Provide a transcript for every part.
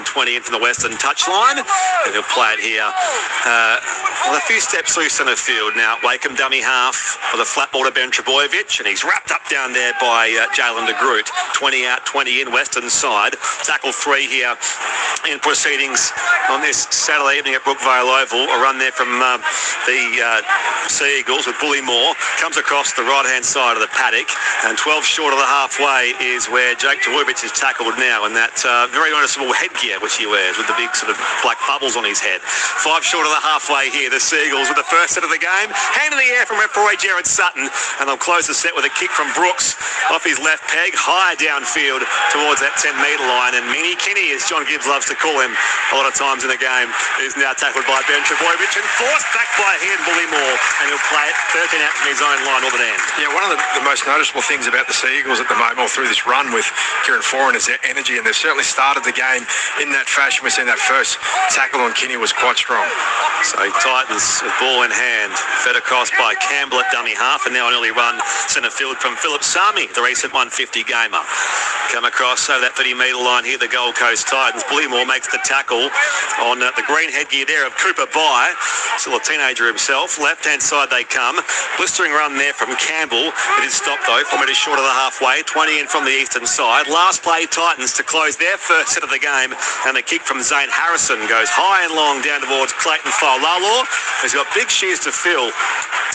20 in from the western touchline, and he'll play it here. A few steps through centre field now. Wakeham dummy half with a flat ball to Ben Trebojevic, and he's wrapped up down there by Jalen de Groot. 20 out, 20 in, western side. Tackle 3 here in proceedings on this Saturday evening at Brookvale Oval. A run there from the Sea Eagles with Bullymore. Comes across the right-hand side of the paddock, and 12 short of the halfway is where Jake Trebojevic is tackled now, and that very noticeable headgear which he wears with the big sort of black bubbles on his head. 5 short of the halfway here, the Seagulls with the first set of the game. Hand in the air from referee Jared Sutton, and they'll close the set with a kick from Brooks off his left peg, high downfield towards that 10-metre line. And Mini Kinney, as John Gibbs loves to call him a lot of times in the game, is now tackled by Ben Trebojevic and forced back by Ian Bullymore, and he'll play it 13 out from his own line, northern end. Yeah, one of the most noticeable things about the Sea Eagles at the moment, or through this run with Kieran Foran, is their energy, and they've certainly started the game in that fashion. We've seen that first tackle on Kinney was quite strong. So Titans with ball in hand, fed across by Campbell at dummy half, and now an early run centre field from Philip Sami, the recent 150 gamer. Come across over that 30-metre line here, the Gold Coast Titans. Bullymore makes the tackle on the green headgear there of Cooper Bye, still a teenager himself. Left-hand side they come. Blistering run there from Campbell. It is stopped though, 4 metres short of the halfway, 20 in from the eastern side. Last play Titans to close their first set of the game, and the kick from Zane Harrison goes high and long down towards Clayton Faulalo, who's got big shoes to fill.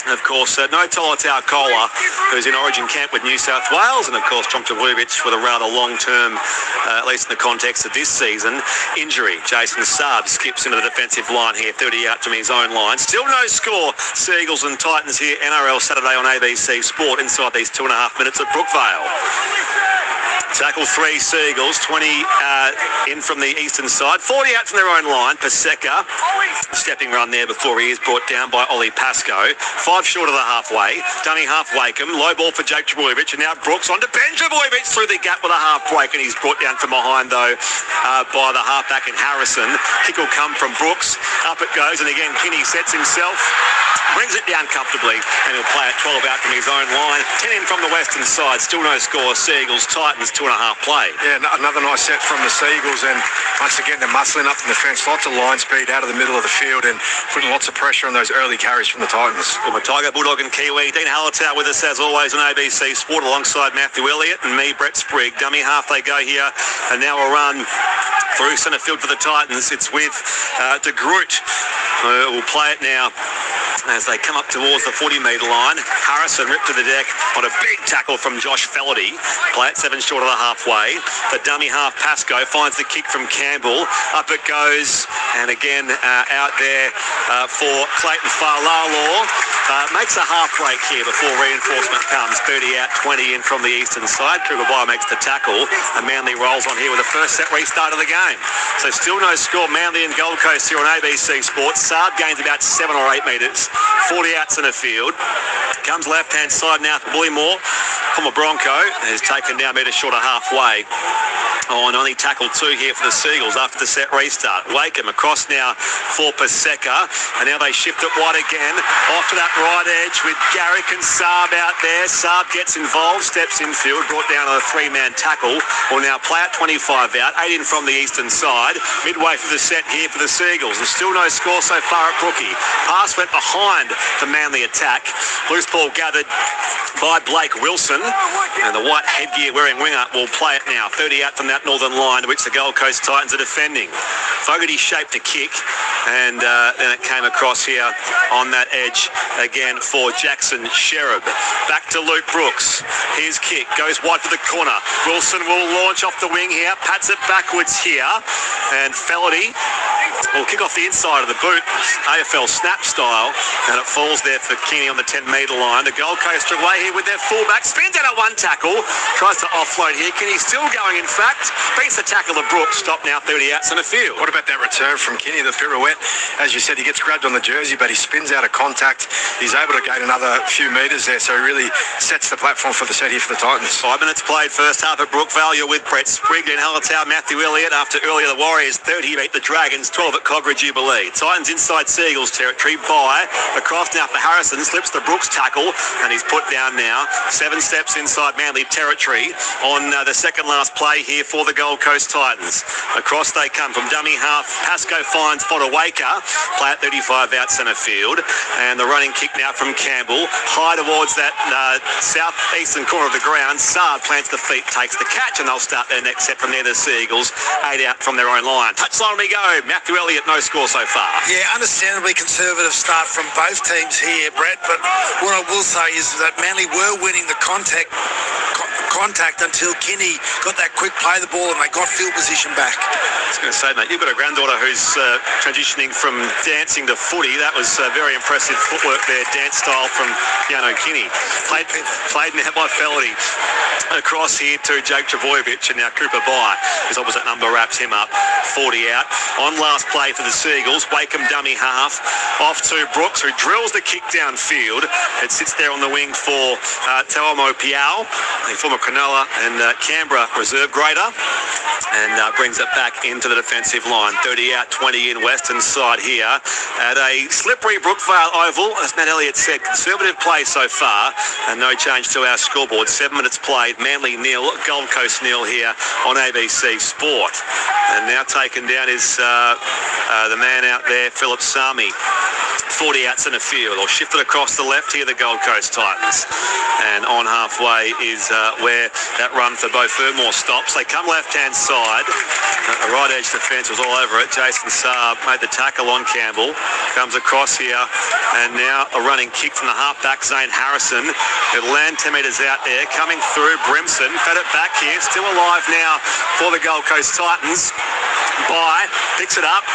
And of course, no Tolotau Kola, who's in Origin camp with New South Wales, and of course Tom Trebojevic with a rather long-term, at least in the context of this season, injury. Jason Saab skips into the defensive line here, 30 out from his own line. Still no score. Seagulls and Titans here, NRL Saturday on ABC Sport inside these 2.5 minutes at Brookvale. Tackle 3 Seagulls, 20 in from the eastern side, 40 out from their own line. Paseka, stepping run there before he is brought down by Ollie Pascoe. 5 short of the halfway, dummy half Wakeham, low ball for Jake Trebojevic, and now Brooks onto Ben Trebojevic through the gap with a half break, and he's brought down from behind though by the halfback in Harrison. Kick will come from Brooks, up it goes, and again Kinney sets himself, brings it down comfortably, and he'll play it 12 out from his own line. 10 in from the western side, still no score. Seagulls, Titans, 2.5 play. Yeah, another nice set from the Seagulls, and once again they're muscling up the defence, lots of line speed out of the middle of the field and putting lots of pressure on those early carries from the Titans. Well, Tiger, Bulldog and Kiwi. Dean Hallertau with us as always on ABC Sport alongside Matthew Elliott and me, Brett Sprigg. Dummy half they go here, and now a run through centre field for the Titans. It's with de Groot, who will play it now as they come up towards the 40-metre line. Harrison ripped to the deck on a big tackle from Josh Fellerty. Play it 7 short of the halfway. The dummy half Pascoe finds the kick from Campbell. Up it goes, and again out there for Clayton Faulalo. Makes a half break here before reinforcement comes. 30 out, 20 in from the eastern side. Krugerwire makes the tackle, and Manly rolls on here with the first set restart of the game. So still no score. Manly and Gold Coast here on ABC Sports. Saab gains about 7 or 8 metres. 40 outs in the field. Comes left-hand side now for Bullymore. Former Bronco is taken down metre short of halfway on only tackle 2 here for the Seagulls after the set restart. Wakeham across now for Paseka, and now they shift it wide again. Off to that right edge with Garrick and Saab out there. Saab gets involved, steps infield, brought down on a 3-man tackle. Will now play at 25 out, 8 in from the eastern side. Midway through the set here for the Seagulls, and still no score so far at Brookie. Pass went behind the Manly attack. Loose ball gathered by Blake Wilson, and the white headgear wearing winger will play it now. 30 out from that northern line to which the Gold Coast Titans are defending. Fogarty shaped a kick, and then it came across here on that edge again for Jackson Sherab. Back to Luke Brooks. His kick goes wide for the corner. Wilson will launch off the wing here, pats it backwards here, and Fellerty will kick off the inside of the boot, AFL snap style, and it falls there for Keaney on the 10-metre line. The Gold Coast are away here with their fullback, spins out at one tackle, tries to offload here. Keaney still going, in fact, beats the tackle of Brooks, stopped now 30 outs in the field. What about that return from Keaney, the pirouette? As you said, he gets grabbed on the jersey, but he spins out of contact. He's able to gain another few metres there, so he really sets the platform for the set here for the Titans. 5 minutes played first half at Brookvale. You're with Brett Sprigg and Hallertau, Matthew Elliott. After earlier the Warriors 30 beat the Dragons 12 12 at Cogra Jubilee. Titans inside Seagulls territory. By across now for Harrison. Slips the Brooks tackle and he's put down now. 7 steps inside Manly territory on the second last play here for the Gold Coast Titans. Across they come from dummy half. Pascoe finds Fodawaker. Play at 35 out centre field. And the running kick now from Campbell. High towards that south-eastern corner of the ground. Saab plants the feet, takes the catch, and they'll start their next set from there, the Seagulls. 8 out from their own line. Touchline we go. Matthew Elliott, no score so far. Yeah, understandably conservative start from both teams here, Brett, but what I will say is that Manly were winning the contact until Kinney got that quick play the ball and they got field position back. I was going to say, mate, you've got a granddaughter who's transitioning from dancing to footy. That was very impressive footwork there, dance style from Keanu Kinney. Played now by Feldy. Across here to Jake Trbojevic, and now Cooper By. His opposite number wraps him up. 40 out. On last play for the Seagulls, Wakeham dummy half. Off to Brooks, who drills the kick downfield. It sits there on the wing for Tauamo Piao, the former Cronulla and Canberra reserve grader, and brings it back into the defensive line. 30 out, 20 in, western side here at a slippery Brookvale Oval. As Matt Elliott said, conservative play so far, and no change to our scoreboard. 7 minutes played. Manly nil, Gold Coast nil here on ABC Sport. And now taken down is the man out there, Philip Sami. 40 out centre field, or shifted across the left here, the Gold Coast Titans. And on halfway is where that run for Beau Fermor stops. They come left-hand side. The right edge defence was all over it. Jason Saab made the tackle on Campbell. Comes across here, and now a running kick from the halfback, Zane Harrison. It'll land 10 metres out there. Coming through, Brimson. Fed it back here. Still alive now for the Gold Coast Titans. By, picks it up.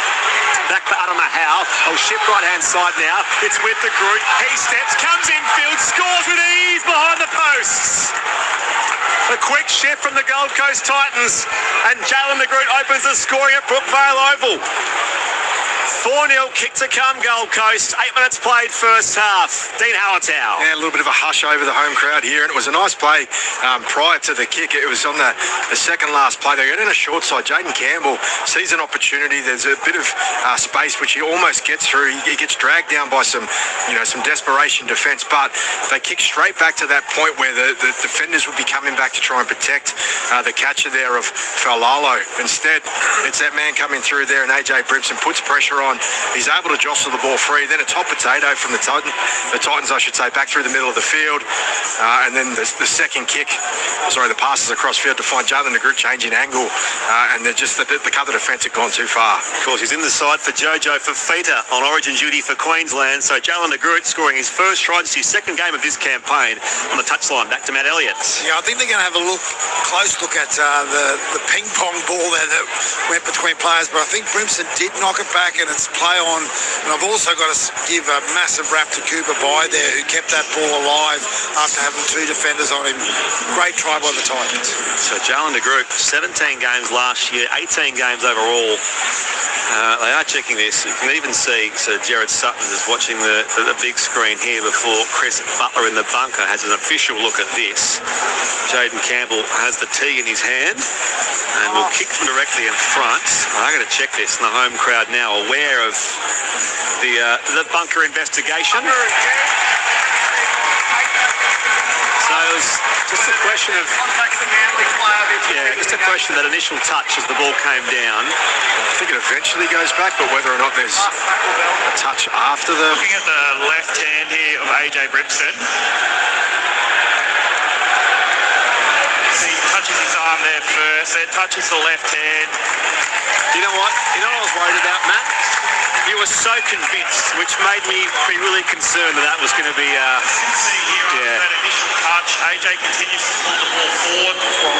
Back for Adama Howe. Oh, shift right-hand side now. It's with the Groot. He steps, comes infield, scores with ease behind the posts. A quick shift from the Gold Coast Titans, and Jalen the Groot opens the scoring at Brookvale Oval. 4-0 kick to come, Gold Coast. 8 minutes played first half. Dean Hallertau. Yeah, a little bit of a hush over the home crowd here, and it was a nice play prior to the kick. It was on the second last play. They got in a short side. Jaden Campbell sees an opportunity. There's a bit of space which he almost gets through. He gets dragged down by some desperation defence, but they kick straight back to that point where the defenders would be coming back to try and protect the catcher there of Faulalo. Instead, it's that man coming through there, and AJ Brimson puts pressure on. He's able to jostle the ball free. Then a top potato from the Titans, I should say, back through the middle of the field. And then the second kick, the passes across field to find Jalen the Groot changing angle. And they're just the cover defence had gone too far. Of course, he's in the side for Jojo Fafita on origin duty for Queensland. So Jalen the Groot scoring his first try, it's his second game of this campaign on the touchline. Back to Matt Elliott. Yeah, I think they're going to have a close look at the ping pong ball there that went between players. But I think Brimson did knock it back, and it's play on. And I've also got to give a massive rap to Cooper By there, who kept that ball alive after having 2 defenders on him. Great try by the Titans. So Jalen de Groot, 17 games last year, 18 games overall. They are checking this. You can even see Jared Sutton is watching the big screen here before Chris Butler in the bunker has an official look at this. Jaden Campbell has the tee in his hand and will kick them directly in front. I'm going to check this, and the home crowd now aware of the bunker investigation. So it was just a question of that initial touch as the ball came down. I think it eventually goes back, but whether or not there's a touch after the... Looking at the left hand here of AJ Brimson. He touches his arm there first, then touches the left hand. You know what? You know what I was worried about, Matt? You were so convinced, which made me be really concerned that was going to be... That initial touch, AJ continues to pull the ball forward.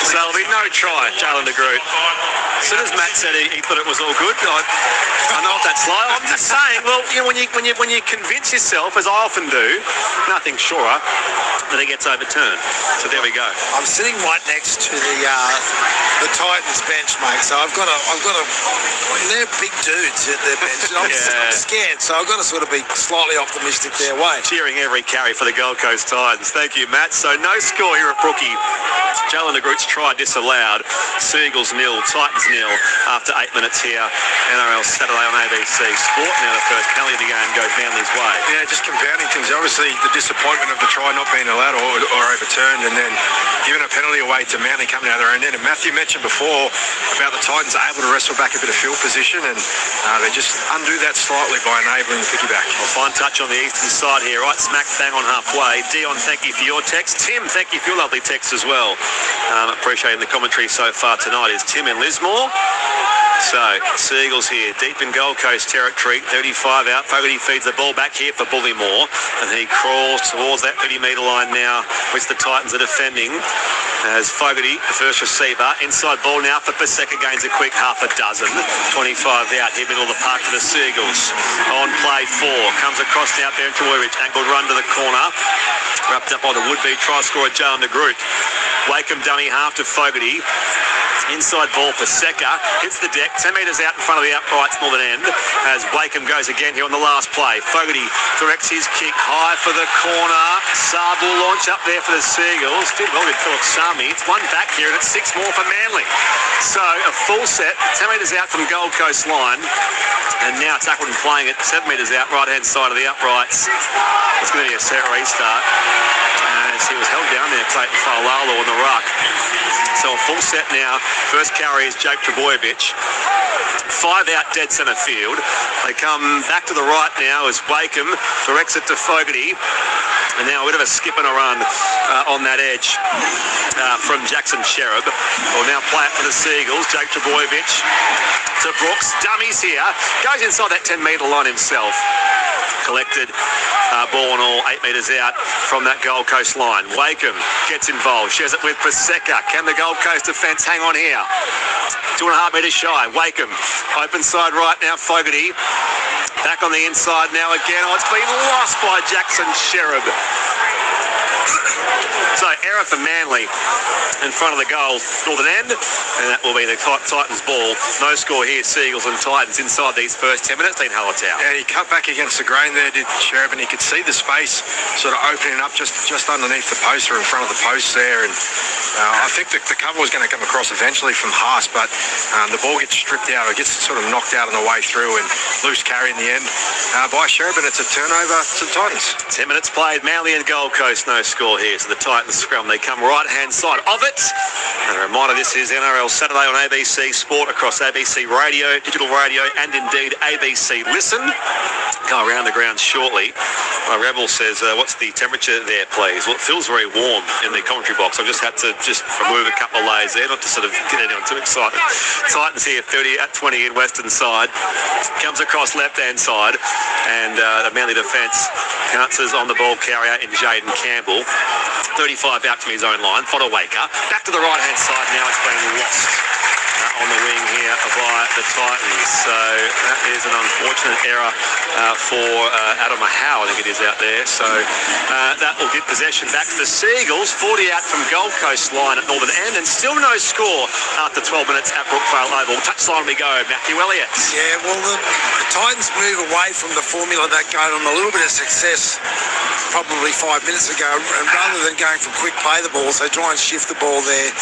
So there'll be no try, Jalen de Groot. As soon as Matt said he thought it was all good, I know what that's like. I'm just saying, well, when you convince yourself, as I often do, nothing surer, that it gets overturned. So there we go. I'm sitting right next to the Titans bench, mate. So I've got a they're big dudes at their bench. I'm scared. So I've got to sort of be slightly optimistic their way. Cheering every carry for the Gold Coast Titans. Thank you, Matt. So no score here at Brookie. Jalen de Groot's try disallowed. Seagulls 0, Titans 0 after 8 minutes here. NRL Saturday on ABC Sport. Now the first penalty of the game goes Manly's way. Yeah, just compounding things. Obviously, the disappointment of the try not being allowed or overturned, and then giving a penalty away to Manly coming out of their own end. And Matthew mentioned before about the Titans able to wrestle back a bit of field position, and they just undo that slightly by enabling the piggyback. A fine touch on the eastern side here, right smack bang on halfway. Dion, thank you for your text. Tim, thank you for your lovely text as well. Appreciating the commentary so far tonight is Tim in Lismore. So, Seagulls here, deep in Gold Coast territory, 35 out. Fogarty feeds the ball back here for Bullymore, and he crawls towards that 30-metre line now, which the Titans are defending. As Fogarty, the first receiver, inside ball now for Paseka, gains a quick half a dozen. 25 out, here middle of the park to the Seagulls. On play 4, comes across now, Benro angled run to the corner. Wrapped up by the would-be try scorer, Jalen de Groot. Wakeham dummy half to Fogarty. Inside ball, Paseka hits the deck, 10 metres out in front of the uprights, northern end, as Wakeham goes again here on the last play. Fogarty directs his kick high for the corner. Saab will launch up there for the Seagulls. Did well with Philip Sami. It's one back here, and it's 6 more for Manly. So a full set, 10 metres out from Gold Coast line, and now Tuckleton playing it 7 metres out, right-hand side of the uprights. It's going to be a set restart, as he was held down there, Clayton Failalo on the ruck. So a full set now. First carry is Jake Trebojevic. 5 out, dead centre field. They come back to the right now as Wakeham directs it to Fogarty. And now a bit of a skip and a run on that edge from Jackson Cherub. Will now play it for the Seagulls. Jake Trebojevic to Brooks. Dummies here. Goes inside that 10-metre line himself. Collected ball and all 8 metres out from that Gold Coast line. Wakeham gets involved, shares it with Paseka. Can the Gold Coast defence hang on here? 2.5 metres shy. Wakeham open side right now. Fogarty back on the inside now again. Oh, it's been lost by Jackson Cherub. So error for Manly in front of the goal, northern end, and that will be the Titans ball. No score here, Seagulls and Titans inside these first 10 minutes. Dean Hallertau. Yeah, he cut back against the grain there, did Cherub, and he could see the space sort of opening up just underneath the post or in front of the post there. And I think the cover was going to come across eventually from Haas, but the ball gets stripped out, or gets sort of knocked out on the way through, and loose carry in the end by Cherub, and it's a turnover to the Titans. 10 minutes played, Manly and Gold Coast, no score here. So the Titans scrum, they come right-hand side of it. And a reminder, this is NRL Saturday on ABC Sport across ABC Radio, digital radio, and indeed ABC Listen. Go around the ground shortly. My Rebel says, what's the temperature there, please? Well, it feels very warm in the commentary box. I've just had to remove a couple of layers there, not to sort of get anyone too excited. Titans here, 30 at 20 in western side. Comes across left-hand side, and the Manly defence answers on the ball carrier in Jaden Campbell. 35 out to his own line. Fodawaker back to the right-hand side now. It's been lost on the wing here by the Titans. So that is an unfortunate error for Adam Howe, I think it is out there. So that will get possession back to the Seagulls. 40 out from Gold Coast line at northern end, and still no score after 12 minutes at Brookvale Oval. Touchline we go, Matthew Elliott. Yeah, well, the Titans move away from the formula that gave them a little bit of success probably 5 minutes ago, and rather than going for quick play the balls, they try and shift the ball there.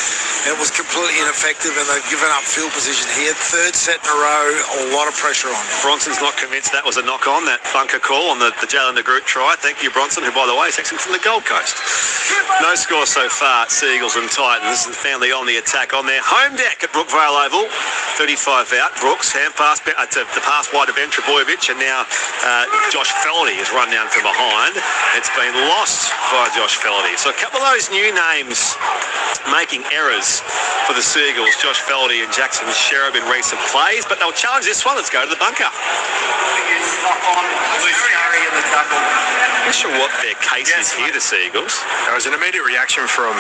And it was completely ineffective, and they've given up field position here. Third set in a row, a lot of pressure on. Bronson's not convinced that was a knock-on, that bunker call on the Jalen de Groot try. Thank you, Bronson, who, by the way, is actually from the Gold Coast. No score so far, Seagulls and Titans. Manly on the attack on their home deck at Brookvale Oval. 35 out. Brooks, hand pass to the pass wide to Ben Trebojevic, and now Josh Feldy has run down from behind. It's been lost by Josh Feldy. So a couple of those new names making errors for the Seagulls, Josh Feldy and Jackson Cherub in recent plays, but they'll challenge this one. Let's go to the bunker. Not sure what their case is here, the Seagulls. There was an immediate reaction from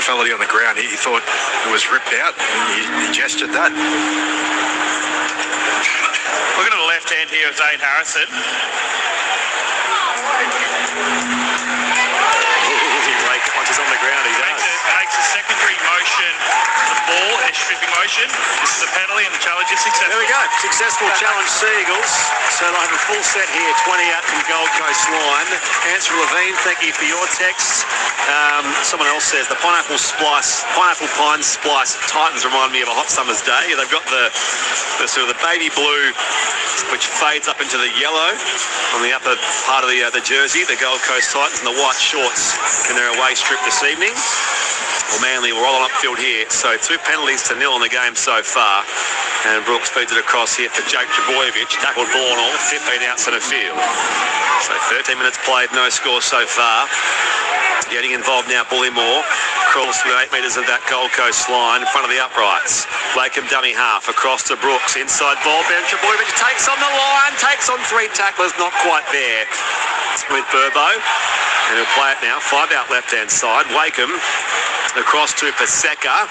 Feldy on the ground. He thought it was ripped out, and he gestured that. Look at the left hand here of Zane Harrison. Once he's on the ground, he does. Makes a secondary motion to the ball, a stripping motion. This is a penalty and the challenge is successful. There we go. Successful challenge, Seagulls. So they'll have a full set here, 20 out from Gold Coast line. Answer Levine, thank you for your text. Someone else says the pineapple pine splice Titans remind me of a hot summer's day. They've got the sort of the baby blue, which fades up into the yellow on the upper part of the jersey, the Gold Coast Titans, and the white shorts in their away strip this evening. Well, Manly will roll on upfield here. So 2 penalties to 0 in the game so far. And Brooks feeds it across here for Jake Trbojevic. Tackled ball and all, 15 out centre field. So 13 minutes played, no score so far. Getting involved now, Bullymore. Crawls through 8 metres of that Gold Coast line in front of the uprights. Lakeham dummy half across to Brooks. Inside ball, Benro Trbojevic takes on the line, takes on 3 tacklers, not quite there with Burbo. And he'll play it now, 5 out left-hand side. Wakeham across to Paseka,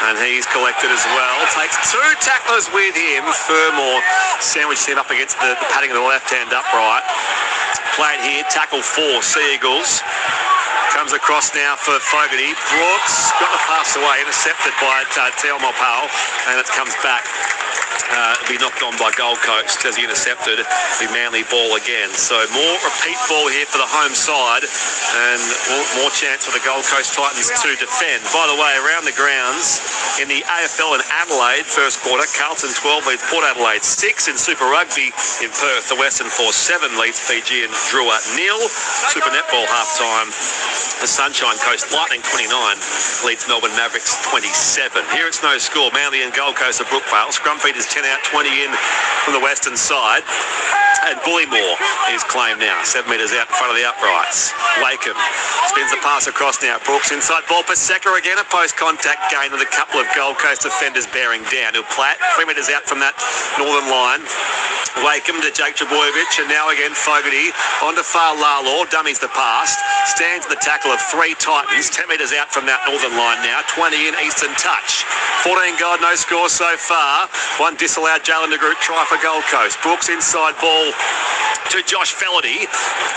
and he's collected as well. Takes 2 tacklers with him. Fermor sandwiched him up against the padding of the left-hand upright. Played here, tackle 4, Seagulls. Comes across now for Fogarty. Brooks got the pass away, intercepted by Teo Mopao, and it comes back. It'll be knocked on by Gold Coast as he intercepted. The Manly ball again. So more repeat ball here for the home side, and more chance for the Gold Coast Titans to defend. By the way, around the grounds in the AFL in Adelaide, first quarter, Carlton 12 leads Port Adelaide 6. In Super Rugby in Perth, the Western Force 7 leads Fiji and Drua 0. Super Netball half-time, the Sunshine Coast Lightning 29 leads Melbourne Mavericks 27. Here it's no score. Manly and Gold Coast of Brookvale. Scrum feed is 10 out, 20 in from the western side. And Bullymore is claimed now, 7 metres out in front of the uprights. Wakeham spins the pass across now. Brooks inside ball. Paseka again, a post-contact gain with a couple of Gold Coast defenders bearing down. He'll play it 3 metres out from that northern line. Wakeham to Jake Trbojevic, and now again Fogarty onto Far Lalor, dummies the pass, stands the tackle of 3 Titans, 10 metres out from that northern line now, 20 in Eastern touch. 14 God, no score so far. 1 disallowed Jalen de Groot try for Gold Coast. Brooks inside ball to Josh Fellerty.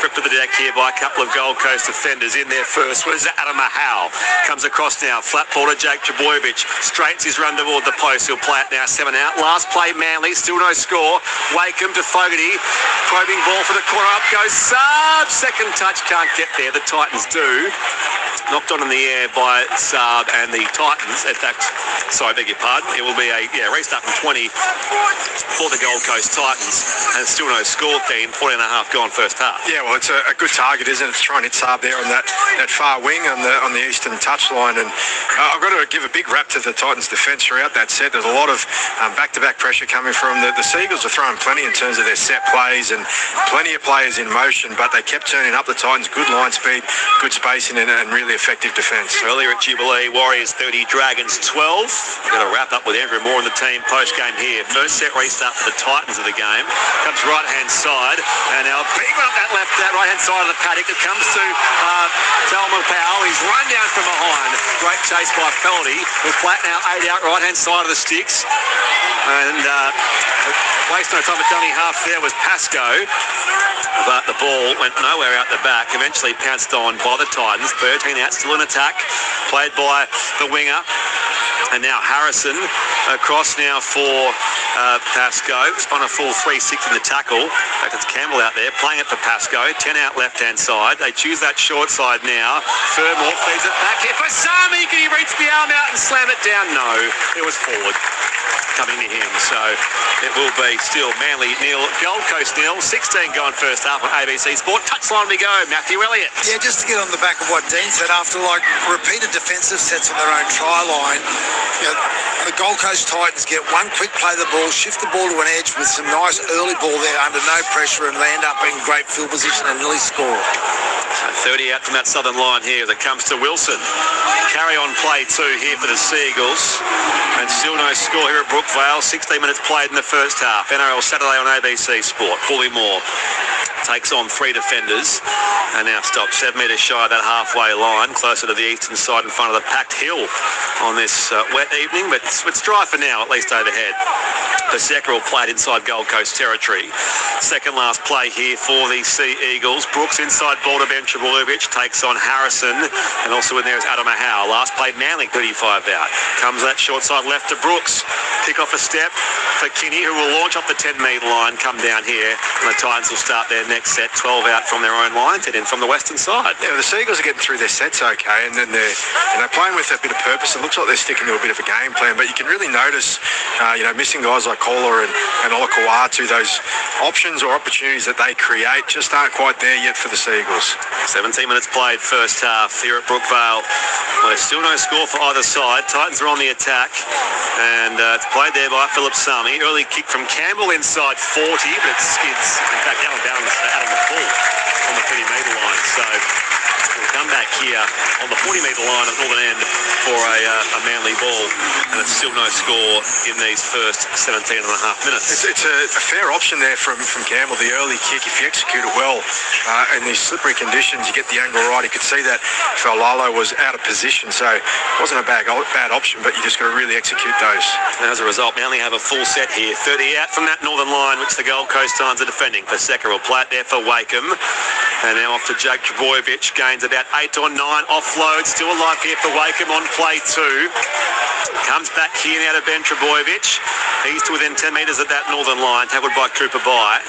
Gripped to the deck here by a couple of Gold Coast defenders. In there first was Adam Mahal. Comes across now, flat ball to Jake Trbojevic. Straightens his run toward the post. He'll play it now, 7 out. Last play, Manly, still no score. Wakeham to Fogarty. Probing ball for the corner, up goes Saab. Second touch, can't get there. The Titans do. Knocked on in the air by Saab and the Titans. In fact, sorry, beg your pardon. It will be a restart from 20 for the Gold Coast Titans. And still no score, Dean. 40 and a half gone first half. Yeah, well, it's a good target, isn't it? To try and hit Saab there on that far wing on the eastern touchline. And I've got to give a big rap to the Titans' defence throughout that set. There's a lot of back-to-back pressure coming from the Seagulls are throwing plenty in terms of their set plays and plenty of players in motion, but they kept turning up the Titans. Good line speed, good spacing, and really effective defence. Earlier at Jubilee, Warriors 30, Dragons 12. We're going to wrap up with Andrew Moore and the team post-game here. First set restart for the Titans of the game. Comes right-hand side, and now big one up that right-hand side of the paddock. It comes to Talma Powell. He's run down from behind. Great chase by Feldy. With flat now 8 out, right-hand side of the sticks. And waste no time at dummy half there was Pasco. But the ball went nowhere out the back. Eventually pounced on by the Titans. 13 out, still in attack. Played by the winger. And now Harrison across now for Pasco. Spun a full 360 in the tackle. In fact, it's Campbell out there playing it for Pasco. 10 out left-hand side. They choose that short side now. Fermor feeds it back here for Sami. Can he reach the arm out and slam it down? No, it was forward coming to him. So it will be still Manly 0, Gold Coast 0. 16 gone first half on ABC Sport. Touchline we go. Matthew Elliott. Yeah, just to get on the back of what Dean said, after repeated defensive sets on their own try line, the Gold Coast Titans get one quick play of the ball, shift the ball to an edge with some nice early ball there under no pressure, and land up in great field position and nearly score. 30 out from that southern line here that comes to Wilson. Carry on play 2 here for the Seagulls. And still no score here at Brookvale. Brookvale. 16 minutes played in the first half. NRL Saturday on ABC Sport. Bullymore takes on 3 defenders and now stops 7 metres shy of that halfway line, closer to the eastern side in front of the packed hill on this wet evening, but it's dry for now, at least overhead. Paseka will play it inside Gold Coast territory. Second last play here for the Sea Eagles. Brooks inside ball to Ben Trebojevic, takes on Harrison, and also in there is Adam Howe. Last played Manly, 35 out. Comes that short side left to Brooks. Pick off a step for Kinney, who will launch off the 10-metre line, come down here, and the Titans will start their next set, 12 out from their own line, 10 in from the western side. Yeah, the Sea Eagles are getting through their sets okay, and then they're playing with a bit of purpose. It looks like they're sticking to a bit of a game plan, but you can really notice, missing guys like Kohler and Olakawatu, those options or opportunities that they create just aren't quite there yet for the Sea Eagles. 17 minutes played first half here at Brookvale. Well, there's still no score for either side. Titans are on the attack, and it's played there by Philip Sami. Early kick from Campbell inside 40, but it skids. In fact, out of bounds, out of the full on the 30-metre line. So we'll come back here on the 40-metre line at Northern End for a Manly ball, and it's still no score in these first 17 and a half minutes. It's a fair option there from Campbell, the early kick. If you execute it well in these slippery conditions, you get the angle right. You could see that Faulalo was out of position, so it wasn't a bad option, but you just got to really execute those. And as a result, Manly have a full set here. 30 out from that northern line, which the Gold Coast Titans are defending. Paseka will play it there for Wakeham. And now off to Jake Trebojevic. Gains about 8 or 9. Offload. Still alive here for Wakeham on play 2. Comes back here now to Ben Trebojevic. He's to within 10 metres of that northern line. Tackled by Cooper Bye.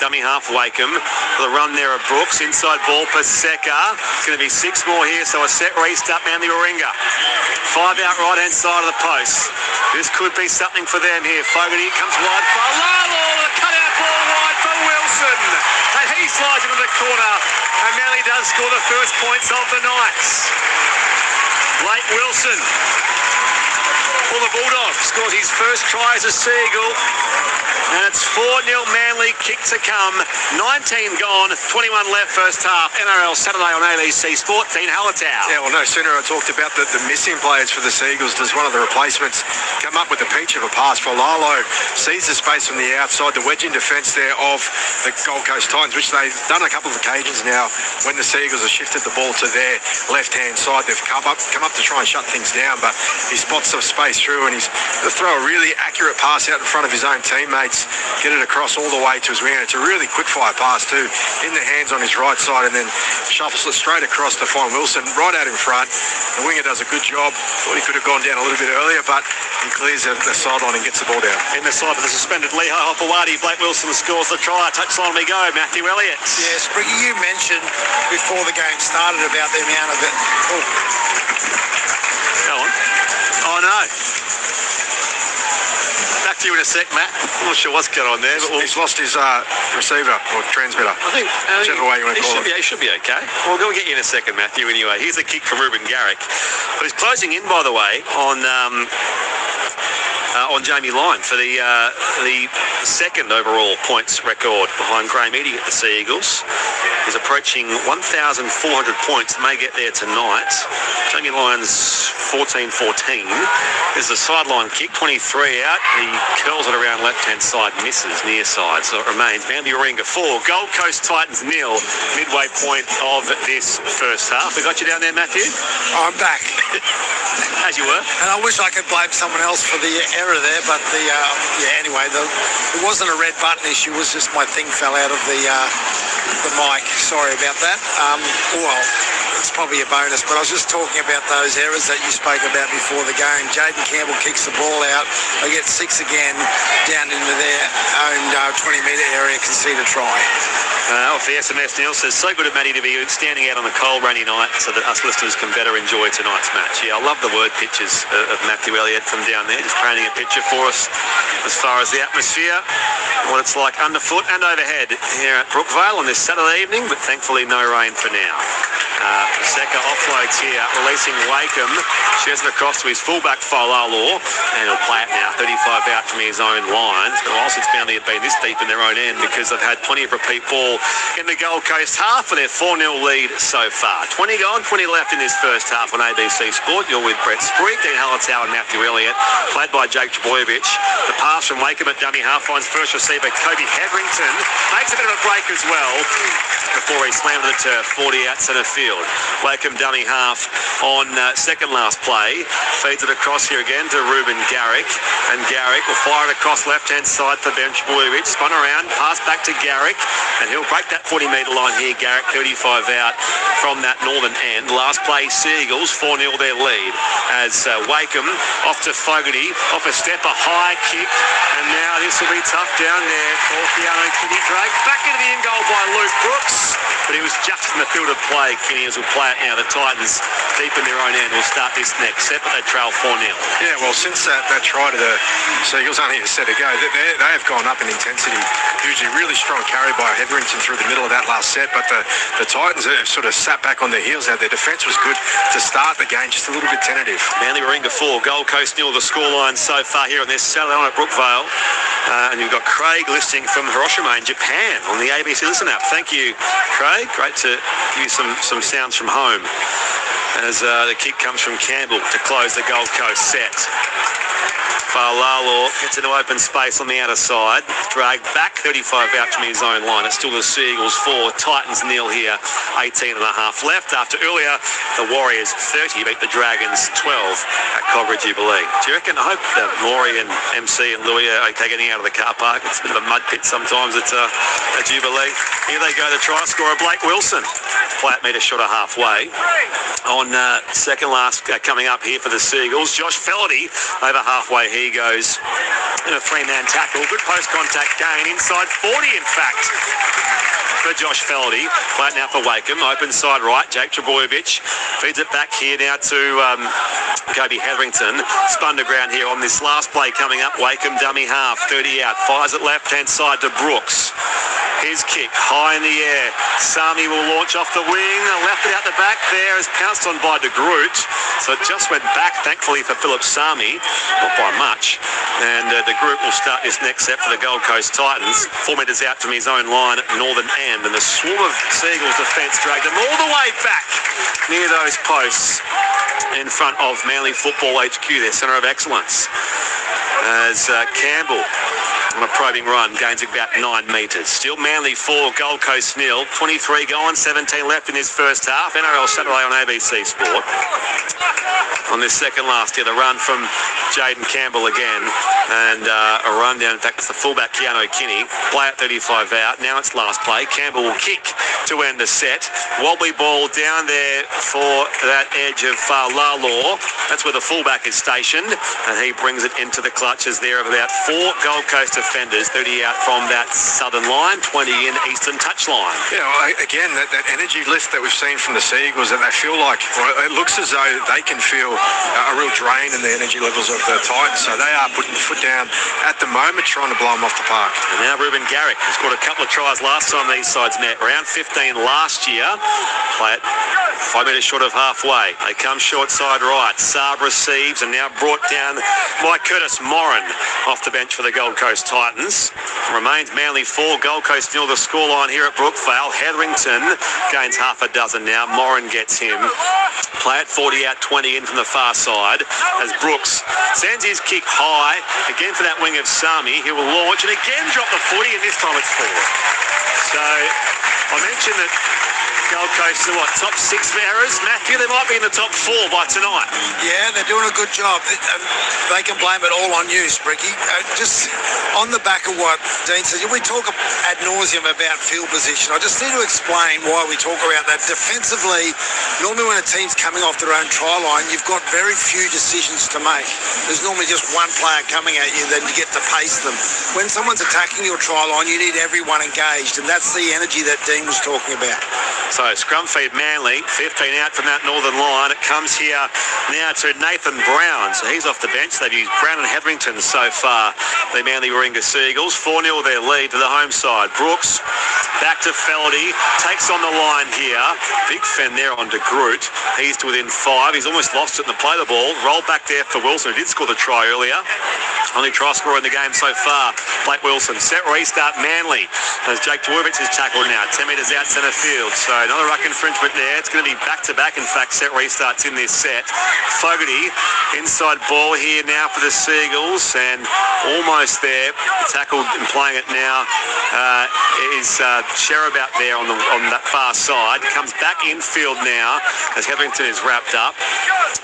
Dummy half Wakeham. The run there of Brooks. Inside ball Paseka. It's going to be 6 more here, so a set restart Manly Warringah. 5 out right-hand side of the post. This could be something for them here. Fogarty comes wide for Lalo. The cut-out ball wide for Wilson. And he slides into the corner. And Manly does score the first points of the night. Blake Wilson for the Bulldogs. Scores his first try as a Sea Eagle. And it's 4-0 Manly, kick to come. 19 gone, 21 left first half. NRL Saturday on ABC Sport, Dean Hallertau. Yeah, well, no sooner I talked about the missing players for the Sea Eagles does one of the replacements come up with a peach of a pass. For Lalo sees the space from the outside, the wedge in defence there of the Gold Coast Titans, which they've done a couple of occasions now when the Sea Eagles have shifted the ball to their left-hand side. They've come up to try and shut things down, but he spots some space through, and he's to throw a really accurate pass out in front of his own teammates, get it across all the way to his winger. It's a really quick-fire pass too, in the hands on his right side, and then shuffles it straight across to find Wilson right out in front. The winger does a good job. Thought he could have gone down a little bit earlier, but he clears the sideline and gets the ball down. In the side of the suspended Lehigh Hopewadi, Blake Wilson scores the try. Touchline we go, Matthew Elliott. Yeah, Spriggy, you mentioned before the game started about the amount of it. Go on. Oh, no. Back to you in a sec, Matt. I'm not sure what's going on there. But He's lost his receiver or transmitter. I think whichever way you want to call it. He should be okay. We'll go get you in a second, Matthew, anyway. Here's a kick from Ruben Garrick, who's closing in, by the way, on Jamie Lyon for the second overall points record behind Graham Eadie at the Sea Eagles. He's approaching 1,400 points. May get there tonight. Jamie Lyon's 14-14. There's a sideline kick, 23 out. He curls it around left-hand side, misses near side, so it remains Manly Warringah 4, Gold Coast Titans 0, midway point of this first half. We got you down there, Matthew? I'm back. As you were. And I wish I could blame someone else for the error there, but anyway, it wasn't a red button issue. It was just my thing fell out of the mic. Sorry about that. Well, it's probably a bonus, but I was just talking about those errors that you spoke about before the game. Jaden Campbell kicks the ball out. They get 6 again down into their own 20-metre area, concede a try. Off the SMS, Neil says, so good of Matty to be standing out on a cold, rainy night so that us listeners can better enjoy tonight's match. Yeah, I love the word pictures of Matthew Elliott from down there, just painting a picture for us as far as the atmosphere, what it's like underfoot and overhead here at Brookvale on this Saturday evening, but thankfully no rain for now. Seka offloads here, releasing Wakeham. Shares it across to his fullback, Falalor, and he'll play it now, 35 out from his own line. It's been a while since Manly have been this deep in their own end because they've had plenty of repeat ball in the Gold Coast half for their 4-0 lead so far. 20 gone, 20 left in this first half on ABC Sport. You're with Brett Sprigg, Dean Hallertau and Matthew Elliott, played by Jake Trbojevic. The pass from Wakeham at dummy half finds first receiver Kobe Hetherington. Makes a bit of a break as well before he slammed to the turf, 40 out centre field. Wakeham dummy half on second last play. Feeds it across here again to Ruben Garrick. And Garrick will fire it across left-hand side for Ben Trbojevic. Spun around, pass back to Garrick. And he'll break that 40-metre line here. Garrick 35 out from that northern end. Last play, Seagulls, 4-0 their lead. As Wakeham off to Fogarty. Off a step, a high kick. And now this will be tough down there for Keanu Kinney. Dragged back into the end goal by Luke Brooks. But he was just in the field of play. Kinney as will play it now. The Titans deep in their own end will start this next set, but they trail 4-0. Yeah, well, since that try to the Seagulls only a set ago, they have gone up in intensity. Usually really strong carry by Hetherington through the middle of that last set, but the Titans have sort of sat back on their heels now. Their defence was good to start the game, just a little bit tentative. Manly were in before. Gold Coast nil the scoreline so far here on this Saturday night at Brookvale. And you've got Craig listening from Hiroshima in Japan on the ABC Listen app. Thank you, Craig. Great to give you some sounds from home as the kick comes from Campbell to close the Gold Coast set. Falalor gets into open space on the outer side. Dragged back 35 out from his own line. It's still the Seagulls 4, Titans nil here. 18 and a half left after earlier the Warriors 30 beat the Dragons 12 at Cogra Jubilee. Do you reckon? I hope that Maury and MC and Louis are okay getting out of the car park. It's a bit of a mud pit sometimes at Jubilee. Here they go, the try scorer Blake Wilson. Flat metre shot a halfway. On second last coming up here for the Seagulls, Josh Fellerty over halfway. He goes in a three-man tackle. Good post-contact gain inside 40, in fact, for Josh Fellerty. Play it now for Wakeham. Open side right, Jake Trbojevic feeds it back here now to Kobe Hetherington. Spun to ground here on this last play coming up. Wakeham dummy half, 30 out. Fires it left-hand side to Brooks. His kick high in the air. Sami will launch off the wing. Left it out the back there. Is pounced on by De Groot. So it just went back, thankfully, for Philip Sami. Not by much. And De Groot will start this next set for the Gold Coast Titans. 4 metres out from his own line at northern end. And the swarm of Seagulls defence dragged them all the way back near those posts in front of Manly Football HQ, their centre of excellence. As Campbell on a probing run, gains about 9 metres. Still Manly 4, Gold Coast nil. 23 gone, 17 left in this first half. NRL Saturday on ABC Sport. On this second last here, the run from Jaden Campbell again. And a run down, in fact, it's the fullback Keanu Kinney. Play at 35 out. Now it's last play. Campbell will kick to end the set. Wobbly ball down there for that edge of Falalor. That's where the fullback is stationed. And he brings it into the clutches there of about 4 Gold Coast defenders, 30 out from that southern line, 20 in eastern touchline. You know, again, that energy lift that we've seen from the Seagulls, that they feel like, well, it looks as though they can feel a real drain in the energy levels of the Titans. So they are putting the foot down at the moment, trying to blow them off the park. And now Ruben Garrick has scored a couple of tries last time these sides met. Round 15 last year. Play it 5 metres short of halfway. They come short side right. Saab receives and now brought down by Curtis Moran off the bench for the Gold Coast Titans. Remains Manly 4, Gold Coast nil the scoreline here at Brookvale. Hetherington gains half a dozen now. Moran gets him. Play it 40 out, 20 in from the far side as Brooks sends his kick high. Again for that wing of Sami. He will launch and again drop the 40 and this time it's 4. So I mentioned that Gold Coast are top 6 for errors. Matthew, they might be in the top 4 by tonight. Yeah, they're doing a good job. They can blame it all on you, Spricky. Just on the back of what Dean said, we talk ad nauseum about field position. I just need to explain why we talk about that. Defensively, normally when a team's coming off their own try line, you've got very few decisions to make. There's normally just one player coming at you, then you get to pace them. When someone's attacking your try line, you need everyone engaged, and that's the energy that Dean was talking about. So scrum feed Manly, 15 out from that northern line. It comes here now to Nathan Brown. So he's off the bench. They've used Brown and Hetherington so far. The Manly Warringah Seagulls, 4-0 their lead to the home side. Brooks back to Feldy, takes on the line here. Big fend there on De Groot. He's to within 5. He's almost lost it in the play the ball. Roll back there for Wilson, who did score the try earlier. Only try scorer in the game so far, Blake Wilson. Set restart Manly as Jake Dwurvich is tackled now. 10 metres out centre field. So another ruck infringement there. It's going to be back-to-back, in fact, set restarts in this set. Fogarty, inside ball here now for the Seagulls, and almost there. Tackled and playing it now is Sherab out there on that far side. Comes back infield now as Hetherington is wrapped up.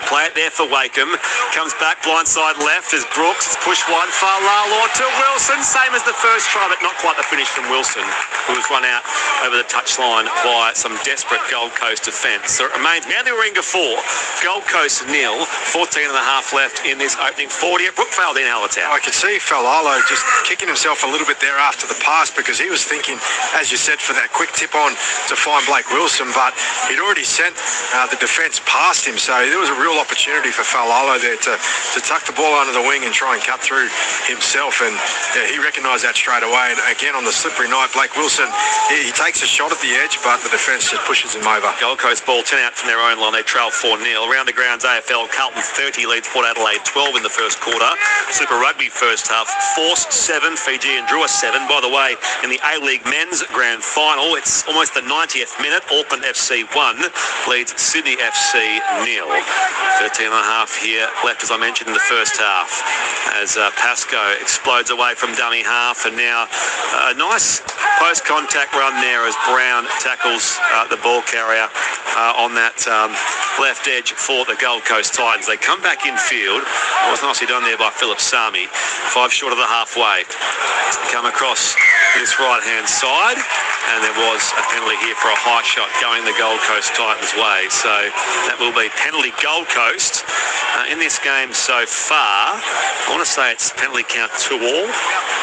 Play it there for Wakeham. Comes back blindside left as Brooks pushed one far Lalor to Wilson. Same as the first try, but not quite the finish from Wilson, who was run out over the touchline by some desperate Gold Coast defence. So it remains Manly Warringah 4, Gold Coast 0, 14 and a half left in this opening 40 at Brookvale in Hallertown. I could see Falalo just kicking himself a little bit there after the pass, because he was thinking, as you said, for that quick tip on to find Blake Wilson, but he'd already sent the defence past him. So there was a real opportunity for Falalo there to tuck the ball under the wing and try and cut through himself, and he recognised that straight away. And again, on the slippery night, Blake Wilson, he takes a shot at the edge, but the defence just pushes him over. Gold Coast ball 10 out from their own line. They trail 4-0. Around the grounds AFL, Carlton 30 leads Port Adelaide 12 in the first quarter. Super Rugby first half, Force 7, Fiji and Drua 7. By the way, in the A-League men's grand final, it's almost the 90th minute. Auckland FC 1 leads Sydney FC 0. 13 and a half here left, as I mentioned, in the first half, as Pascoe explodes away from dummy half, and now a nice post-contact run there as Brown tackles the ball carrier on that left edge for the Gold Coast Titans. They come back in field. It was nicely done there by Philip Sami. 5 short of the halfway. Come across this right-hand side, and there was a penalty here for a high shot going the Gold Coast Titans' way. So that will be penalty Gold Coast. In this game so far, I want to say it's penalty count 2 all.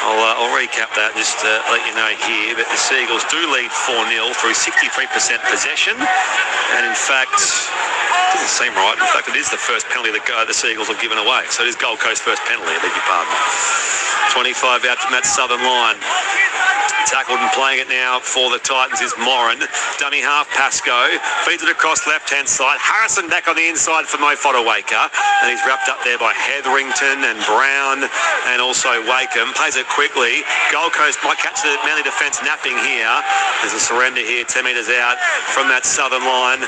I'll recap that just to let you know here. But the Seagulls do lead 4-0 through 63% possession. And in fact, it doesn't seem right. In fact, it is the first penalty that the Seagulls have given away. So it is Gold Coast first penalty, I beg your pardon. 25 out from that southern line. Tackled and playing it now for the Titans is Moran. Dummy half Pascoe. Feeds it across left-hand side. Harrison back on the inside for Mo Fodawaker. And he's wrapped up there by Hetherington and Brown and also Wakeham. Plays it quickly. Gold Coast might catch the Manly defence napping here. There's a surrender here, 10 metres out from that southern line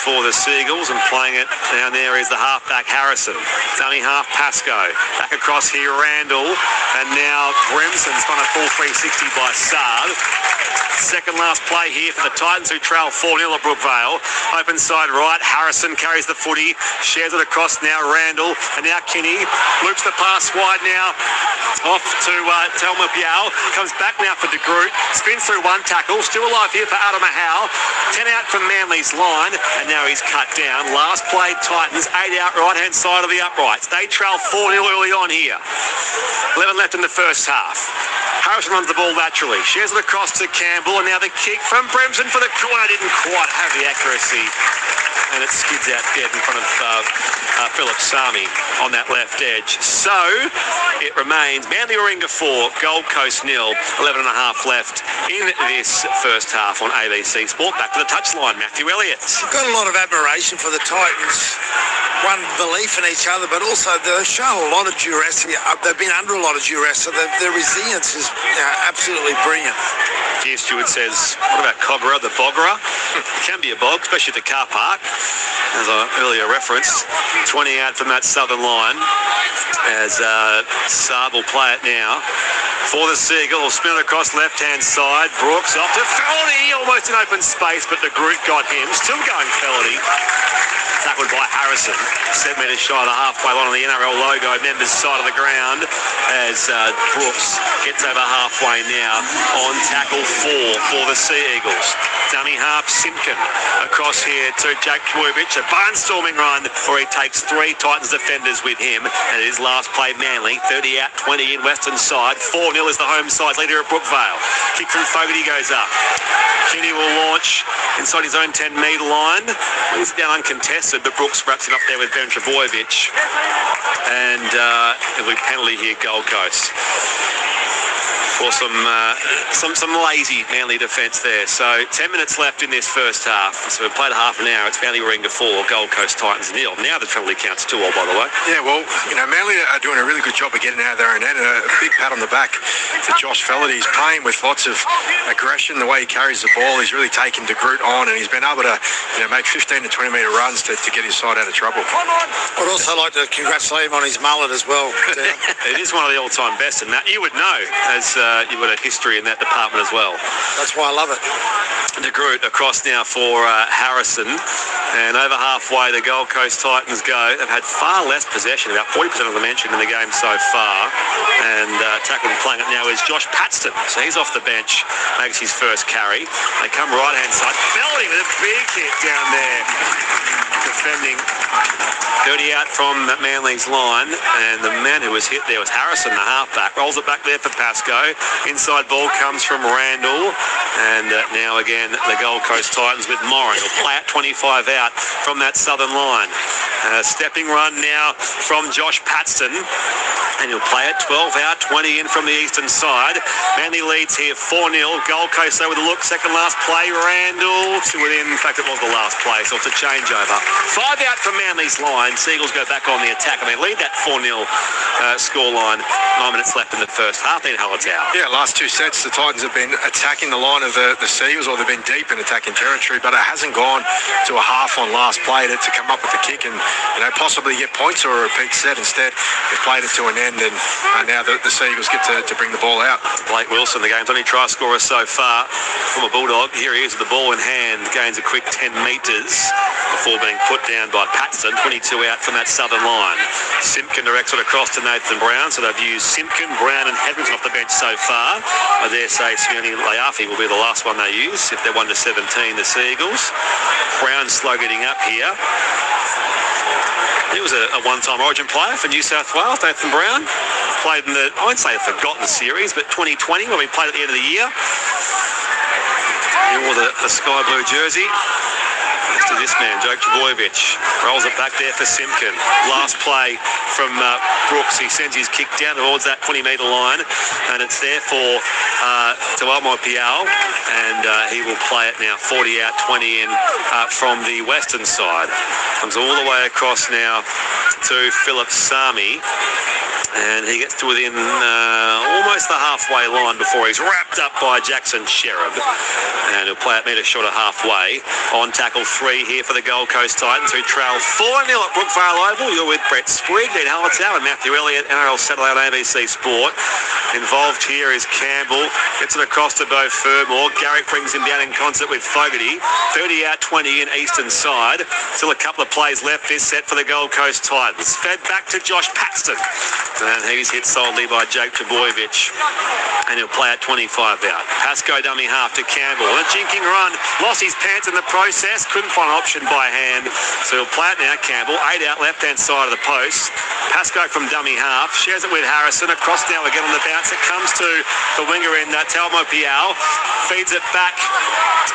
for the Seagulls. And playing it down there is the halfback Harrison. Dummy half Pascoe. Back across here Randall. And now Brimson's done a full 360 by Sard. Second last play here for the Titans, who trail 4-0 at Brookvale. Open side right, Harrison carries the footy, shares it across now Randall, and now Kinney loops the pass wide now off to Telma Piao. Comes back now for De Groot, spins through one tackle, still alive here for Adam Mahal. 10 out from Manly's line, and now he's cut down. Last play Titans, 8 out right-hand side of the uprights. They trail 4-0 early on here. 11 left in the first half. Harrison runs the ball laterally, shares it across to Campbell, and now the kick from Bremson for the corner. Didn't quite have the accuracy, and it skids out dead in front of Philip Sami on that left edge. So it remains Manly Warringah 4, Gold Coast 0, 11 and a half left in this first half on ABC Sport. Back to the touchline, Matthew Elliott. I've got a lot of admiration for the Titans. One, belief in each other, but also they've shown a lot of duress. They've been under a lot of duress, so their resilience is absolutely brilliant. Dear Stewart says, what about Cogra, the Bogra? It can be a bog, especially at the car park, as I earlier referenced. 20 out from that southern line as Saab will play it now for the Seagull. Will spin it across left-hand side. Brooks off to Feldy, almost in open space, but the Groot got him. Still going Feldy. Tackled by Harrison. 7 metres shy of the halfway line on the NRL logo, members' side of the ground, as Brooks gets over halfway now on tackle 4 for the Sea Eagles. Dummy half Simpkin across here to Jake Trbojevic. A barnstorming run where he takes 3 Titans defenders with him. And his last play, Manly, 30 out, 20 in Western side. 4-0 is the home side leader at Brookvale. Kick from Fogarty goes up. Kenny will launch inside his own 10-metre line. He's down uncontested, but Brooks wraps him up there with Benro BK15. And it'll be penalty here, Gold Coast. For some lazy Manly defence there. So 10 minutes left in this first half. So we've played half an hour. It's Manly ring to 4, Gold Coast Titans 0. Now the penalty counts 2-all, by the way. Yeah, well, Manly are doing a really good job of getting out of their own end. And a big pat on the back to Josh Felaherty. He's playing with lots of aggression. The way he carries the ball, he's really taken De Groot on, and he's been able to make 15 to 20 metre runs to get his side out of trouble. I'd also like to congratulate him on his mullet as well. It is one of the all-time best, and that you would know, as you've got a history in that department as well. That's why I love it. De Groot across now for Harrison, and over halfway the Gold Coast Titans go. They've had far less possession, about 40% of the mention in the game so far, and tackling playing it now is Josh Paxton. So he's off the bench, makes his first carry. They come right-hand side, Feldy with a big hit down there, defending 30 out from Manly's line, and the man who was hit there was Harrison, the halfback. Rolls it back there for Pascoe. Inside ball comes from Randall, and now again the Gold Coast Titans with Moran. He'll play at 25 out from that southern line. Stepping run now from Josh Paxton, and he'll play it 12 out, 20 in from the eastern side. Manly leads here 4-0. Gold Coast though with a look. Second last play, Randall to within. In fact, it was the last play, so it's a changeover. 5 out from Manly's line. Seagulls go back on the attack, and they lead that 4-0 scoreline. 9 minutes left in the first half. Then Hallertau. Yeah, last 2 sets, the Titans have been attacking the line of the Seagulls, or they've been deep in attacking territory, but it hasn't gone to a half on last play to come up with the kick and possibly get points or a repeat set. Instead, they've played it to an end, and now the Seagulls get to bring the ball out. Blake Wilson, the game's only try scorer so far from a Bulldog. Here he is with the ball in hand, gains a quick 10 metres before being put down by Paxton. 22 out from that southern line. Simpkin directs it across to Nathan Brown, so they've used Simpkin, Brown and Hedrington off the bench so far. I dare say Sione Leafi will be the last one they use if they're 1-17, the Seagulls. Brown slow getting up here. He was a one-time Origin player for New South Wales, Nathan Brown. Played in the, I won't say a forgotten series, but 2020 when we played at the end of the year. He wore the sky blue jersey. Next to this man, Jake Trbojevic. Rolls it back there for Simpkin. Last play from Brooks. He sends his kick down towards that 20-metre line, and it's there for Tuamo Piao, and he will play it now 40 out, 20 in from the western side. Comes all the way across now to Philip Sami, and he gets to within almost the halfway line before he's wrapped up by Jackson Sherrod, and he'll play it metre short of halfway. On tackle 3 here for the Gold Coast Titans, who trail 4-0 at Brookvale Oval. You're with Brett Sprigg, Dean Hallertau and Matthew Elliott, NRL Satellite on ABC Sport. Involved here is Campbell, gets it across to Beau Fermor. Garrick brings him down in concert with Fogarty. 30 out, 20 in eastern side. Still a couple of plays left this set for the Gold Coast Titans. Fed back to Josh Paxton, and he's hit solidly by Jake Trbojevic, and he'll play at 25 out. Pascoe dummy half to Campbell. A jinking run, lost his pants in the process, couldn't find an option by hand, so he'll play it now. Campbell, 8 out, left-hand side of the post. Pascoe from dummy half, shares it with Harrison. Across now again on the bounce. It comes to the winger in Tuamo Piao. Feeds it back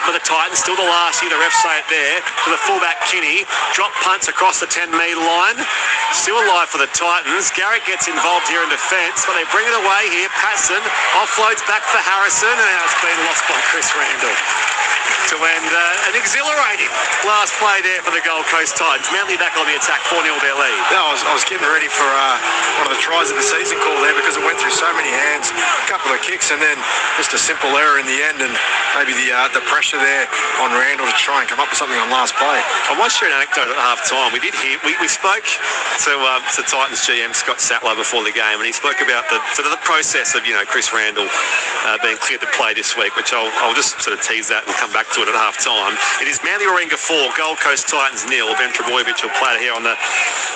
for the Titans. Still the last year, the refs say it there, to the fullback Kinney. Drop punts across the 10-metre line. Still alive for the Titans. Garrick gets involved here in defence, but they bring it away here. Passon offloads back for Harrison, and now it's been lost by Chris Randall. To end an exhilarating last play there for the Gold Coast Titans. Manly back on the attack, 4-0 their lead. Yeah, I was getting ready for one of the tries of the season call there, because it went through so many hands, a couple of kicks, and then just a simple error in the end, and maybe the pressure there on Randall to try and come up with something on last play. I want to share an anecdote at half time. We did hear, we spoke to Titans GM Scott Sattler before the game, and he spoke about the process of Chris Randall being cleared to play this week, which I'll just sort of tease that and come back to to it at half time. It is Manly Warringah 4, Gold Coast Titans 0. Ben Trebojevic will play it here on the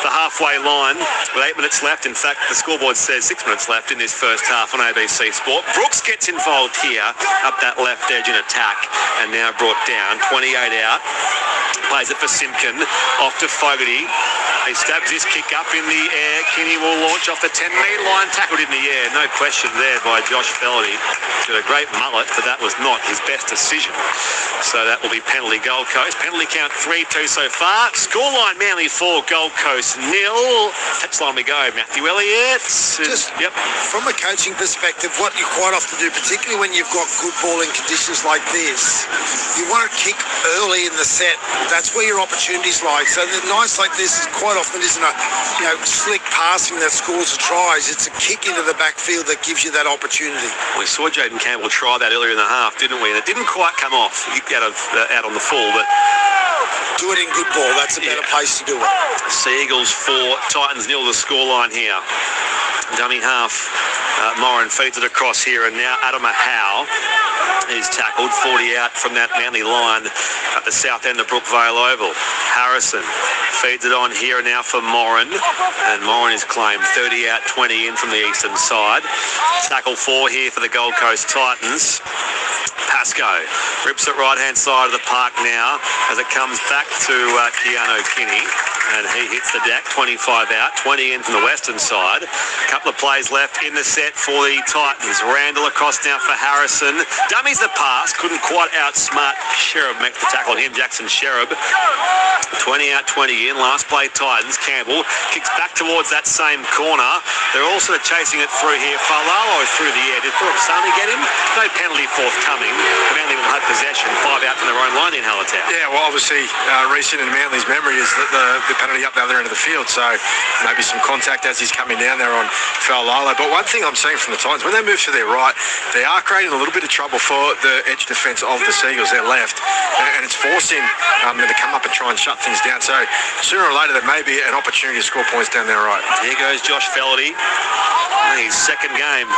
halfway line with 8 minutes left. In fact, the scoreboard says 6 minutes left in this first half on ABC Sport. Brooks gets involved here up that left edge in attack and now brought down. 28 out. Plays it for Simpkin. Off to Fogarty. He stabs his kick up in the air. Kinney will launch off the 10-metre line. Tackled in the air. No question there by Josh Feldy. Got a great mullet, but that was not his best decision. So that will be penalty Gold Coast. Penalty count 3-2 so far. Scoreline Manly 4, Gold Coast 0. Touchline we go. Matthew Elliott. From a coaching perspective, what you quite often do, particularly when you've got good balling conditions like this, you want to kick early in the set. That's where your opportunities lie. So the nights like this quite often isn't a slick passing that scores the tries. It's a kick into the backfield that gives you that opportunity. We saw Jaden Campbell try that earlier in the half, didn't we? And it didn't quite come off out on the full, but do it in good ball. That's a better place to do it. Sea Eagles 4, Titans 0 the scoreline here. Dummy half. Moran feeds it across here, and now Adama Howe is tackled. 40 out from that Manly line at the south end of Brookvale Oval. Harrison feeds it on here now for Moran, and Moran is claimed. 30 out, 20 in from the eastern side. Tackle 4 here for the Gold Coast Titans. Pascoe rips it right-hand side of the park now as it comes back to Keanu Kinney, and he hits the deck. 25 out, 20 in from the western side. A couple of plays left in the set for the Titans. Randall across now for Harrison. Dummies the pass, couldn't quite outsmart Sherab, makes the tackle on him, Jackson Sherab. 20 out, 20 in. Last play Titans. Campbell kicks back towards that same corner. They're also chasing it through here. Falalo through the air. Did Philip Sami get him? No penalty forthcoming. Manly will have possession. 5 out from their own line in Hallertown. Yeah, well, obviously, recent in Manly's memory is that the penalty up the other end of the field, so maybe some contact as he's coming down there on Falalo. But one thing I'm seeing from the Titans, when they move to their right, they are creating a little bit of trouble for the edge defence of the Seagulls, their left, and it's forcing them to come up and try and shut things down. So sooner or later, there may be an opportunity to score points down their right. Here goes Josh Feldy. His second game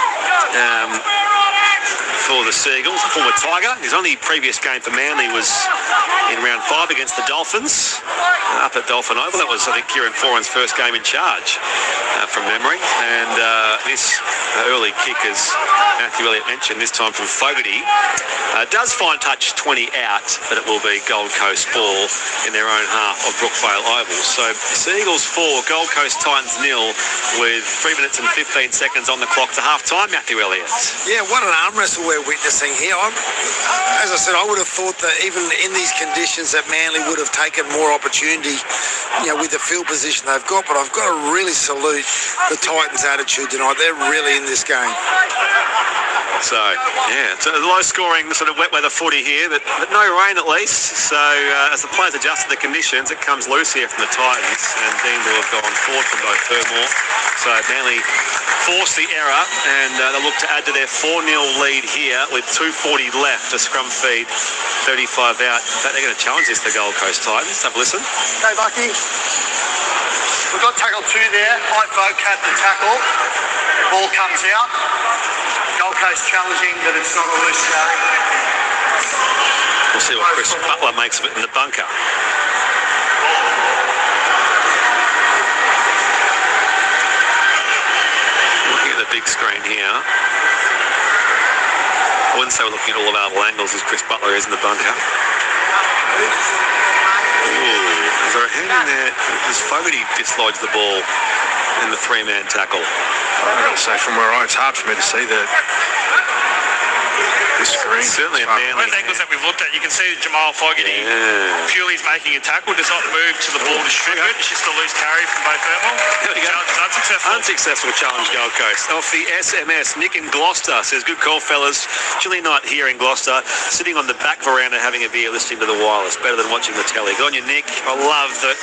for the Seagulls, former Tiger. His only previous game for Manly was in round 5 against the Dolphins up at Dolphin Oval. That was, I think, Kieran Foran's first game in charge from memory. And this early kick, as Matthew Elliott mentioned, this time from Fogarty, does find touch 20 out, but it will be Gold Coast ball in their own half of Brookvale Oval. So Seagulls 4, Gold Coast Titans 0 with 3 minutes and 15 seconds on the clock to half time. Matthew Elliott. Yeah, what an arm wrestle we're witnessing here. As I said, I would have thought that even in these conditions that Manly would have taken more opportunity, with the field position they've got. But I've got to really salute the Titans' attitude tonight. They're really in this game. So, it's a low-scoring sort of wet weather footy here, but no rain at least. So, as the players adjust to the conditions, it comes loose here from the Titans, and Dean will have gone forward from both Fermor. So, Manly force the error, and they'll look to add to their 4-0 lead here with 2:40 left. A scrum feed, 35 out. In fact, they're going to challenge this, the Gold Coast Titans. Have a listen. Okay, Bucky. We've got tackle 2 there. High folk had the tackle. Ball comes out. Gold Coast challenging that it's not a loose carry. We'll see what Chris Butler makes of it in the bunker. Looking at the big screen here. I wouldn't say we're looking at all available angles as Chris Butler is in the bunker. Is there a hand in there? Does Fogarty dislodge the ball in the 3-man tackle? I've got to say, from where it's hard for me to see the screen. Certainly a Manly. Both angles that we've looked at, you can see Jamal Fogarty purely is making a tackle, does not move to the ball distribute. It's just a loose carry from both Fermor. Unsuccessful challenge, Gold Coast. Off the SMS, Nick in Gloucester says, good call, fellas. Chilly night here in Gloucester. Sitting on the back veranda having a beer listening to the wireless. Better than watching the telly. Good on you, Nick. I love that.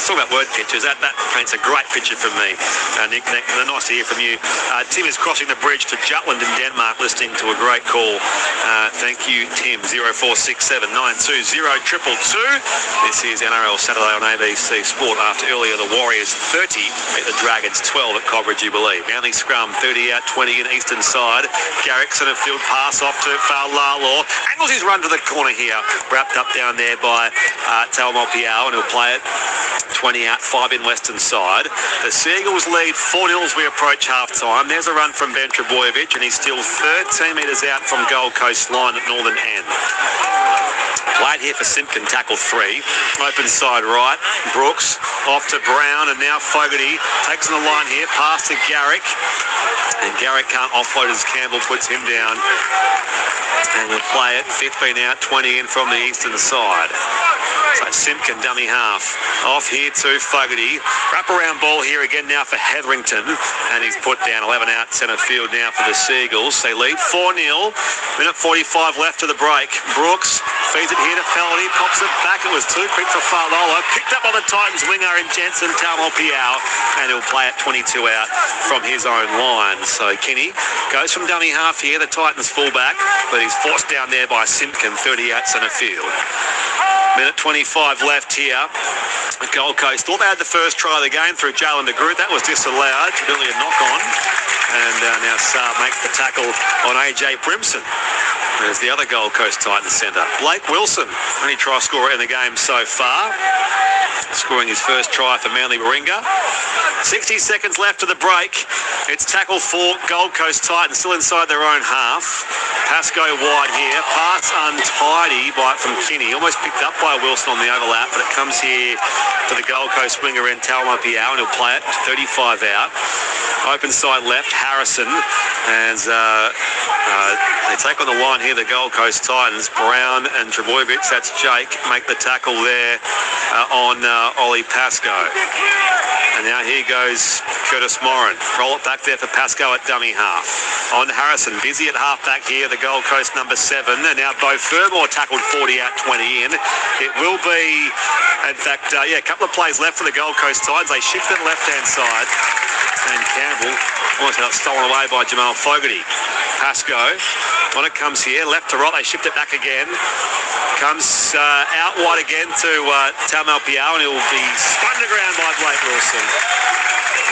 Talk about word pictures. That paints a great picture for me. Nick, nice to hear from you. Tim is crossing the bridge to Jutland in Denmark listening to a great call Thank you, Tim. 0467920222. This is NRL Saturday on ABC Sport after earlier the Warriors 30 beat the Dragons 12 at Cobra Jubilee. Manly scrum 30 out, 20 in eastern side. Garrick centre field pass off to Faulalo. Angles his run to the corner here. Wrapped up down there by Talmopiao, and he'll play it 20 out, 5 in western side. The Seagulls lead 4-0 as we approach half-time. There's a run from Ben Trebojevic, and he's still 13 metres out from Gold Coast line at northern end. Played here for Simpkin, tackle 3. Open side right. Brooks off to Brown, and now Fogarty takes on the line here. Pass to Garrick. And Garrick can't offload as Campbell puts him down. And we'll play it 15 out, 20 in from the eastern side. So Simpkin, dummy half. Off here to Fogarty. Wrap-around ball here again now for Hetherington. And he's put down 11 out centre field now for the Seagulls. They lead 4-0. Minute 45 left to the break. Brooks feeds it here to Feldy. Pops it back. It was too quick for Faulalo. Picked up by the Titans winger in Jensen Talmopiao. And he'll play it 22 out from his own line. So Kenny goes from dummy half here. The Titans fullback. But he's forced down there by Simpkin, 30 out centre field. Minute 25 left here. Gold Coast thought they had the first try of the game through Jalen de Groot. That was disallowed. Really a knock-on. And now Saab makes the tackle on AJ Brimson. There's the other Gold Coast Titans centre. Blake Wilson, only try scorer in the game so far. Scoring his first try for Manly Warringah. 60 seconds left to the break. It's tackle for Gold Coast Titans, still inside their own half. Pasco wide here. Pass untidy from Kinney. Almost picked up by Wilson on the overlap, but it comes here to the Gold Coast winger in Talmopiao, and he'll play it 35 out. Open side left, Harrison. And they take on the line here, the Gold Coast Titans. Brown and Trebojevic, that's Jake, make the tackle there on Ollie Pasco. And now here goes Curtis Moran. Roll it back there for Pasco at dummy half. On Harrison, busy at half-back here, the Gold Coast number 7. And now Beau Fermor tackled 40 out, 20 in. It will be, in fact, a couple of plays left for the Gold Coast Titans. They shift it left-hand side. And Campbell almost got stolen away by Jamal Fogarty. Pasco, when it comes here, left to right, they shift it back again. Comes out wide again to Talmopiao, and he'll be spun to ground by Blake Wilson.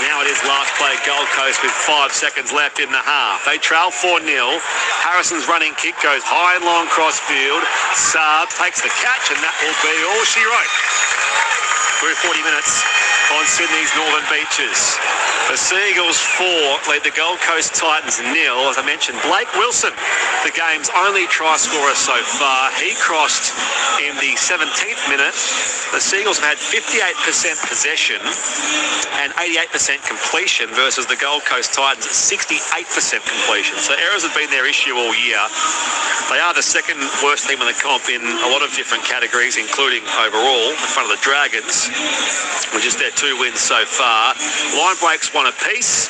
Now it is last play Gold Coast with 5 seconds left in the half. They trail 4-0. Harrison's running kick goes high and long cross field. Saab takes the catch, and that will be all she wrote. Through 40 minutes on Sydney's northern beaches. The Seagulls 4 lead the Gold Coast Titans 0. As I mentioned, Blake Wilson, the game's only try scorer so far. He crossed in the 17th minute. The Seagulls have had 58% possession and 88% completion versus the Gold Coast Titans at 68% completion. So errors have been their issue all year. They are the second worst team in the comp in a lot of different categories, including overall, in front of the Dragons, which is their 2 wins so far. Line breaks 1 apiece.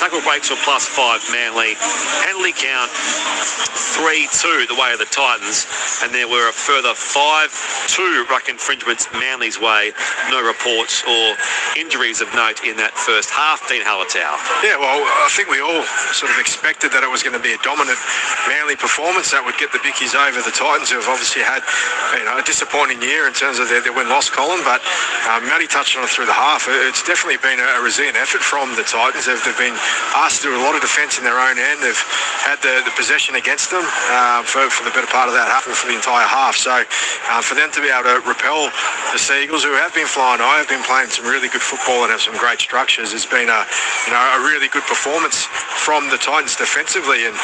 Tackle breaks were +5 Manly. Penalty count 3-2 the way of the Titans. And there were a further 5-2 ruck infringements Manly's way. No reports or injuries of note in that first half. Dean Hallertau. Yeah, well, I think we all sort of expected that it was going to be a dominant Manly performance that would get the Bickies over the Titans, who have obviously had a disappointing year in terms of their win-loss column. But Matty touched on it through the half. It's definitely been a resilient effort from the Titans. They've been asked to do a lot of defence in their own end. They've had the possession against them for the better part of that half, for the entire half. So for them to be able to repel the Seagulls, who have been flying high, have been playing some really good football and have some great structures, has been a really good performance from the Titans defensively. And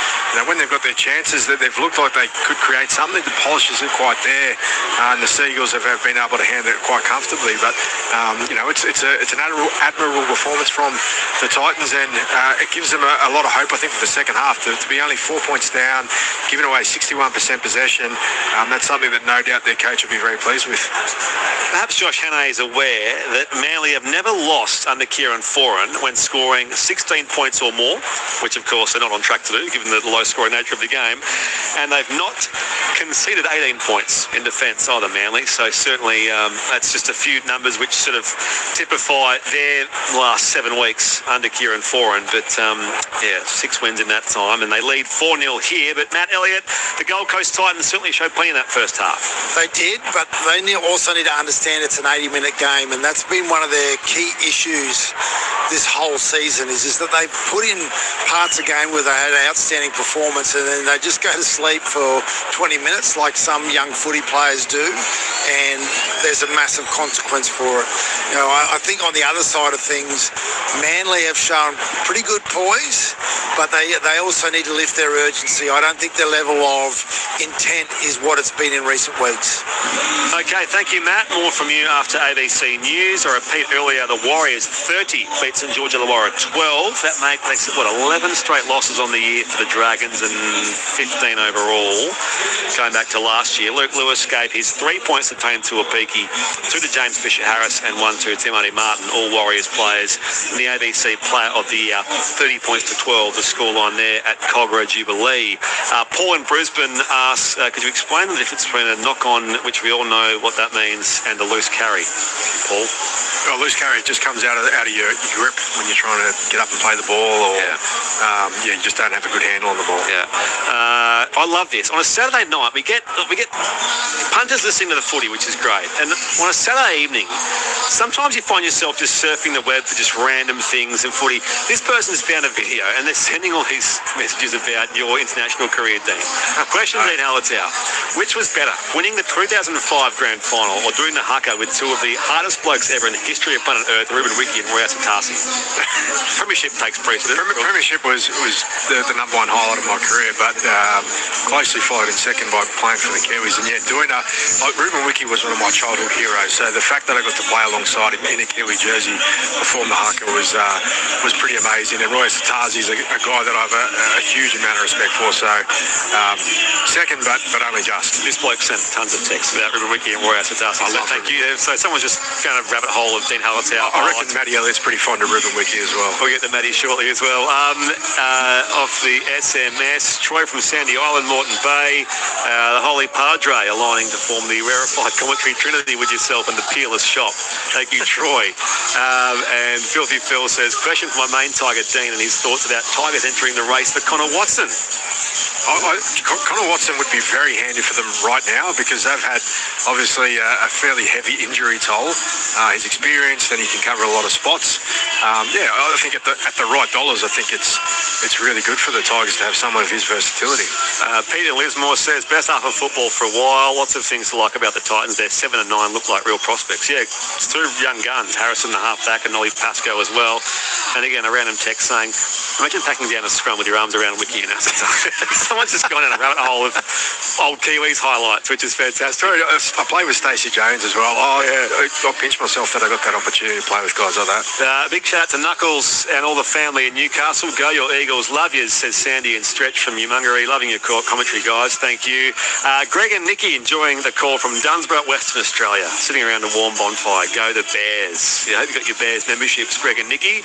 when they've got their chances, that they've looked like they could create something. The polish isn't quite there, and the Seagulls have been able to handle it quite comfortably. But it's an admirable performance from the Titans, and it gives them a lot of hope, I think, for the second half. To be only 4 points down, giving away 61% possession, that's something that no doubt their coach will be very pleased with. Perhaps Josh Hannay is aware that Manly have never lost under Kieran Foran when scoring 16 points or more, which of course they're not on track to do given the low-scoring nature of the game, and they've not conceded 18 points in defence either, Manly. So certainly that's just a few numbers which sort of typify their last 7 weeks under Kieran Foran. But, 6 wins in that time, and they lead 4-0 here. But Matt Elliott, the Gold Coast Titans certainly showed plenty in that first half. They did, but they also need to understand it's an 80-minute game, and that's been one of their key issues this whole season is that they've put in parts of the game where they had an outstanding performance and then they just go to sleep for 20 minutes like some young footy players do, and there's a massive consequence for it. You know, I think on the other side of things, Manly have shown pretty good poise, but they also need to lift their urgency. I don't think their level of intent is what it's been in recent weeks. Okay, thank you, Matt. More from you after ABC News. I repeat earlier, the Warriors 30 beat St George Illawarra 12. That makes it, 11 straight losses on the year for the Dragons and 15 overall. Going back to last year, Luke Lewis gave his 3 points to Tane Tuapiki, 2 to James Fisher-Harris and 1 to Timothy Martin, all Warriors players in the ABC Player of the Year. 30 points to 12, the scoreline there at Cogra Jubilee. Paul in Brisbane asks, could you explain the difference between a knock-on, which we all know what that means, and a loose carry? Paul? Well, loose carry just comes out of your grip when you're trying to get up and play the ball, or you just don't have a good handle on the ball. Yeah, I love this. On a Saturday night, we get punters listening to the footy, which is great. And on a Saturday evening, sometimes you find yourself just surfing the web for just random things in footy. This person's found a video, and they're sending all these messages about your international career, Dean. Question, Dean Hallertau. Which was better, winning the 2005 Grand Final or doing the haka with 2 of the hardest blokes ever in the history of planet Earth, Ruben Wiki and Roy Asatasi? Premiership takes precedent. Premiership was the number 1 highlight of my career, but closely followed in second by playing for the Kiwis. And doing Ruben Wiki was one of my childhood heroes. So the fact that I got to play alongside him in a Kiwi jersey, perform the haka was pretty amazing. And Roy Asatasi is a guy that I have a huge amount of respect for. So second, but only just. This bloke sent tons of texts about Ruben Wiki and Roy Asatasi. So thank you. So someone's just found a rabbit hole of Dean Hallertau. I reckon Matty Elliott's pretty fond of Ruben Wiki as well. We'll get to Matty shortly as well. Off the SMS, Troy from Sandy Island, Moreton Bay, the Holy Padre aligning to form the rarefied commentary trinity with yourself and the Peerless Shop. Thank you, Troy. And Filthy Phil says, question for my main Tiger, Dean, and his thoughts about Tigers entering the race for Connor Watson. Connor Watson would be very handy for them right now because they've had obviously a fairly heavy injury toll. He's experienced and he can cover a lot of spots. I think at the right dollars, I think it's really good for the Tigers to have someone of his versatility. Peter Lismore says, best half of football for a while. Lots of things to like about the Titans. They're 7 and 9, look like real prospects. Yeah, it's 2 young guns, Harrison the halfback and Ollie Pascoe as well. And again, a random text saying, imagine packing down a scrum with your arms around Wiki and someone's just gone down a rabbit hole of old Kiwis highlights, which is fantastic. I played with Stacey Jones as well. I pinched myself that I got that opportunity to play with guys like that. Big shout out to Knuckles and all the family in Newcastle. Go your Eagles. Love yous, says Sandy and Stretch from Umungaree. Loving your commentary, guys. Thank you. Greg and Nikki enjoying the call from Dunsborough, Western Australia. Sitting around a warm bonfire. Go the Bears. I hope you got your Bears memberships, Greg and Nikki.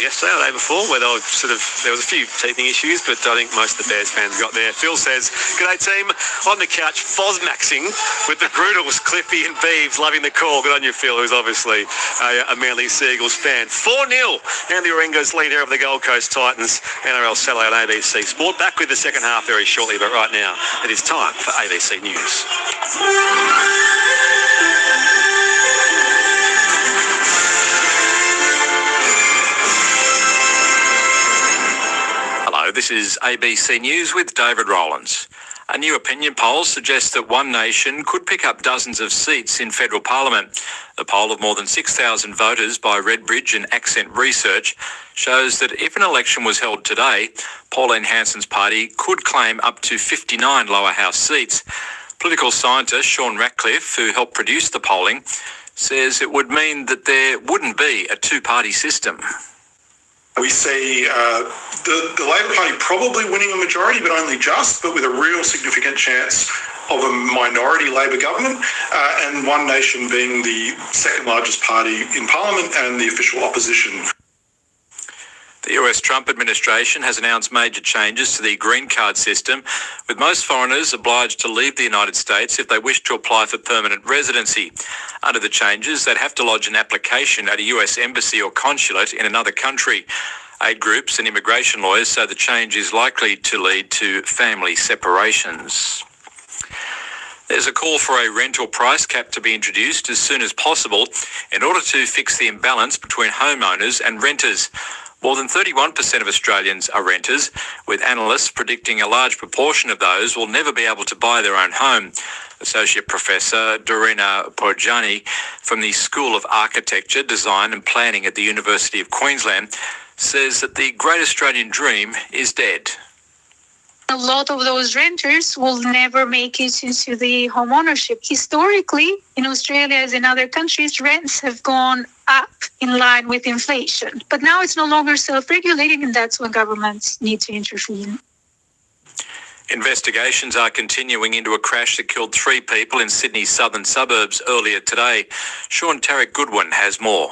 Yesterday or the day before, where there was a few teething issues, but I think most of the Bears fans got there. Phil says, g'day team, on the couch, Fosmaxing with the Groodles, Cliffy and Beeves, loving the call. Good on you, Phil, who's obviously a Manly Seagulls fan. 4-0, and the Orango's leader of the Gold Coast Titans. NRL Saturday on ABC Sport. Back with the second half very shortly, but right now it is time for ABC News. Hello, this is ABC News with David Rowlands. A new opinion poll suggests that One Nation could pick up dozens of seats in federal parliament. The poll of more than 6,000 voters by Redbridge and Accent Research shows that if an election was held today, Pauline Hanson's party could claim up to 59 lower house seats. Political scientist Sean Ratcliffe, who helped produce the polling, says it would mean that there wouldn't be a two-party system. We see the Labor Party probably winning a majority, but only just, but with a real significant chance of a minority Labor government, and One Nation being the second largest party in Parliament and the official opposition. The US Trump administration has announced major changes to the green card system, with most foreigners obliged to leave the United States if they wish to apply for permanent residency. Under the changes, they'd have to lodge an application at a US embassy or consulate in another country. Aid groups and immigration lawyers say the change is likely to lead to family separations. There's a call for a rental price cap to be introduced as soon as possible in order to fix the imbalance between homeowners and renters. More than 31% of Australians are renters, with analysts predicting a large proportion of those will never be able to buy their own home. Associate Professor Dorina Porjani from the School of Architecture, Design and Planning at the University of Queensland says that the Great Australian Dream is dead. A lot of those renters will never make it into the home ownership. Historically, in Australia as in other countries, rents have gone up in line with inflation. But now it's no longer self-regulating, and that's when governments need to intervene. Investigations are continuing into a crash that killed 3 people in Sydney's southern suburbs earlier today. Sean Tarek Goodwin has more.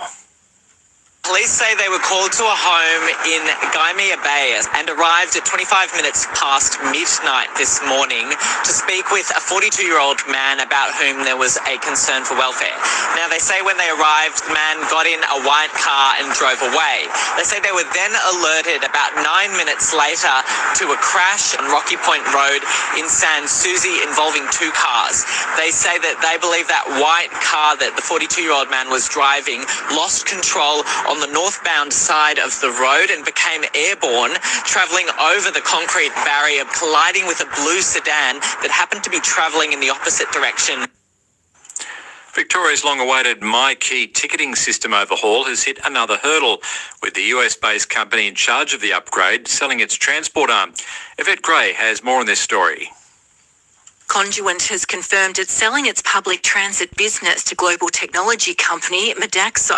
Police say they were called to a home in Gaimea Bay and arrived at 25 minutes past midnight this morning to speak with a 42-year-old man about whom there was a concern for welfare. Now, they say when they arrived, the man got in a white car and drove away. They say they were then alerted about 9 minutes later to a crash on Rocky Point Road in San Susi involving 2 cars. They say that they believe that white car that the 42-year-old man was driving lost control on the northbound side of the road and became airborne, travelling over the concrete barrier, colliding with a blue sedan that happened to be travelling in the opposite direction. Victoria's long-awaited My Key ticketing system overhaul has hit another hurdle, with the US-based company in charge of the upgrade selling its transport arm. Yvette Gray has more on this story. Conduent has confirmed it's selling its public transit business to global technology company Modaxo,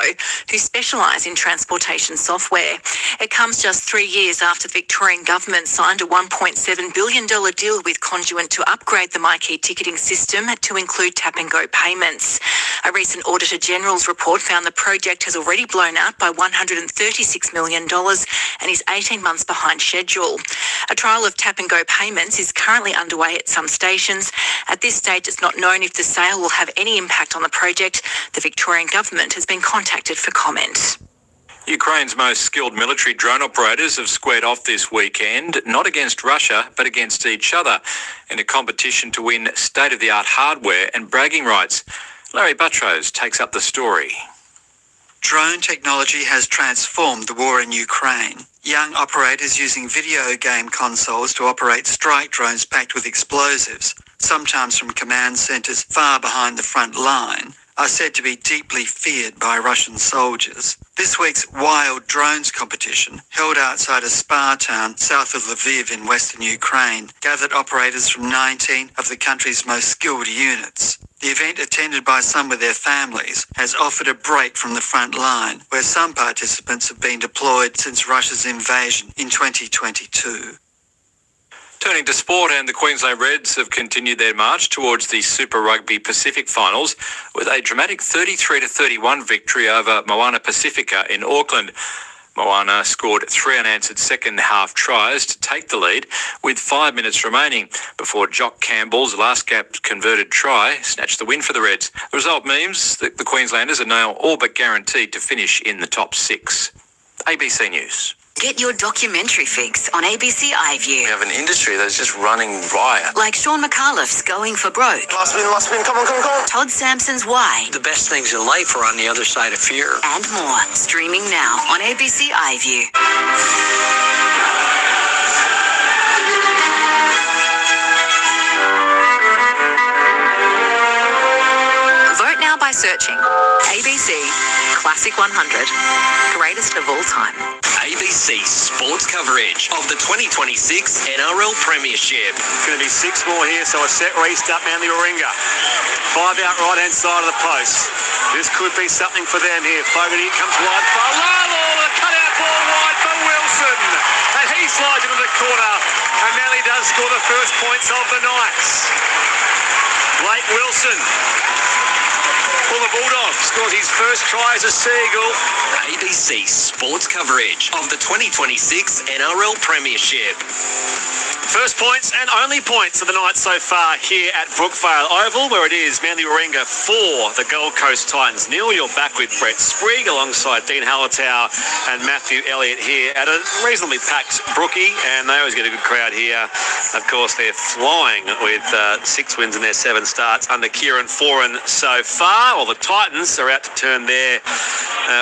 who specialise in transportation software. It comes just 3 years after the Victorian government signed a $1.7 billion deal with Conduent to upgrade the My Key ticketing system to include tap-and-go payments. A recent Auditor General's report found the project has already blown out by $136 million and is 18 months behind schedule. A trial of tap-and-go payments is currently underway at some stations. At this stage, it's not known if the sale will have any impact on the project. The Victorian government has been contacted for comment. Ukraine's most skilled military drone operators have squared off this weekend, not against Russia, but against each other, in a competition to win state-of-the-art hardware and bragging rights. Larry Buttrose takes up the story. Drone technology has transformed the war in Ukraine. Young operators using video game consoles to operate strike drones packed with explosives, sometimes from command centres far behind the front line, are said to be deeply feared by Russian soldiers. This week's Wild Drones competition, held outside a spa town south of Lviv in western Ukraine, gathered operators from 19 of the country's most skilled units. The event, attended by some with their families, has offered a break from the front line, where some participants have been deployed since Russia's invasion in 2022. Turning to sport, and the Queensland Reds have continued their march towards the Super Rugby Pacific finals with a dramatic 33-31 victory over Moana Pacifica in Auckland. Moana scored 3 unanswered second-half tries to take the lead with 5 minutes remaining before Jock Campbell's last-gap converted try snatched the win for the Reds. The result means that the Queenslanders are now all but guaranteed to finish in the top 6. ABC News. Get your documentary fix on ABC iView. We have an industry that's just running riot. Like Sean McAuliffe's Going for Broke. Last win, come on. Todd Sampson's Why. The best things in life are on the other side of fear. And more. Streaming now on ABC iView. Vote now by searching ABC Classic 100, Greatest of All Time. ABC sports coverage of the 2026 NRL Premiership. It's going to be 6 more here, so a set restart man the Oringa. 5 out right-hand side of the post. This could be something for them here. Fogarty comes wide for Lalo, the cut-out ball wide for Wilson. And he slides into the corner, and Manly does score the first points of the night. Blake Wilson Well, the Bulldog scores his first try as a Seagull. ABC Sports coverage of the 2026 NRL Premiership. First points and only points of the night so far here at Brookvale Oval, where it is Manly Warringah 4, the Gold Coast Titans 0. You're back with Brett Sprigg alongside Dean Hallertau and Matthew Elliott here at a reasonably packed Brookie, and they always get a good crowd here. Of course, they're flying with 6 wins in their 7 starts under Kieran Foran so far, while the Titans are out to turn their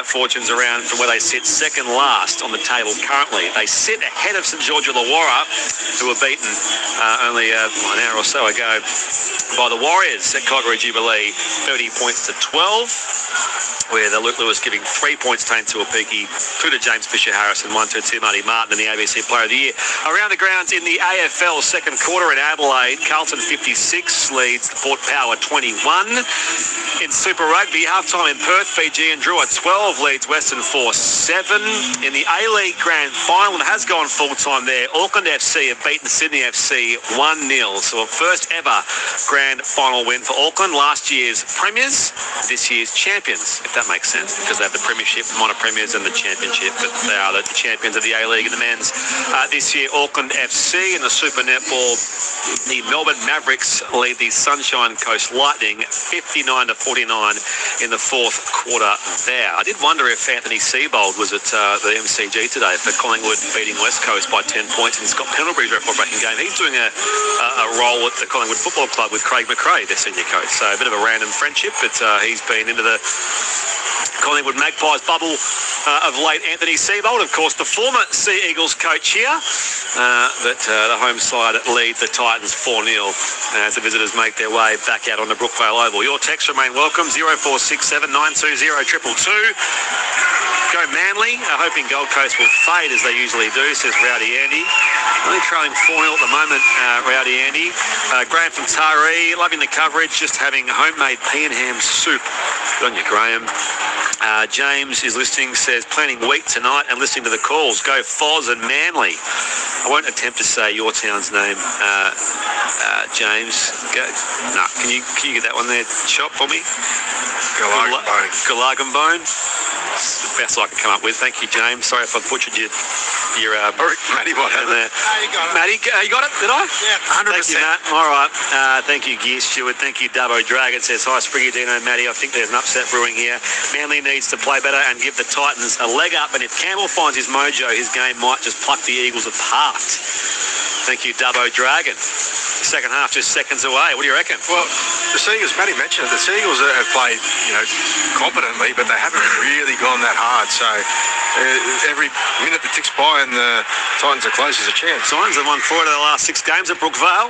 fortunes around from where they sit second last on the table currently. They sit ahead of St George Illawarra, who were beaten only an hour or so ago by the Warriors at Calgary Jubilee, 30 points to 12, with Luke Lewis giving 3 points to Tuapiki, 2 to James Fisher-Harris and 1 to Marty Martin in the ABC Player of the Year. Around the grounds in the AFL second quarter in Adelaide, Carlton 56 leads Port Power 21. In Super Rugby, halftime in Perth, Fiji and Drua 12 leads Western Force 7. In the A-League Grand Final, it has gone full-time there. Auckland FC have beaten Sydney FC 1-0. So a first ever Grand Final win for Auckland. Last year's premiers, this year's champions, if that makes sense, because they have the premiership, the minor premiers and the championship, but they are the champions of the A-League and the men's. This year, Auckland FC in the Super Netball, the Melbourne Mavericks lead the Sunshine Coast Lightning 59-49 in the fourth quarter there. I did wonder if Anthony Seibold was at the MCG today for Collingwood beating West Coast by 10 points in Scott Pendlebury's record-breaking game. He's doing a role at the Collingwood Football Club with Craig McRae, their senior coach. So a bit of a random friendship, but he's been into the Collingwood Magpies bubble of late. Anthony Seibold, of course, the former Sea Eagles coach here, but the home side lead the Titans 4-0 as the visitors make their way back out on the Brookvale Oval. Your texts remain welcome, 0467 920 222. Go Manly, hoping Gold Coast will fade as they usually do, says Rowdy Andy. Only trailing 4-0 at the moment, Rowdy Andy. Graham from Taree, loving the coverage, just having homemade pea and ham soup. Good on you, Graham. James is listening, says planning week tonight and listening to the calls. Go Foz and Manly. I won't attempt to say your town's name, James. Go. No, can you get that one there, Chop, for me? Gulagenbone. It's the best I can come up with. Thank you, James. Sorry if I butchered your Matty, what happened there? You got it. Matty, you got it? Did I? Yeah, 100%. Thank you, Matt. All right. Thank you, Gear Stewart. Thank you, Dubbo Dragon. Says, hi, Spriggy, Dino, Matty. I think there's an upset brewing here. Manly needs to play better and give the Titans a leg up. And if Campbell finds his mojo, his game might just pluck the Eagles apart. Thank you, Dubbo Dragon. Second half just seconds away. What do you reckon? Well, the Seagulls, Matty mentioned it, the Seagulls have played, competently, but they haven't really gone that hard. So every minute that ticks by and the Titans are close is a chance. Titans have won 4 out of the last 6 games at Brookvale.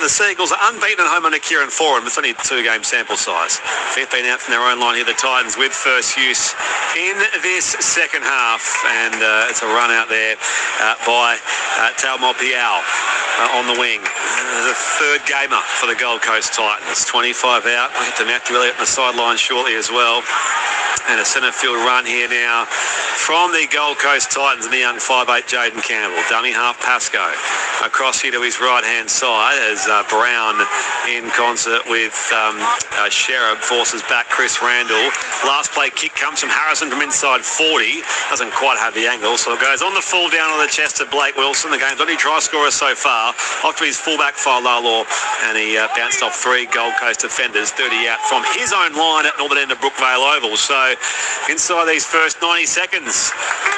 The Seagulls are unbeaten at home under Kieran Foran, but it's only a 2-game sample size. They've been out from their own line here, the Titans, with first use in this second half. And it's a run out there by Talmo Piao on the wing. The third gamer for the Gold Coast Titans. 25 out. We'll get to Matthew Elliott on the sideline shortly as well. And a centre field run here now from the Gold Coast Titans and the young 5'8" Jaden Campbell. Dummy half Pasco across here to his right-hand side as Brown in concert with Sherab forces back Chris Randall. Last play kick comes from Harrison from inside 40. Doesn't quite have the angle, so it goes on the full down on the chest of Blake Wilson. The game's only try scorer so far. Off to his fullback Failalo, and he bounced off 3 Gold Coast defenders. 30 out from his own line at northern end of Brookvale Oval. So inside these first 90 seconds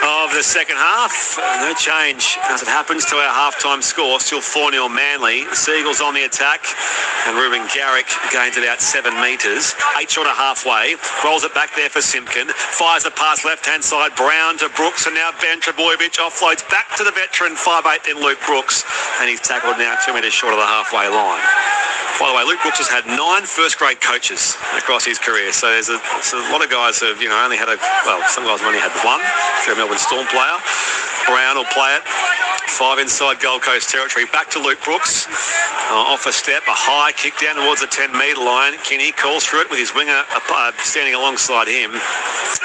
of the second half, no change as it happens to our halftime score. Still 4-0 Manly. The Seagulls on the attack, and Ruben Garrick gains about 7 metres. 8 short of halfway. Rolls it back there for Simpkin. Fires the pass left-hand side. Brown to Brooks, and now Ben Trebojevic offloads back to the veteran 5'8" then Luke Brooks, and he's tackled now 2 metres short of the halfway line. By the way, Luke Brooks has had 9 first-grade coaches across his career, so there's a lot of guys who have only had some guys have only had 1. If you're a Melbourne Storm player, Brown will play it 5 inside Gold Coast territory. Back to Luke Brooks. Off a step, a high kick down towards the 10-metre line. Kinney calls through it with his winger standing alongside him.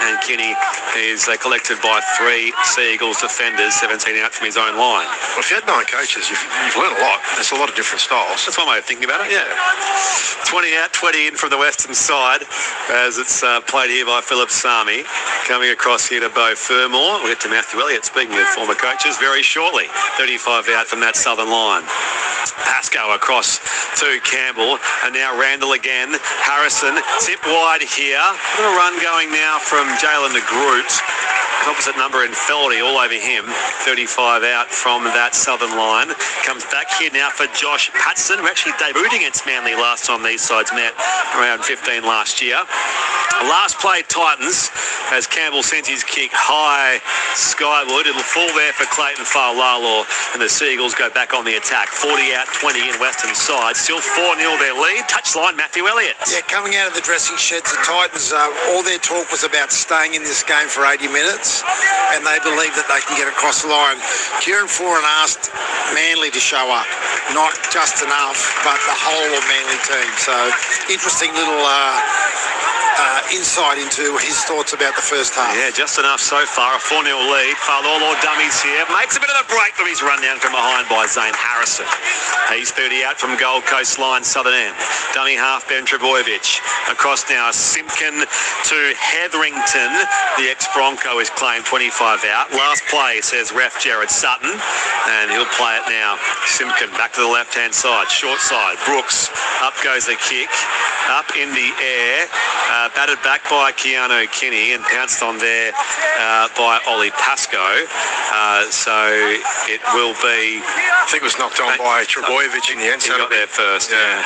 And Kinney is collected by 3 Seagulls defenders, 17 out from his own line. Well, if you had 9 coaches, you've learned a lot. There's a lot of different styles. That's one way of thinking about it, yeah. 20 out, 20 in from the western side as it's played here by Philip Sami. Coming across here to Beau Fermor. We'll get to Matthew Elliott, speaking of former coaches, very shortly. 35 out from that southern line. Pascoe across to Campbell, and now Randall again. Harrison, tip wide here. A little run going now from Jalen de Groot. Opposite number in Feldy all over him. 35 out from that southern line. Comes back here now for Josh Patson, who actually debuted against Manly last time these sides met, around 15 last year. Last play Titans as Campbell sends his kick high skyward. It'll fall there for Clayton Fa'alalo, and the Seagulls go back on the attack. 40 out, 20 in western side. Still 4-0 their lead. Touchline Matthew Elliott. Yeah, coming out of the dressing sheds, the Titans, all their talk was about staying in this game for 80 minutes, and they believe that they can get across the line. Kieran Foran asked Manly to show up. Not just enough, but the whole of Manly team. So, interesting little insight into his thoughts about the first half. Yeah, just enough so far. A 4-0 lead. Fa'alalo dummies here. Makes a bit of a break from his run down from behind by Zane Harrison. He's 30 out from Gold Coast line, southern end. Dummy half Ben Trebojevic. Across now, Simpkin to Hetherington. The ex-Bronco is claimed 25 out. Last play, says ref Jared Sutton. And he'll play it now. Simpkin back to the left-hand side. Short side. Brooks. Up goes the kick. Up in the air. Batted back by Keanu Kinney and pounced on there by Ollie Pascoe. So it will be... I think it was knocked on by Trebojevic in the end. He got there first, yeah.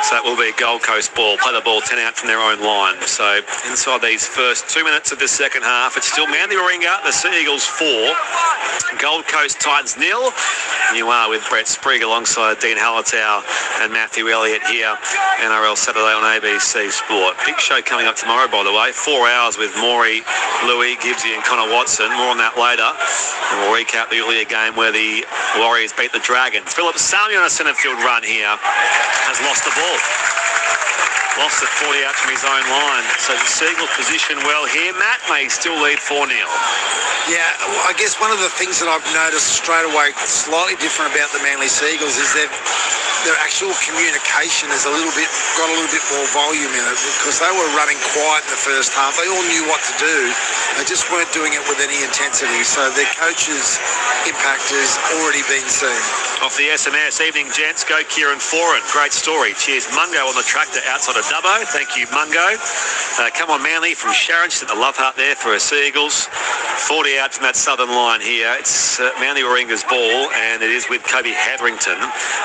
So it will be a Gold Coast ball. Play the ball 10 out from their own line. So inside these first 2 minutes of the second half, it's still Manly Warringah, the Seagulls 4. Gold Coast Titans 0. You are with Brett Sprigg alongside Dean Hallertau and Matthew Elliott here. NRL Saturday on ABC Sport. Big show coming up tomorrow, by the way. 4 hours with Maury, Louis, Gibbsy and Connor Watson. More on that later. And we'll recap the earlier game where the Warriors beat the Dragons. Philip Sami on a centre field run here has lost the ball. Lost it 40 out from his own line. So the Seagulls position well here. Matt may still lead 4-0. Yeah, I guess one of the things that I've noticed straight away slightly different about the Manly Seagulls is their actual communication is got a little bit more volume in it, because they were running quiet in the first half. They all knew what to do. They just weren't doing it with any intensity. So their coach's impact has already been seen. Off the SMS, evening gents, go Kieran Foran. Great story. Cheers, Mungo on the tractor outside of Dubbo. Thank you, Mungo. Come on, Manly from Sharon. She's at the love heart there for her Seagulls. 40 out from that southern line here. It's Manly Warringah's ball, and it is with Kobe Hetherington.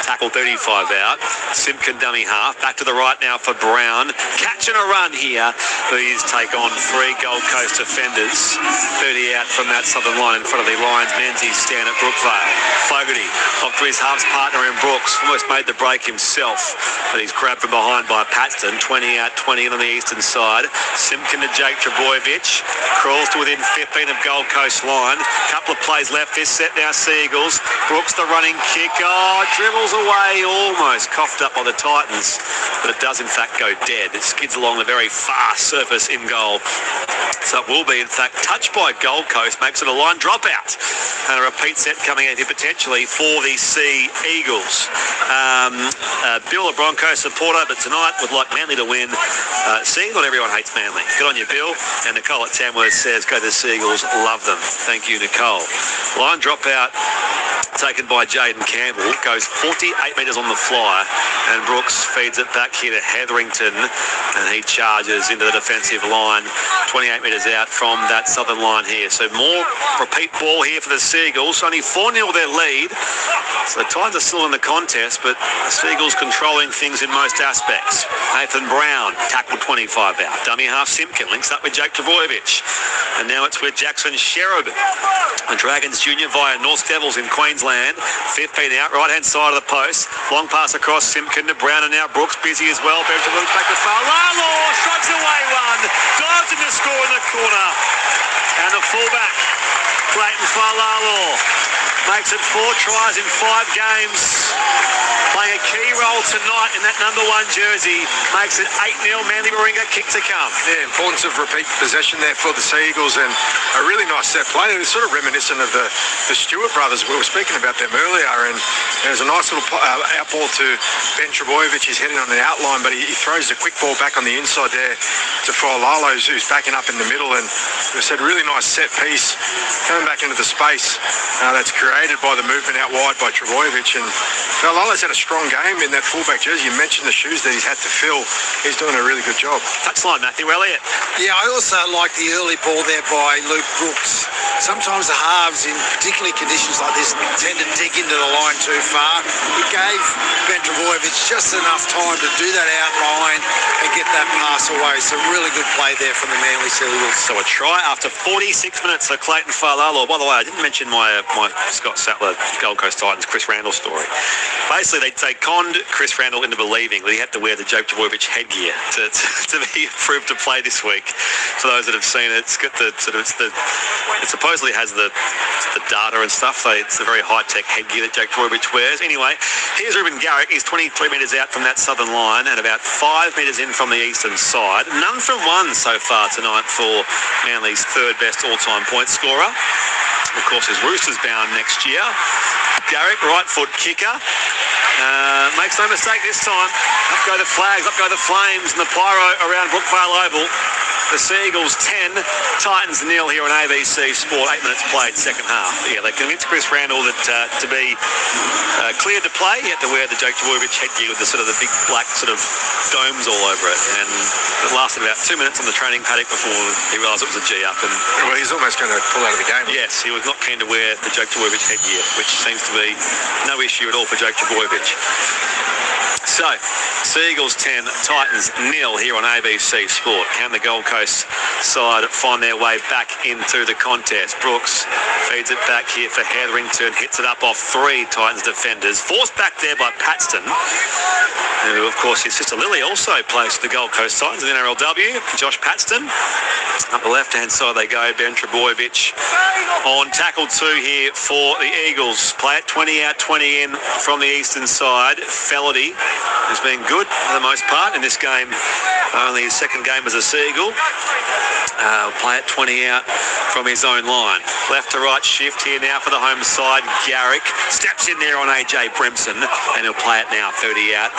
Tackle 35 out. Simpkin dummy half. Back to the right now for Brown. Catching a run here. These take on 3 Gold Coast defenders. 30 out from that southern line in front of the Lions Menzies stand at Brookvale. Fogarty off to his halves partner in Brooks. Almost made the break himself, but he's grabbed from behind by Paxton. 20 out, 20 in on the eastern side. Simpkin to Jake Trebojevic. Crawls to within 15 of Gold Coast line. Couple of plays left this set now, Seagulls. Brooks the running kick. Oh, dribbles away, almost coughed up by the Titans, but it does in fact go dead. It skids along the very fast surface in goal. So it will be in fact touched by Gold Coast, makes it a line dropout. And a repeat set coming out here potentially for the Sea Eagles. Bill, a Broncos supporter, but tonight would like Manly to win. Seeing not everyone hates Manly. Good on you, Bill. And Nicole at Tamworth says, go to the Seagulls, love them. Thank you, Nicole. Line dropout taken by Jaden Campbell, goes 48 metres on the fly, and Brooks feeds it back here to Hetherington, and he charges into the defensive line, 28 metres out from that southern line here. So more repeat ball here for the Seagulls, only 4-0 their lead, so the Titans are still in the contest, but the Seagulls controlling things in most aspects. Nathan Brown, tackle 25 out, dummy half Simpkin, links up with Jake Trebojevic, and now it's with Jackson Sherrod, the Dragons junior via North Devils in Queensland. 15 out, right-hand side of the post. Long pass across Simpkin to Brown, and now Brooks busy as well. Benjamin looks back to Fa'alalo, strikes away one, dives in to score in the corner. And the fullback, Clayton Fa'alalo, makes it 4 tries in 5 games. Playing a key role tonight in that number 1 jersey. Makes it 8-0. Manly Warringah kick to come. Yeah, importance of repeat possession there for the Sea Eagles, and a really nice set play. It's sort of reminiscent of the Stewart brothers. We were speaking about them earlier, and there's a nice little out ball to Ben Trebojevic. He's heading on an outline, but he throws a quick ball back on the inside there to Failalo, who's backing up in the middle, and we said really nice set piece coming back into the space that's created by the movement out wide by Trebojevic. And Failalo's had a strong game in that fullback jersey. You mentioned the shoes that he's had to fill. He's doing a really good job. Touchline, Matthew Elliott. Yeah, I also like the early ball there by Luke Brooks. Sometimes the halves, in particularly conditions like this, tend to dig into the line too far. It gave Ben Trebojevic just enough time to do that outline and get that pass away. So really good play there from the Manly Sea Eagles. So a try after 46 minutes for Clayton Failalo. By the way, I didn't mention my Scott Sattler Gold Coast Titans Chris Randall story. Basically, they conned Chris Randall into believing that he had to wear the Joe Trebojevic headgear to be approved to play this week. For those that have seen it, it's got it supposedly has the data and stuff. So it's a very high-tech headgear that Joe Trebojevic wears. Anyway, here's Ruben Garrick. He's 23 metres out from that southern line and about 5 metres in from the eastern side. None from one so far tonight for Manly's third best all-time point scorer. Of course, his Roosters bound next year. Garrick, right foot kicker. Makes no mistake this time. Up go the flags, up go the flames, and the pyro around Brookvale Oval. The Sea Eagles 10, Titans 0 here on ABC Sport. 8 minutes played, second half. Yeah, they convinced Chris Randall that to be cleared to play, he had to wear the Joe Trebojevic headgear with the sort of the big black sort of domes all over it. And it lasted about 2 minutes on the training paddock before he realised it was a G-up. And well, he's almost going to pull out of the game. Yes, he was not keen to wear the Joe Trebojevic headgear, which seems to be no issue at all for Joe Trebojevic. So, Sea Eagles 10, Titans 0 here on ABC Sport. Can the Gold Coast side find their way back into the contest? Brooks feeds it back here for Hetherington, hits it up off 3 Titans defenders. Forced back there by Paxton, who, of course, his sister Lily also plays for the Gold Coast Titans in the NRLW. Josh Paxton. Up the left-hand side they go. Ben Trebojevic on tackle 2 here for the Eagles. Play it 20 out, 20 in from the eastern side. Felity has been good for the most part in this game. Only his second game as a Sea Eagle. Play it 20 out from his own line. Left to right shift here now for the home side. Garrick steps in there on AJ Brimson, and he'll play it now 30 out.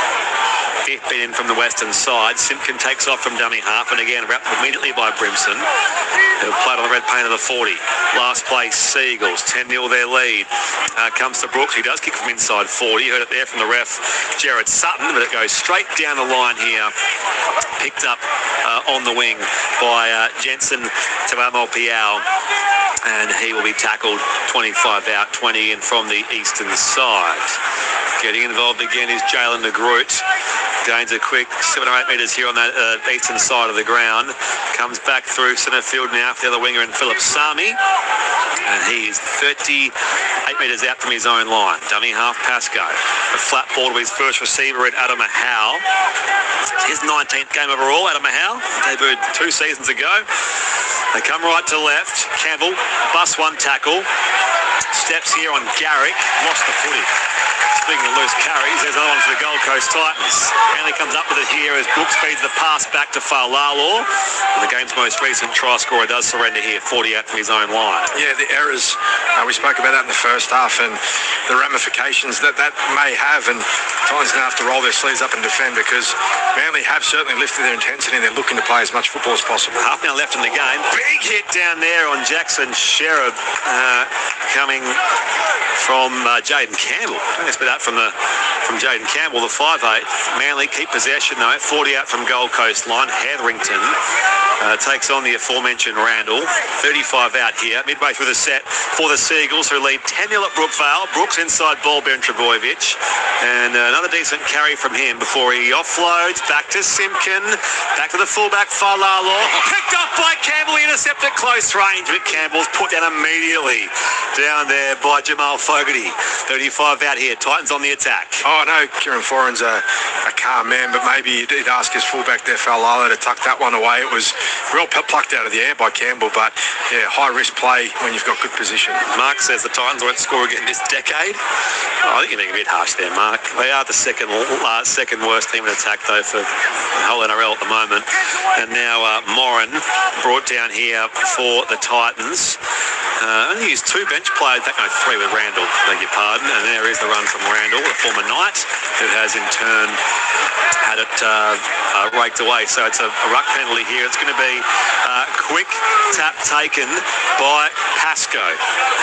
15 in from the western side. Simpkin takes off from dummy half, and again wrapped immediately by Brimson. He'll play it on the red paint of the 40. Last place, Sea Eagles, 10-0 their lead. Comes to Brooks, he does kick from inside 40. You heard it there from the ref, Jared Sutton, but it goes straight down the line here. Picked up on the wing by Jensen Tavamo-Piao, and he will be tackled 25 out, 20 in from the eastern side. Getting involved again is Jalen DeGroot. Gains a quick 7 or 8 metres here on that eastern side of the ground. Comes back through centre field now for the other winger in Philip Sami. And he is 38 metres out from his own line. Dummy half Pasco. A flat ball to his first receiver in Adam Mahal. His 19th game overall, Adam Mahal. Debuted 2 seasons ago. They come right to left. Campbell, bust 1 tackle. Steps here on Garrick. Lost the footy. Speaking of loose carries, there's another one for the Gold Coast Titans. Manly comes up with it here as Brooks feeds the pass back to Failalo. The game's most recent try scorer does surrender here, 48 from his own line. Yeah, the errors, we spoke about that in the first half, and the ramifications that may have, and Titans going to have to roll their sleeves up and defend, because Manly have certainly lifted their intensity and they're looking to play as much football as possible. Half an hour left in the game. Big hit down there on Jackson Sherrod, coming from Jaden Campbell. Don't expect that from Jaden Campbell, the 5'8". Manly keep possession though, 40 out from Gold Coast line. Hetherington takes on the aforementioned Randall. 35 out here, midway through the set for the Sea Eagles, who lead 10-0 at Brookvale. Brooks inside ball, Ben Trebojevic. And another decent carry from him before he offloads. Back to Simpkin. Back to the fullback, Failalo. Picked up by Campbell, intercepted close range, but Campbell's put down immediately down there by Jamal Fogarty. 35 out here. Titans Titans on the attack. Oh, I know Kieran Foran's a calm man, but maybe he'd ask his fullback there, Faulala, to tuck that one away. It was real plucked out of the air by Campbell, but yeah, high-risk play when you've got good position. Mark says the Titans won't score again this decade. Oh, I think you're being a bit harsh there, Mark. They are the second worst team in attack, though, for the whole NRL at the moment. And now Moran brought down here for the Titans. Only used 2 bench players, 3 with Randall, beg your pardon. And there is the run from Randall, the former Knight, who has in turn had it raked away. So it's a ruck penalty here. It's going to be a quick tap taken by Pascoe.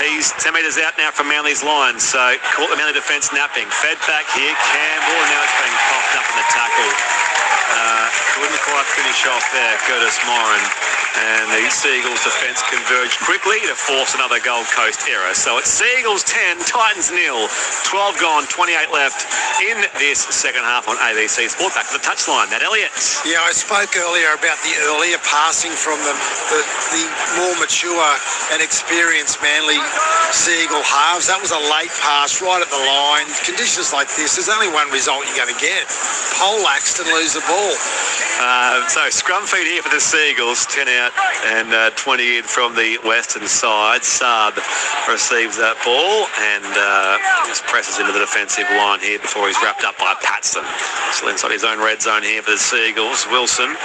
He's 10 metres out now from Manly's line. So caught the Manly defence napping. Fed back here, Campbell, and now it's being coughed up in the tackle. Couldn't quite finish off there, Curtis Moran. And the Seagulls defence converged quickly to force another Gold Coast error. So it's Seagulls 10, Titans 0. 12 gone, 28 left in this second half on ABC Sport. Back to the touchline, Matt Elliott. Yeah, I spoke earlier about the earlier passing from the more mature and experienced Manly Seagull halves. That was a late pass right at the line. Conditions like this, there's only one result you're going to get. Poleaxed and lose the ball. So scrum feed here for the Seagulls, 10 out and 20 in from the western side. Saab receives that ball and just presses into the defensive line here before he's wrapped up by Patson. Still inside his own red zone here for the Seagulls. Wilson,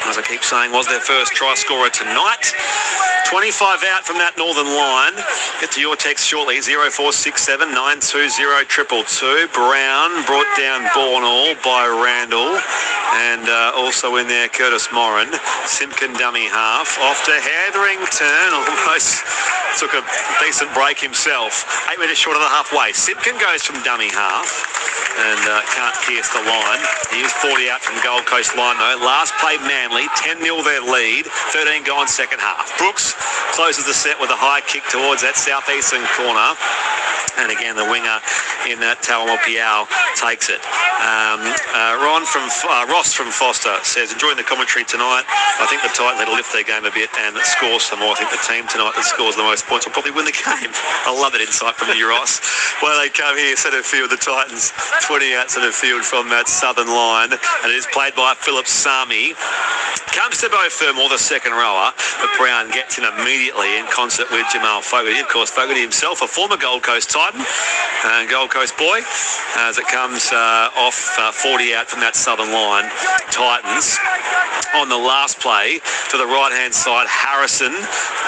as I keep saying, was their first try scorer tonight. 25 out from that northern line. Get to your text shortly, 0467 920 222. Brown brought down ball and all by Randall. And also in there, Curtis Moran. Simpkin dummy half. Off to Hetherington. Almost took a decent break himself. 8 metres short of the halfway. Simpkin goes from dummy half and can't pierce the line. He is 40 out from Gold Coast line though. Last play Manly, 10-0 their lead. 13 gone second half. Brooks closes the set with a high kick towards that southeastern corner. And again, the winger in Tawamo Piao takes it. Ross from Foster says, enjoying the commentary tonight. I think the Titans need to lift their game a bit and score some more. I think the team tonight that scores the most points will probably win the game. I love that insight from you, Ross. Well, they come here, centre field, the Titans, 20 out centre field from that southern line. And it is played by Philip Sami. Comes to Bo Fermor, the second rower, but Brown gets in immediately in concert with Jamal Fogarty. Of course, Fogarty himself, a former Gold Coast Titan, Gold Coast boy, as it comes off 40 out from that southern line. Titans on the last play to the right-hand side. Harrison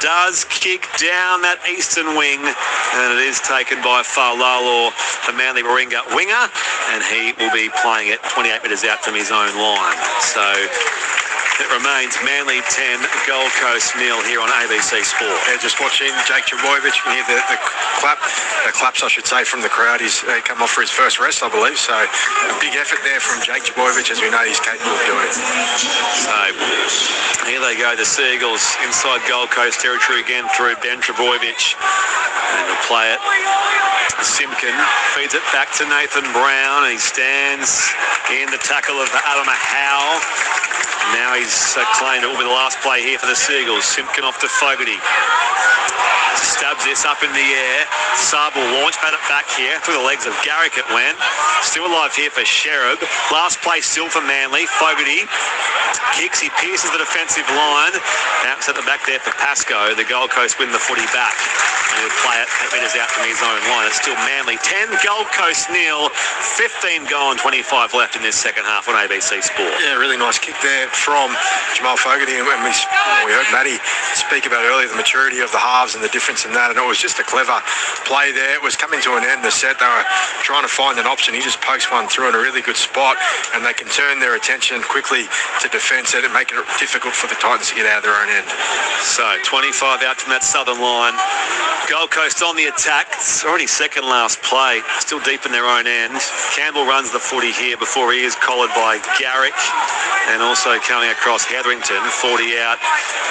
does kick down that eastern wing, and it is taken by Faulala, the Manly Warringah winger, and he will be playing it 28 metres out from his own line. So it remains Manly 10, Gold Coast 0 here on ABC Sport. Yeah, just watching Jake Trbojevic. You hear the claps, I should say, from the crowd. He's come off for his first rest, I believe. So a big effort there from Jake Trbojevic, as we know he's capable of doing. So here they go, the Seagulls inside Gold Coast territory again through Ben Trbojevic. And he'll play it. Simpkin feeds it back to Nathan Brown. He stands in the tackle of Adam Howe. Now he's claimed it will be the last play here for the Seagulls. Simpkin off to Fogarty. Stabs this up in the air. Saab will launch, pat it back here. Through the legs of Garrick it went. Still alive here for Sherab. Last play still for Manly. Fogarty kicks, he pierces the defensive line. Bounce at the back there for Pascoe. The Gold Coast win the footy back. And he'll play it 8 metres out from his own line. It's still Manly 10, Gold Coast 0. 15 gone, 25 left in this second half on ABC Sport. Yeah, really nice kick there from Jamal Fogarty. And we heard Matty speak about earlier the maturity of the halves and the difference in that. And it was just a clever play there. It was coming to an end, the set. They were trying to find an option. He just pokes one through in a really good spot. And they can turn their attention quickly to defence it and make it difficult for the Titans to get out of their own end. So 25 out from that southern line. Gold Coast on the attack. It's already second last play. Still deep in their own end. Campbell runs the footy here before he is collared by Garrick. And also coming across Hetherington. 40 out.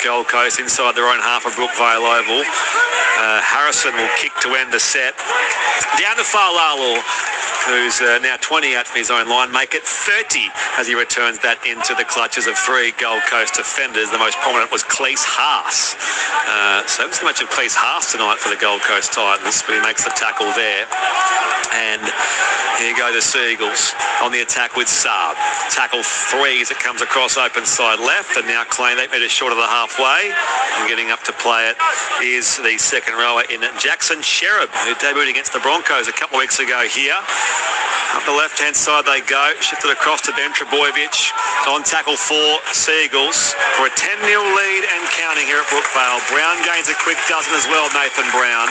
Gold Coast inside their own half of Brookvale Oval. Harrison will kick to end the set. Down to Faulala. who's now 20 out from his own line, make it 30 as he returns that into the clutches of 3 Gold Coast defenders. The most prominent was Cleese Haas. So it wasn't much of Cleese Haas tonight for the Gold Coast Titans, but he makes the tackle there. And here go the Seagulls on the attack with Saab. Tackle 3 as it comes across open side left, and now claimed 8 metres short of the halfway. And getting up to play it is the second rower in Jackson Sherab, who debuted against the Broncos a couple of weeks ago here. Up the left-hand side they go, shifted across to Ben Trebojevic. On tackle 4, Seagulls for a 10-0 lead and counting here at Brookvale. Brown gains a quick dozen as well, Nathan Brown.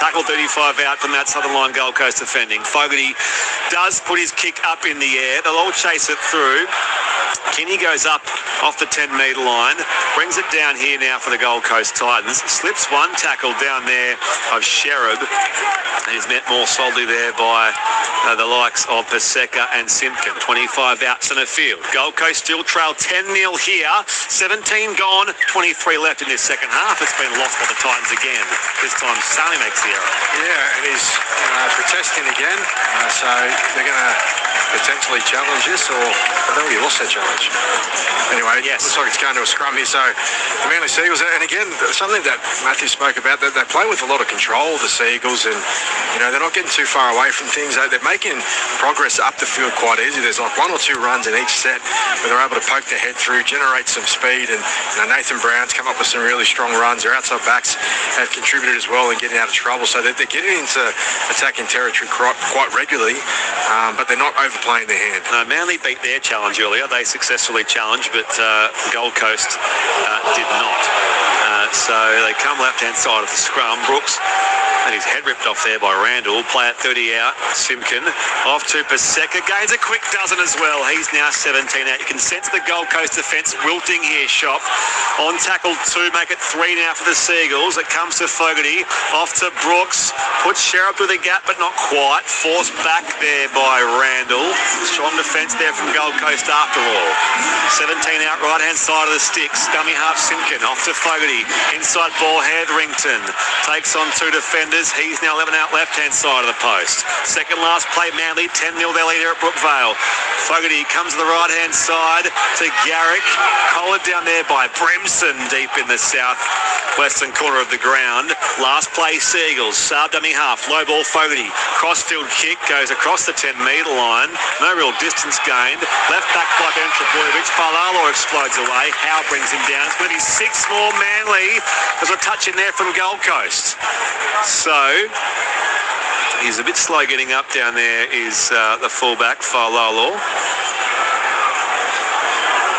Tackle 35 out from that southern line Gold Coast defending. Fogarty does put his kick up in the air. They'll all chase it through. Kinney goes up off the 10-metre line, brings it down here now for the Gold Coast Titans. Slips one tackle down there of Sherab, and is met more solidly there by the likes of Paseka and Simpkin. 25 out centre field. Gold Coast still trail 10-0 here. 17 gone, 23 left in this second half. It's been lost by the Titans again. This time Sally makes the error. Yeah, and he's protesting again. So they're going to potentially challenge this, or I think he lost that challenge. Anyway, yes. Looks like it's going to a scrum here. So the Manly Seagulls, and again, something that Matthew spoke about, that they play with a lot of control, the Seagulls, and they're not getting too far away from things. They're making progress up the field quite easy. There's like 1 or 2 runs in each set where they're able to poke their head through, generate some speed, and Nathan Brown's come up with some really strong runs. Their outside backs have contributed as well in getting out of trouble. So they're getting into attacking territory quite regularly, but they're not overplaying their hand. Manly beat their challenge earlier. They successfully challenged, but Gold Coast did not. So they come left-hand side of the scrum. Brooks and his head ripped off there by Randall. Play at 30 out. Simpkin off to Paseka. Gains a quick dozen as well. He's now 17 out. You can sense the Gold Coast defence wilting here, Shop. On tackle 2, make it 3 now for the Seagulls. It comes to Fogarty. Off to Brooks. Puts Sherab through the gap, but not quite. Forced back there by Randall. Strong defence there from Gold Coast after all. 17 out, right-hand side of the sticks. Dummy half Simpkin. Off to Fogarty. Inside ball, Hetherington. Takes on 2 defenders. He's now 11 out left-hand side of the post. Second last play, Manly, 10-0 their leader at Brookvale. Fogarty comes to the right-hand side to Garrick. Collared down there by Bremson deep in the south-western corner of the ground. Last play, Seagulls. Saab dummy half. Low ball, Fogarty. Crossfield kick goes across the 10-metre line. No real distance gained. Left back by Ben Trebojevic. Falalo explodes away. Howe brings him down. It's going to be 6 more Manly. There's a touch in there from Gold Coast. So he's a bit slow getting up down there is the fullback, Falalo.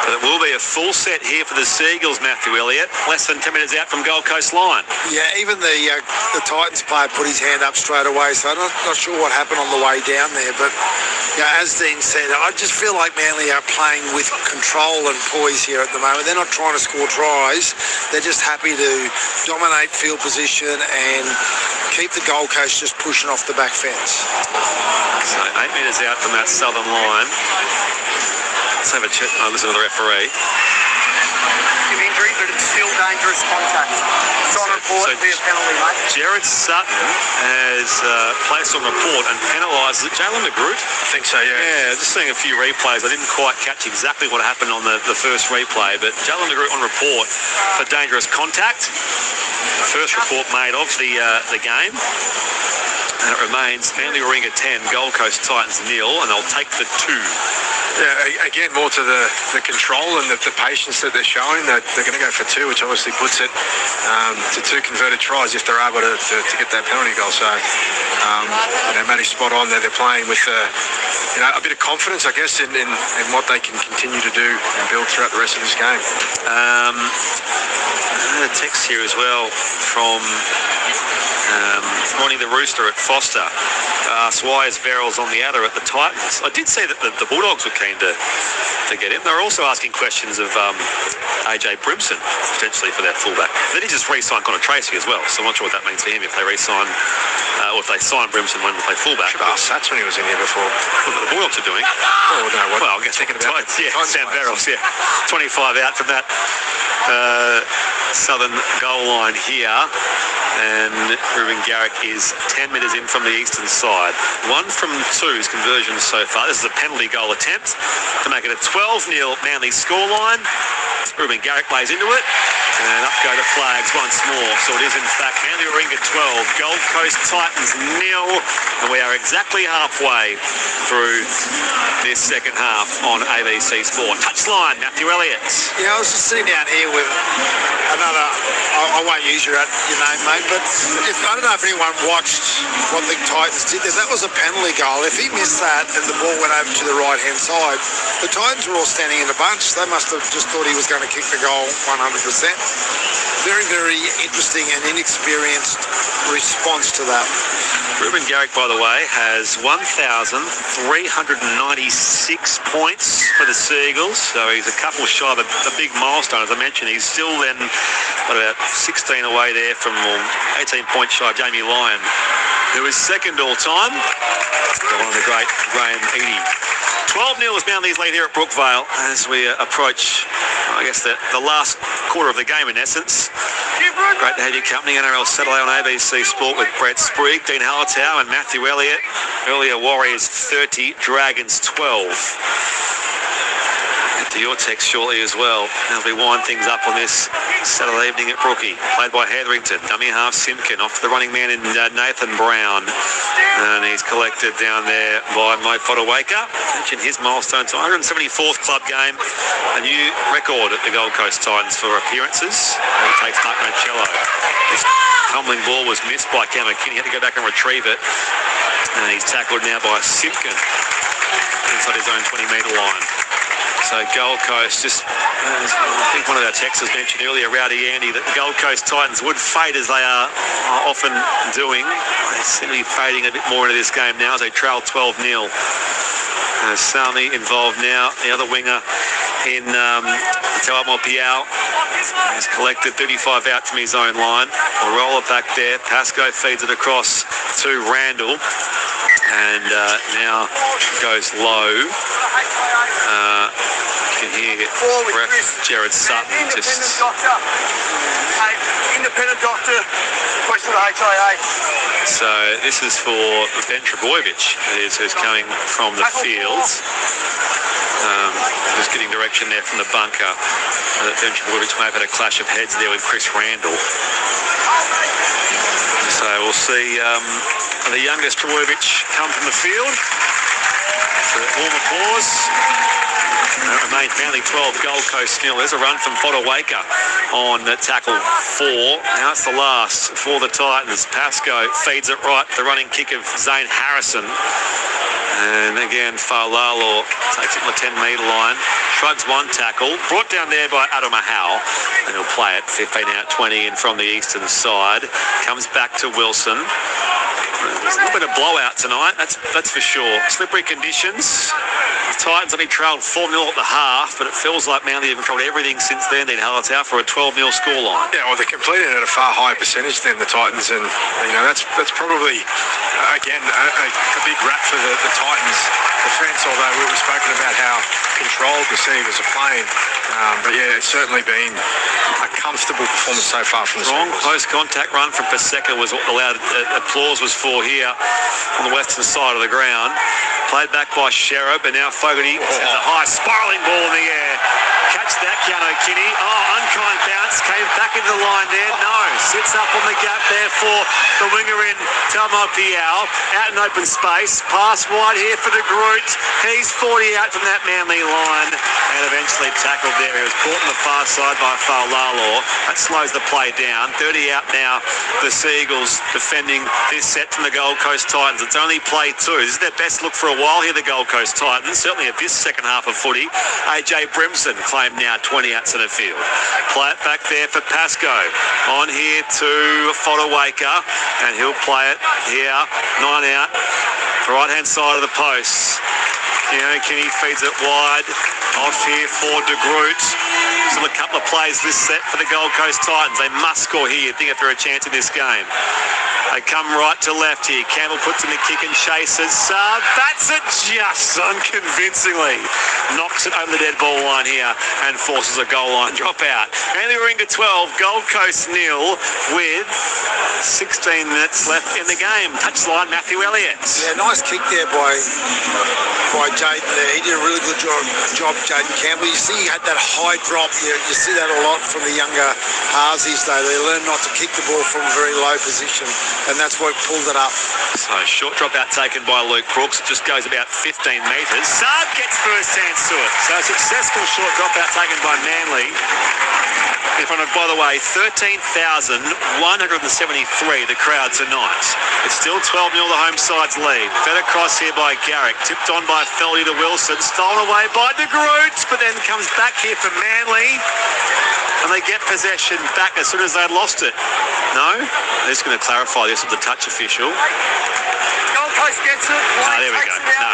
But it will be a full set here for the Seagulls, Matthew Elliott. Less than 10 minutes out from Gold Coast line. Yeah, even the Titans player put his hand up straight away, so I'm not sure what happened on the way down there. But as Dean said, I just feel like Manly are playing with control and poise here at the moment. They're not trying to score tries. They're just happy to dominate field position and keep the Gold Coast just pushing off the back fence. So 8 metres out from that southern line. Let's have a chat. Listen to the referee. Injury, but it's still dangerous contact. It's on report, it'll be a penalty, mate. Jared Sutton has placed on report and penalised Jalen McGroot. I think so, yeah. Yeah, just seeing a few replays. I didn't quite catch exactly what happened on the first replay, but Jalen McGroot on report for dangerous contact. The first report made of the game. And it remains Manly Warringah 10, Gold Coast Titans 0, and they'll take the 2. Yeah, again, more to the control and the patience that they're showing. That they're going to go for 2, which obviously puts it to 2 converted tries if they're able to get that penalty goal. So, Matty's spot on there. They're playing with a bit of confidence, I guess, in what they can continue to do and build throughout the rest of this game. A text here as well from Morning the Rooster at Foster. Why is Verrills on the adder at the Titans? I did say that the Bulldogs were keen to get him. They were also asking questions of AJ Brimson, potentially for their fullback. Then he just re-signed Connor Tracy as well, so I'm not sure what that means for him if they re-sign, or if they sign Brimson when they play fullback. Should have asked Sats when he was in here before. What the Bulldogs are doing. Oh, no, what? Well, I guess thinking about Sam Verrills, yeah. 25 out from that southern goal line here. And Ruben Garrick is 10 metres in from the eastern side. 1 from 2's conversions so far. This is a penalty goal attempt to make it a 12-0 Manly scoreline. Ruben Garrick plays into it, and up go the flags once more. So it is in fact Manly Warringah 12, Gold Coast Titans 0, and we are exactly halfway through this second half on ABC Sport. Touchline, Matthew Elliott. Yeah, I was just sitting down here with another, I won't use your name, mate, but I don't know if anyone watched what the Titans did there. That was a penalty goal. If he missed that and the ball went over to the right-hand side, the Titans were all standing in a bunch. They must have just thought he was going to kick the goal 100%. Very, very interesting and inexperienced response to that. Ruben Garrick, by the way, has 1,396 points for the Seagulls, so he's a couple shy of a big milestone. As I mentioned, he's still then about 16 away there from 18 points shy of Jamie Lyon, who is second all-time. One of the great Graham Eadie. 12-0 is Manly's lead here at Brookvale as we approach, I guess, the last quarter of the game in essence. Great to have your company, NRL Saturday on ABC Sport with Brett Sprigg, Dean Hallertau and Matthew Elliott. Earlier Warriors 30, Dragons 12. To your text shortly as well as we wind things up on this Saturday evening at Brookie. Played by Hetherington, dummy half Simpkin, off the running man in Nathan Brown. And he's collected down there by Mo Fodawaker. Mentioned his milestone to 174th club game. A new record at the Gold Coast Titans for appearances. And he takes Mark Mancello. This tumbling ball was missed by Cam McKinney. He had to go back and retrieve it. And he's tackled now by Simpkin inside his own 20-metre line. So Gold Coast, just I think one of our texters mentioned earlier, Rowdy Andy, that the Gold Coast Titans would fade as they are often doing. They seem to be fading a bit more into this game now as they trail 12-0. Xiaomi involved now, the other winger in Tauamo Piao. He's collected 35 out from his own line. We'll roll it back there. Pascoe feeds it across to Randall. And now goes low. You can hear ref Jared Sutton just... Independent doctor, question to the HIA. So this is for Benro BK15, who's coming from the fields. Just getting direction there from the bunker. Benro BK15 may have had a clash of heads there with Chris Randall. So we'll see the youngest Trbojevic come from the field. So warm applause. Remains Manly 12, Gold Coast 0. There's a run from Fodawaker on tackle 4. Now it's the last for the Titans. Pascoe feeds it right. The running kick of Zane Harrison. And again, Fa'alalo takes it on the 10-metre line. Shrugs one tackle. Brought down there by Adam Ahau. And he'll play it 15 out 20 in from the eastern side. Comes back to Wilson. There's a little bit of blowout tonight, that's for sure. Slippery conditions. The Titans only trailed 4-0 at the half, but it feels like Manly have controlled everything since then. Dean Hallertau for a 12-0 scoreline. Yeah, well, they're completing at a far higher percentage than the Titans, and that's probably again a big rap for the Titans defence. Although we've spoken about how controlled the Seagulls are playing, but yeah, it's certainly been a comfortable performance so far from the Strong Seagulls. close contact run from Paseka was what allowed applause was for here on the western side of the ground. Played back by Sherrod, but now Fogarty has a high spiralling ball in the air. Catch that, Keanu Kinney. Unkind bounce, came back into the line there. No, sits up on the gap there for the winger in Tauamo Piao. Out in open space, pass wide here for De Groot. He's 40 out from that Manly line and eventually tackled there. He was caught on the far side by Fa'alalo. That slows the play down. 30 out now, the Seagulls defending this set from the Gold Coast Titans. It's only play 2. This is their best look for a while here, the Gold Coast Titans. Certainly at this second half of footy. AJ Brimson claimed now 20 out centre field. Play it back there for Pascoe. On here to Fodawaker, and he'll play it here. 9 out. Right-hand side of the post. Kinney feeds it wide. Off here for De Groot. Still a couple of plays this set for the Gold Coast Titans. They must score here, I think, if they're a chance in this game. They come right to left here. Campbell puts in the kick and chases. Bats it just unconvincingly. Knocks it over the dead ball line here and forces a goal line drop out. Manly Warringah 12, Gold Coast 0 with 16 minutes left in the game. Touchline, Matthew Elliott. Yeah, nice kick there by Jaden there. He did a really good job, Jaden Campbell. You see he had that high drop. You see that a lot from the younger halves these days. They learn not to kick the ball from a very low position, and that's what pulled it up. So short drop out taken by Luke Brooks. It just goes about 15 metres. Saab gets first hands to it. So a successful short drop out taken by Manly. In front of, by the way, 13,173, the crowd tonight. It's still 12-0 the home side's lead. Fed across here by Garrick. Tipped on by Feldy to Wilson. Stolen away by De Groot, but then comes back here for Manly. And they get possession back as soon as they'd lost it. No? They're just going to clarify this with the touch official. Gold Coast gets it. There we go. No.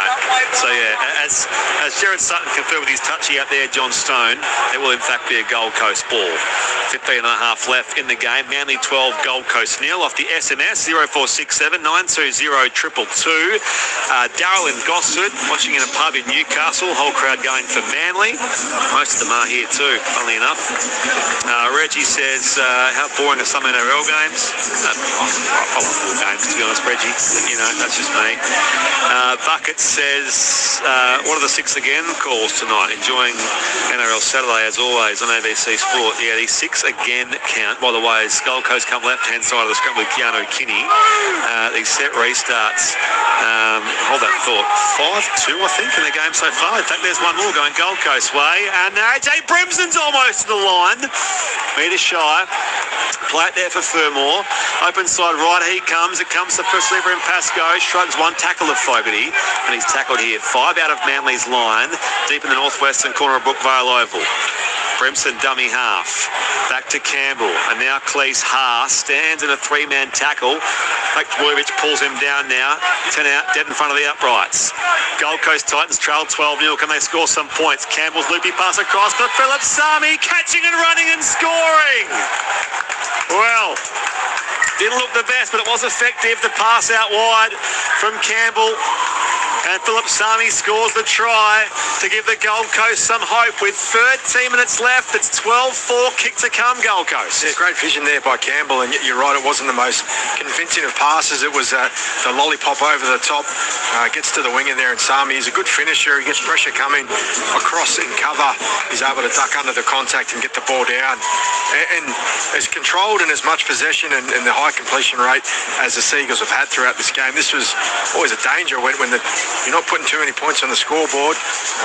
So, yeah, as Jared Sutton confirmed with his touchy out there, John Stone, it will in fact be a Gold Coast ball. 15 and a half left in the game. Manly 12, Gold Coast 0 off the SMS 0467 920 222. Darryl in Gosford watching in a pub in Newcastle. Whole crowd going for Manly. Most of them are here too, funnily enough. Reggie says, how boring are some NRL games? I love all games, to be honest, Reggie. You know, that's just me. Bucket says, what are the six again calls tonight? Enjoying NRL Saturday as always on ABC Sport. Yeah, these six again count. By the way, as Gold Coast come left-hand side of the scrum with Keanu Kinney. These set restarts. Hold that thought. 5-2, I think, in the game so far. In fact, there's one more going Gold Coast way. And AJ Brimson's almost to the line. Metre shy. Play it there for Fermor. Open side right, he comes. It comes to first lever in Pascoe. Shrugs one tackle of Fogarty. And he's tackled here. 5 out of Manly's line. Deep in the northwestern corner of Brookvale Oval. Brimson dummy half. Back to Campbell. And now Cleese Haas stands in a 3-man tackle. Boyovich pulls him down now. 10 out, dead in front of the uprights. Gold Coast Titans trail 12-0. Can they score some points? Campbell's loopy pass across for Philip Sami. Catching and running and scoring. Well, didn't look the best, but it was effective. The pass out wide from Campbell. And Philip Sami scores the try to give the Gold Coast some hope. With 13 minutes left, it's 12-4, kick to come, Gold Coast. Yeah, great vision there by Campbell, and you're right, it wasn't the most convincing of passes. It was the lollipop over the top, gets to the winger there, and Sami is a good finisher. He gets pressure coming across in cover. He's able to duck under the contact and get the ball down. And as controlled and as much possession and the high completion rate as the Seagulls have had throughout this game, this was always a danger when you're not putting too many points on the scoreboard.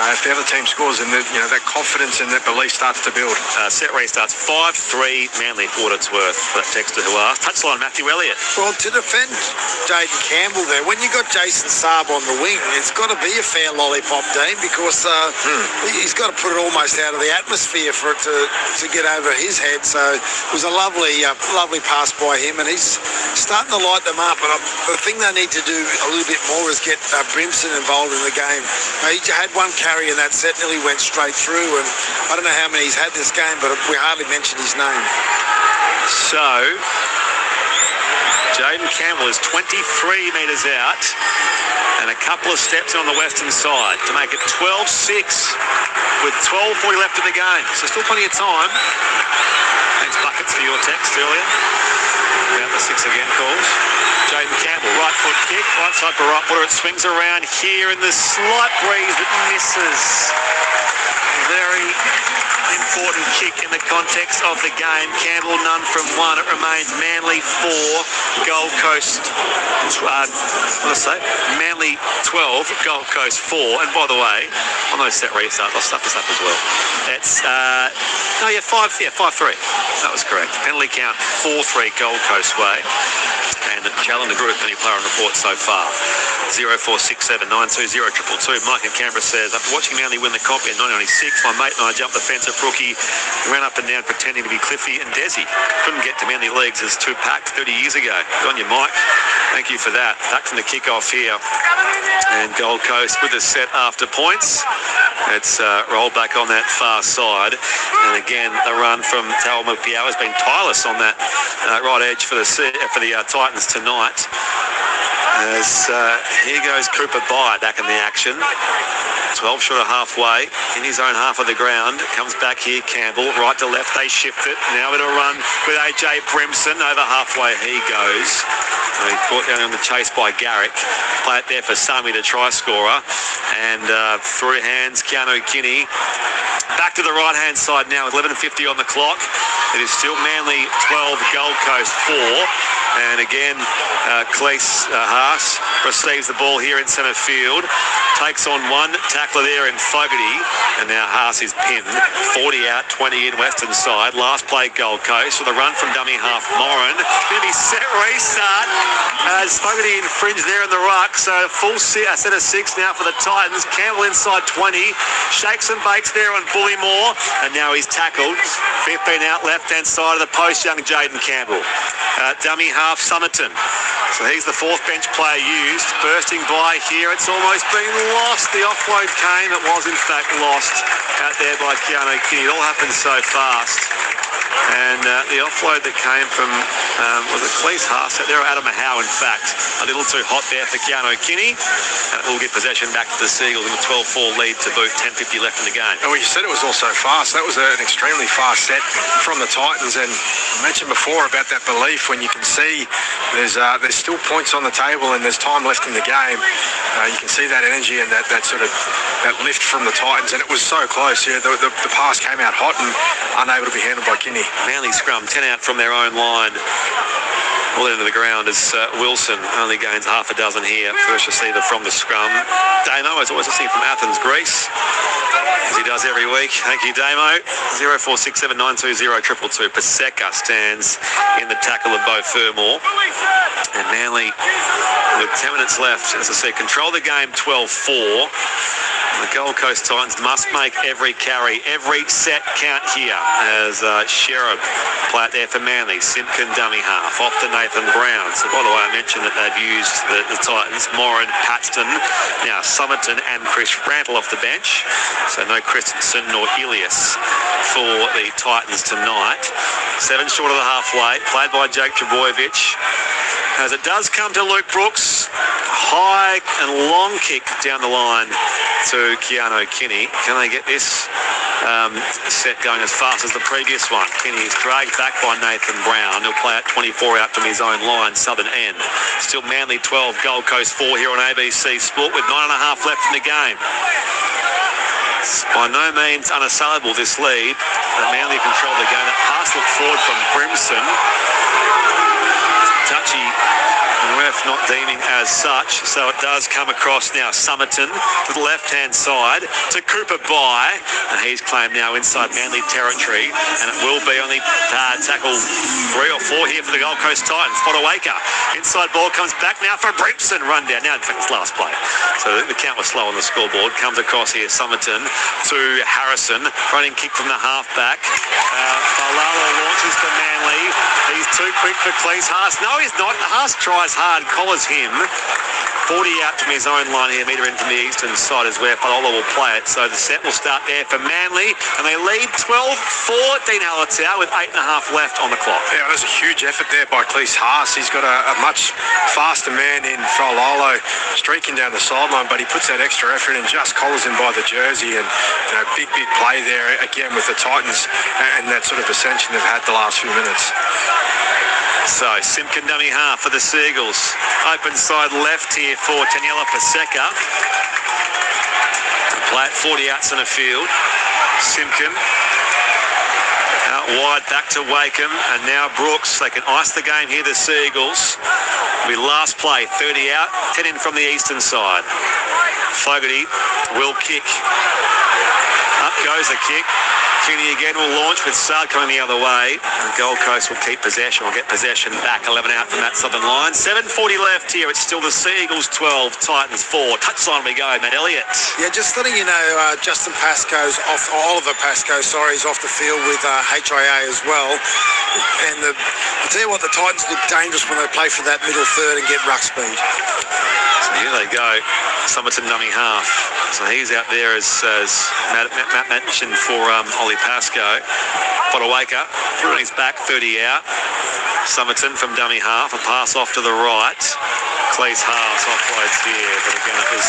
If the other team scores, and that confidence and that belief starts to build. Set restarts 5-3 Manly for what it's worth. For that texter who asked. Touchline, Matthew Elliott. Well, to defend Jaden Campbell there, when you got Jason Saab on the wing, it's got to be a fair lollipop, Dean, because he's got to put it almost out of the atmosphere for it to get over his head. So it was a lovely pass by him, and he's starting to light them up. And the thing they need to do a little bit more is get Brimson involved in the game. He had one carry in that set, nearly went straight through, and I don't know how many he's had this game, but we hardly mentioned his name. So Jaden Campbell is 23 metres out and a couple of steps on the western side to make it 12-6 with 12:40 left in the game. So still plenty of time. Thanks, Buckets, for your text earlier. About the 6 again calls. Jaden Campbell, right foot kick, right side for right footer. It swings around here in the slight breeze that misses. Very important kick in the context of the game. Campbell none from one. It remains Manly 4, Gold Coast. Manly 12, Gold Coast 4. And by the way, on those set restarts, I'll stuff this up as well. It's 5-3. That was correct. Penalty count 4-3 Gold Coast way. And Jalen De Groot, any player on report so far. 0467 920 222. Mike in Canberra says, after watching Manly win the comp in 1996, my mate and I jumped the fence at Brookie and ran up and down pretending to be Cliffy and Desi. Couldn't get to Manly leagues as two packed 30 years ago. Good on you, Mike. Thank you for that. Back from the kickoff here. And Gold Coast with a set after points. It's rolled back on that far side. And again, the run from Xiaomi Mi has been tireless on that right edge for the Titans tonight. As here goes Cooper Bye back in the action. 12 short of halfway in his own half of the ground. Comes back here, Campbell. Right to left, they shift it. Now it'll run with AJ Brimson. Over halfway he goes. He's caught down on the chase by Garrick. Play it there for Sami, the try scorer. And through hands, Keanu Kinney. Back to the right-hand side now with 11:50 on the clock. It is still Manly 12, Gold Coast 4. And again, Cleese Haas receives the ball here in centre field. Takes on one tackler there in Fogarty. And now Haas is pinned. 40 out, 20 in western side. Last play Gold Coast with a run from dummy half Moran. Going to be set restart as Fogarty infringed there in the ruck. So full set of 6 now for the Titans. Campbell inside 20. Shakes and bakes there on Bullymore. And now he's tackled. 15 out left-hand side of the post, young Jaden Campbell. Dummy half Somerton. So he's the fourth bench player used. Bursting by here. It's almost been lost. The offload came. It was in fact lost out there by Keanu Kinney. It all happened so fast. And the offload that came from, was it Cleese Haas? There, Adam Howe, in fact. A little too hot there for Keanu Kinney. And it will get possession back to the Seagulls in a 12-4 lead to boot. 10:50 left in the game. And well, you said it was also fast. That was an extremely fast set from the Titans. And I mentioned before about that belief when you can see there's still points on the table and there's time left in the game. You can see that energy and that sort of that lift from the Titans. And it was so close. Yeah, the pass came out hot and unable to be handled by Kinney. Manly scrum 10 out from their own line. All into the ground as Wilson only gains half a dozen here. First receiver from the scrum. Damo, as always, I see from Athens, Greece, as he does every week. Thank you, Damo. 0467 920 222. Paseka stands in the tackle of Beau Fermor. And Manly, with 10 minutes left, as I said, control the game 12-4. The Gold Coast Titans must make every carry, every set count here as Sherrod play it there for Manly. Simpkin dummy half off to Nathan Brown. So by the way, I mentioned that they've used the Titans, Moran, Paxton, now Somerton and Chris Rantle off the bench. So no Christensen nor Ilias for the Titans tonight. 7 short of the halfway, played by Jake Trbojevic. As it does come to Luke Brooks, high and long kick down the line to Keanu Kinney. Can they get this set going as fast as the previous one? Kinney is dragged back by Nathan Brown. He'll play at 24 out from his own line, southern end. Still Manly 12, Gold Coast 4 here on ABC Sport with 9.5 left in the game. It's by no means unassailable, this lead. But Manly control the game. That pass looked forward from Brimson. Touchy, and ref not deeming as such, so it does come across now Somerton to the left-hand side to Cooper Bye, and he's claimed now inside Manly territory, and it will be only tackle 3 or 4 here for the Gold Coast Titans. Fodawaker, inside ball comes back now for Brimson, run down, now in fact it's last play, so the count was slow on the scoreboard. Comes across here Somerton to Harrison, running kick from the half-back. Balala launches to Manly, he's too quick for Cleese Haas. No, he's not. Haas tries hard, collars him. 40 out from his own line here, metre in from the eastern side is where Falola will play it. So the set will start there for Manly, and they lead 12-4. Dean Hallertau with 8.5 left on the clock. Yeah, it was a huge effort there by Cleese Haas. He's got a much faster man in Falola streaking down the sideline, but he puts that extra effort and just collars him by the jersey. And big play there again with the Titans and that sort of ascension they've had the last few minutes. So, Simpkin dummy half for the Seagulls. Open side left here for Taniela Paseka. Play at 40 out centre field. Simpkin out wide back to Wakeham, and now Brooks. They can ice the game here, the Seagulls. We last play, 30 out, 10 in from the eastern side. Fogarty will kick. Up goes the kick. Kinney again will launch with Sard coming the other way. The Gold Coast will keep possession, will get possession back. 11 out from that southern line. 7:40 left here. It's still the Seagulls 12, Titans 4. Touchline we go, Matt Elliott. Yeah, just letting you know, Justin Pascoe's off, Oliver Pascoe, sorry, is off the field with HIA as well. And I tell you what, the Titans look dangerous when they play for that middle third and get ruck speed. So here they go. Somerton dummy half. So he's out there as Matt mentioned for Ollie Pascoe. Fodawaker on his back, 30 out. Somerton from dummy half. A pass off to the right. Cleese Haas offloads here, but again it was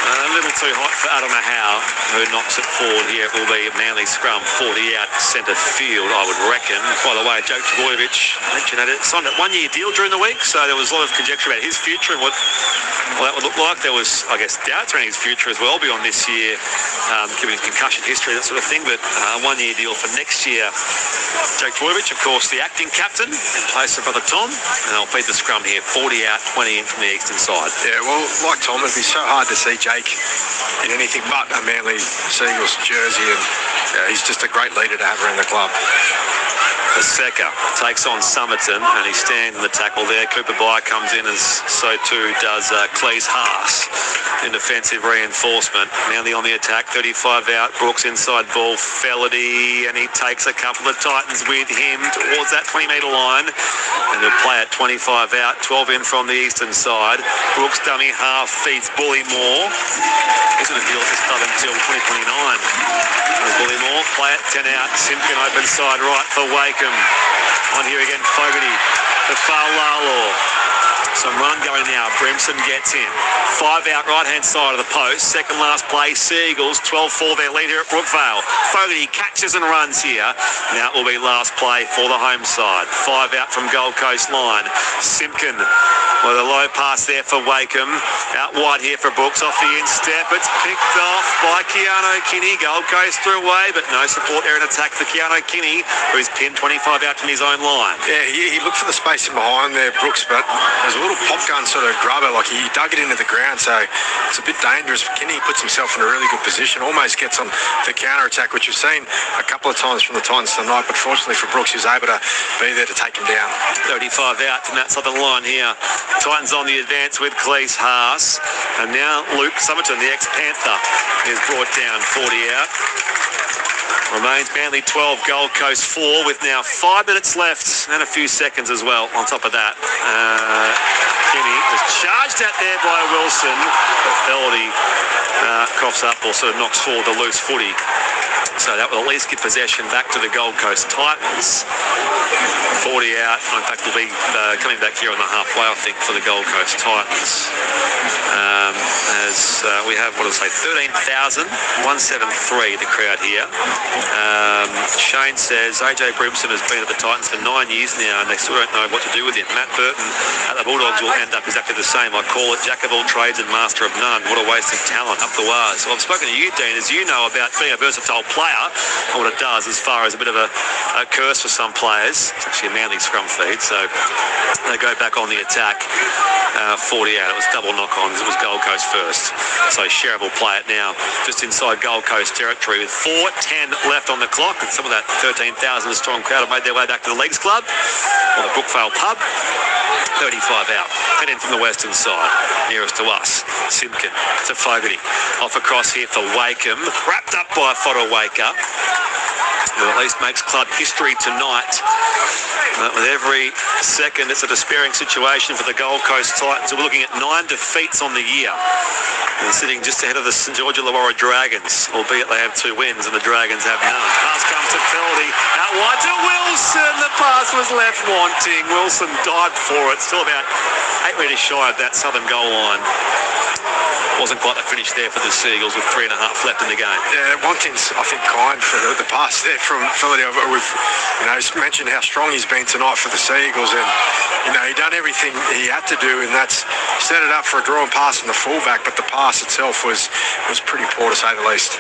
a little too hot for Adam Howe, who knocks it forward here. It will be a Manly scrum, 40 out centre field, I would reckon. By the way, Joe Trbojevic mentioned that it signed a one-year deal during the week, so there was a lot of conjecture about his future and what that would look like. There was, I guess, doubts around his future as well beyond this year, given his concussion history, that sort of thing, but a one-year deal for next year. Joe Trbojevic, of course, the acting captain in place of brother Tom, and they'll feed the scrum here, 40 out, 20 in from the eastern side. Yeah, well, like Tom, it'd be so hard to see Jake in anything but a Manly Seagulls jersey, and he's just a great leader to have around the club. Paseka takes on Somerton and he stands in the tackle there. Cooper Byer comes in, as so too does Cleese Haas in defensive reinforcement. Manly on the attack, 35 out. Brooks inside ball, Felity, and he takes a couple of Titans with him towards that 20-metre line, and he'll play at 25 out, 12 in from the eastern side. Brooks dummy half feeds Bullymore. He's going to deal with this club until 2029. Bullymore, play at 10 out. Simpkin open side right for Wakeham. On here again, Fogarty to Faulalo. Some run going now. Brimson gets in. 5 out right-hand side of the post. Second last play, Seagulls. 12-4 their lead here at Brookvale. Fogarty catches and runs here. Now it will be last play for the home side. 5 out from Gold Coast line. Simpkin with a low pass there for Wakeham. Out wide here for Brooks off the instep. It's picked off by Keanu Kinney. Gold Coast threw away, but no support there in attack for Keanu Kinney, who's pinned 25 out from his own line. Yeah, he looked for the space in behind there, Brooks, but there's a little pop gun sort of grubber, like he dug it into the ground, so it's a bit dangerous. Kinney puts himself in a really good position, almost gets on the counter-attack, which we've seen a couple of times from the Titans tonight, but fortunately for Brooks, he was able to be there to take him down. 35 out from that southern line here. Titans on the advance with Cleese Haas, and now Luke Somerton, the ex-Panther, is brought down, 40 out. Remains Manly 12, Gold Coast 4, with now 5 minutes left and a few seconds as well on top of that. Kinney was charged at there by Wilson, but Feldy coughs up or sort of knocks forward the loose footy. So that will at least give possession back to the Gold Coast Titans. 40 out. In fact, we'll be coming back here on the halfway, I think, for the Gold Coast Titans. As we have, 13,173, the crowd here. Shane says AJ Brimson has been at the Titans for 9 years now, and they still don't know what to do with him. Matt Burton at the Bulldogs will end up exactly the same. I call it jack of all trades and master of none. What a waste of talent. Up the wires. Well, I've spoken to you, Dean, as you know about being a versatile player, and what it does as far as a bit of a curse for some players. It's actually a Manly scrum feed, so they go back on the attack. 40 out. It was double knock-on because it was Gold Coast first. So Sheriff will play it now just inside Gold Coast territory with 4:10 left on the clock, and some of that 13,000 strong crowd have made their way back to the Leagues Club or the Brookvale pub. 35 out. 10 in from the western side, nearest to us. Simpkin to Fogarty. Off across here for Wakeham. Wrapped up by Fodawaker, who at least makes club history tonight. With every second, it's a despairing situation for the Gold Coast Titans. We're looking at 9 defeats on the year, and sitting just ahead of the St George Illawarra Dragons, albeit they have 2 wins and the Dragons have none. Pass comes to Feldy. Out wide to Wilson. The pass was left wanting. Wilson dived for it. Still about 8 metres shy of that southern goal line. Wasn't quite the finish there for the Seagulls with 3.5 left in the game. Yeah, Wanting's, I think, kind for the pass there from Philadelphia. We've, mentioned how strong he's been tonight for the Seagulls, and he done everything he had to do, and that's set it up for a draw and pass from the fullback. But the pass itself was pretty poor, to say the least.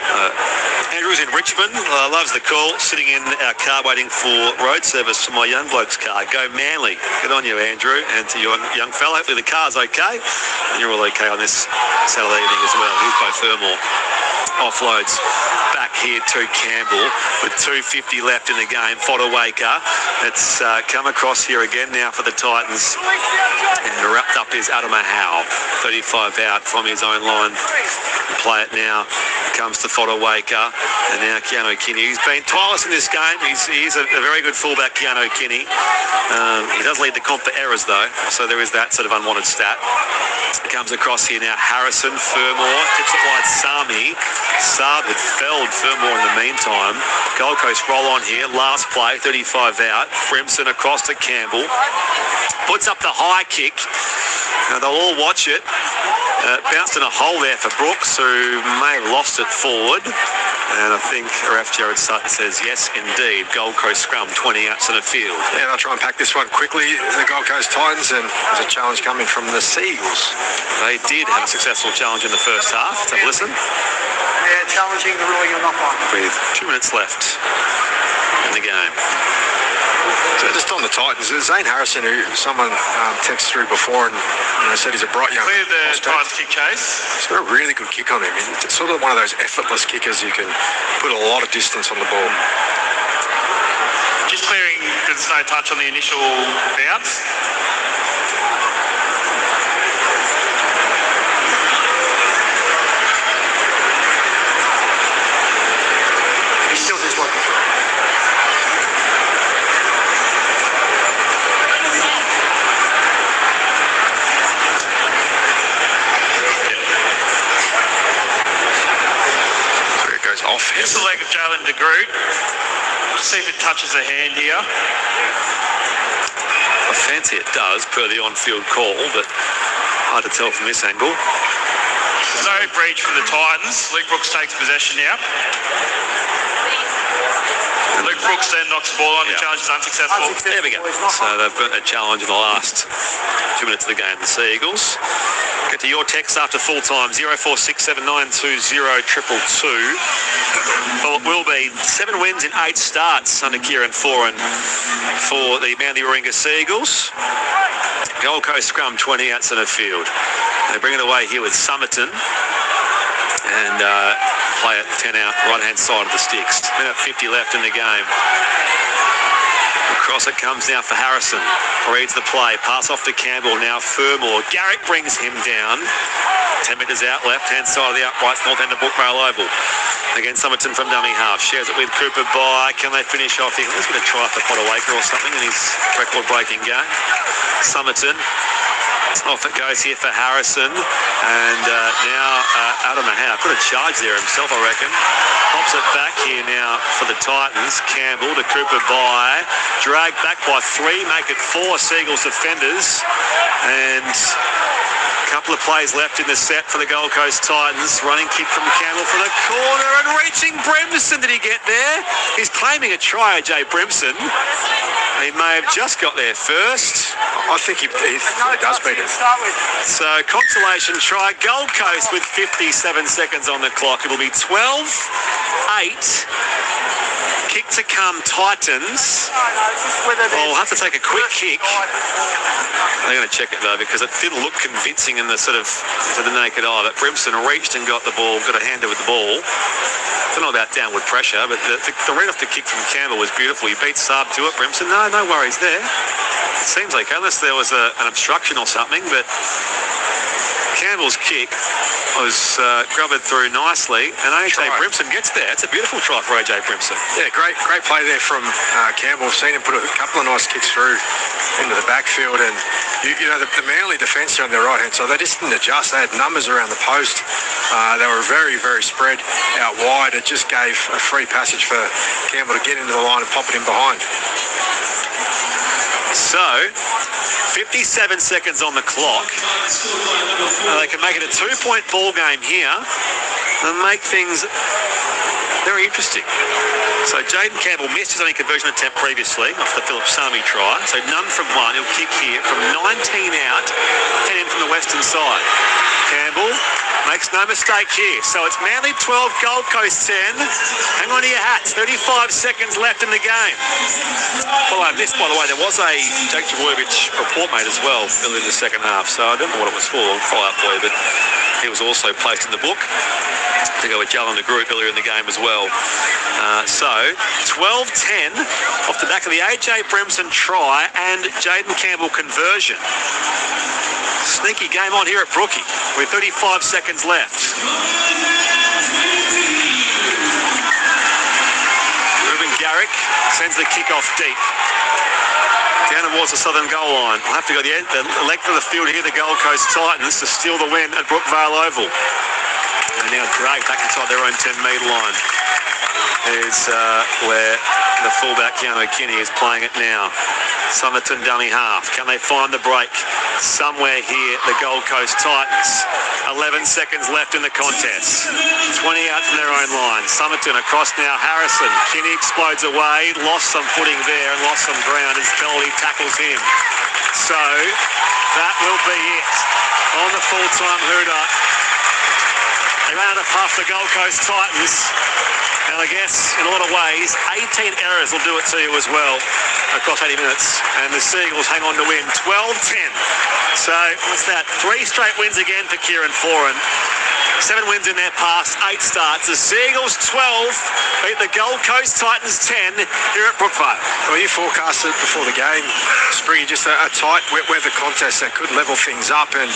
Andrew's in Richmond. Loves the call. Sitting in our car waiting for road service for my young bloke's car. Go Manly. Good on you, Andrew, and to your young fella. Hopefully the car's okay, and you're all okay on this Saturday evening as well. Here's by Fermor. offloads back here to Campbell with 2:50 left in the game. Fodawaker, it's come across here again now for the Titans, and wrapped up is Adama Howe, 35 out from his own line. Play it now. Comes to Fodawaker, and now Keanu Kinney. He's been tireless in this game. He's a very good fullback, Keanu Kinney. He does lead the comp for errors, though, so there is that sort of unwanted stat. Comes across here now. Harrison, Fermor, tips it wide. Sami. Saab had felled Fermor in the meantime. Gold Coast roll on here. Last play, 35 out. Brimson across to Campbell. Puts up the high kick. Now they'll all watch it. Bounced in a hole there for Brooks, who may have lost it forward. And I think ref Jared Sutton says, yes, indeed. Gold Coast scrum, 20 outs in the field. Yeah, they'll try and pack this one quickly, the Gold Coast Titans, and there's a challenge coming from the Seagulls. They did have a successful challenge in the first half. Let's have a listen. Yeah, challenging the ruling of knock on. With 2 minutes left in the game. So just on the Titans, Zane Harrison, who someone texted through before and said he's a bright young... Clear the Titans kick chase. He's got a really good kick on him. It's sort of one of those effortless kickers you can put a lot of distance on the ball. Just clearing, there's no touch on the initial bounce. He's still just looking. Off. Here's the leg of Jalen de Groot. See if it touches the hand here. I fancy it does, per the on-field call, but hard to tell from this angle. There's no breach from the Titans. Luke Brooks takes possession now. Luke Brooks then knocks the ball on. The challenge is unsuccessful. There we go. So they've got a challenge in the last 2 minutes of the game, the Seagulls. Get to your text after full time, 0467920222. Well, it will be 7 wins in 8 starts under Kieran Foran for the Manly Warringah Seagulls. Gold Coast scrum, 20 outs in the field. They bring it away here with Somerton. And play it 10 out, right-hand side of the sticks. Minute 50 left in the game. Across it comes now for Harrison. Reads the play. Pass off to Campbell. Now Fermor. Garrick brings him down. 10 metres out, left-hand side of the uprights, north end of Brookvale Oval. Again, Somerton from dummy half. Shares it with Cooper by. Can they finish off here? He's going to try for Potter-Waker or something in his record-breaking game. Somerton. Off it goes here for Harrison, and now Adama Howe could have charged there himself, I reckon. Pops it back here now for the Titans. Campbell to Cooper by, dragged back by 3, make it 4 Seagulls defenders, and a couple of plays left in the set for the Gold Coast Titans. Running kick from Campbell for the corner, and reaching Brimson. Did he get there? He's claiming a try, Jay Brimson. He may have just got there first. I think he does beat it. So consolation try. Gold Coast with 57 seconds on the clock. It'll be 12-8. Kick to come, Titans. We'll have to take a quick kick. They're going to check it though, because it didn't look convincing in the sort of to the naked eye. But Brimson reached and got the ball, got a hander with the ball. I don't know about downward pressure, but the read off the kick from Campbell was beautiful. He beat Saab to it. Brimson, no worries there. It seems like, unless there was an obstruction or something, but Campbell's kick was grubbered through nicely, and AJ Brimson gets there. It's a beautiful try for AJ Brimson. Yeah, great play there from Campbell. I've seen him put a couple of nice kicks through into the backfield, and you know the Manly defence here on their right hand side, they just didn't adjust. They had numbers around the post. They were very spread out wide. It just gave a free passage for Campbell to get into the line and pop it in behind. So, 57 seconds on the clock. They can make it a 2-point ball game here and make things very interesting. So Jaden Campbell missed his only conversion attempt previously off the Philip Sami try. So none from one. He'll kick here from 19 out, 10 in from the western side. Campbell makes no mistake here. So it's Manly 12, Gold Coast 10. Hang on to your hats. 35 seconds left in the game. Follow this, by the way, there was a Jake Trbojevic report made as well earlier in the second half. So I don't know what it was for. I'll follow up for you, but he was also placed in the book. to go with Jalen the group earlier in the game as well. So 12-10 off the back of the AJ Brimson try and Jaden Campbell conversion. Sneaky game on here at Brookie with 35 seconds left. Ruben Garrick sends the kick off deep. Down towards the southern goal line. We'll have to go the length of the field here, the Gold Coast Titans, to steal the win at Brookvale Oval. And now dragged back inside their own 10-metre line. Is where the fullback Keanu Kinney is playing it now. Somerton dummy half. Can they find the break? Somewhere here, the Gold Coast Titans. 11 seconds left in the contest. 20 out from their own line. Somerton across now. Harrison. Kinney explodes away. Lost some footing there and lost some ground as Feldy tackles him. So that will be it on the full-time hooter. They ran out of puff, the Gold Coast Titans. And I guess, in a lot of ways, 18 errors will do it to you as well across 80 minutes. And the Seagulls hang on to win 12-10. So, what's that? 3 straight wins again for Kieran Foran. 7 wins in their past 8 starts. The Seagulls 12 beat the Gold Coast Titans 10 here at Brookvale. Well, you forecasted before the game, Spriggy, just a tight, wet weather contest that could level things up. And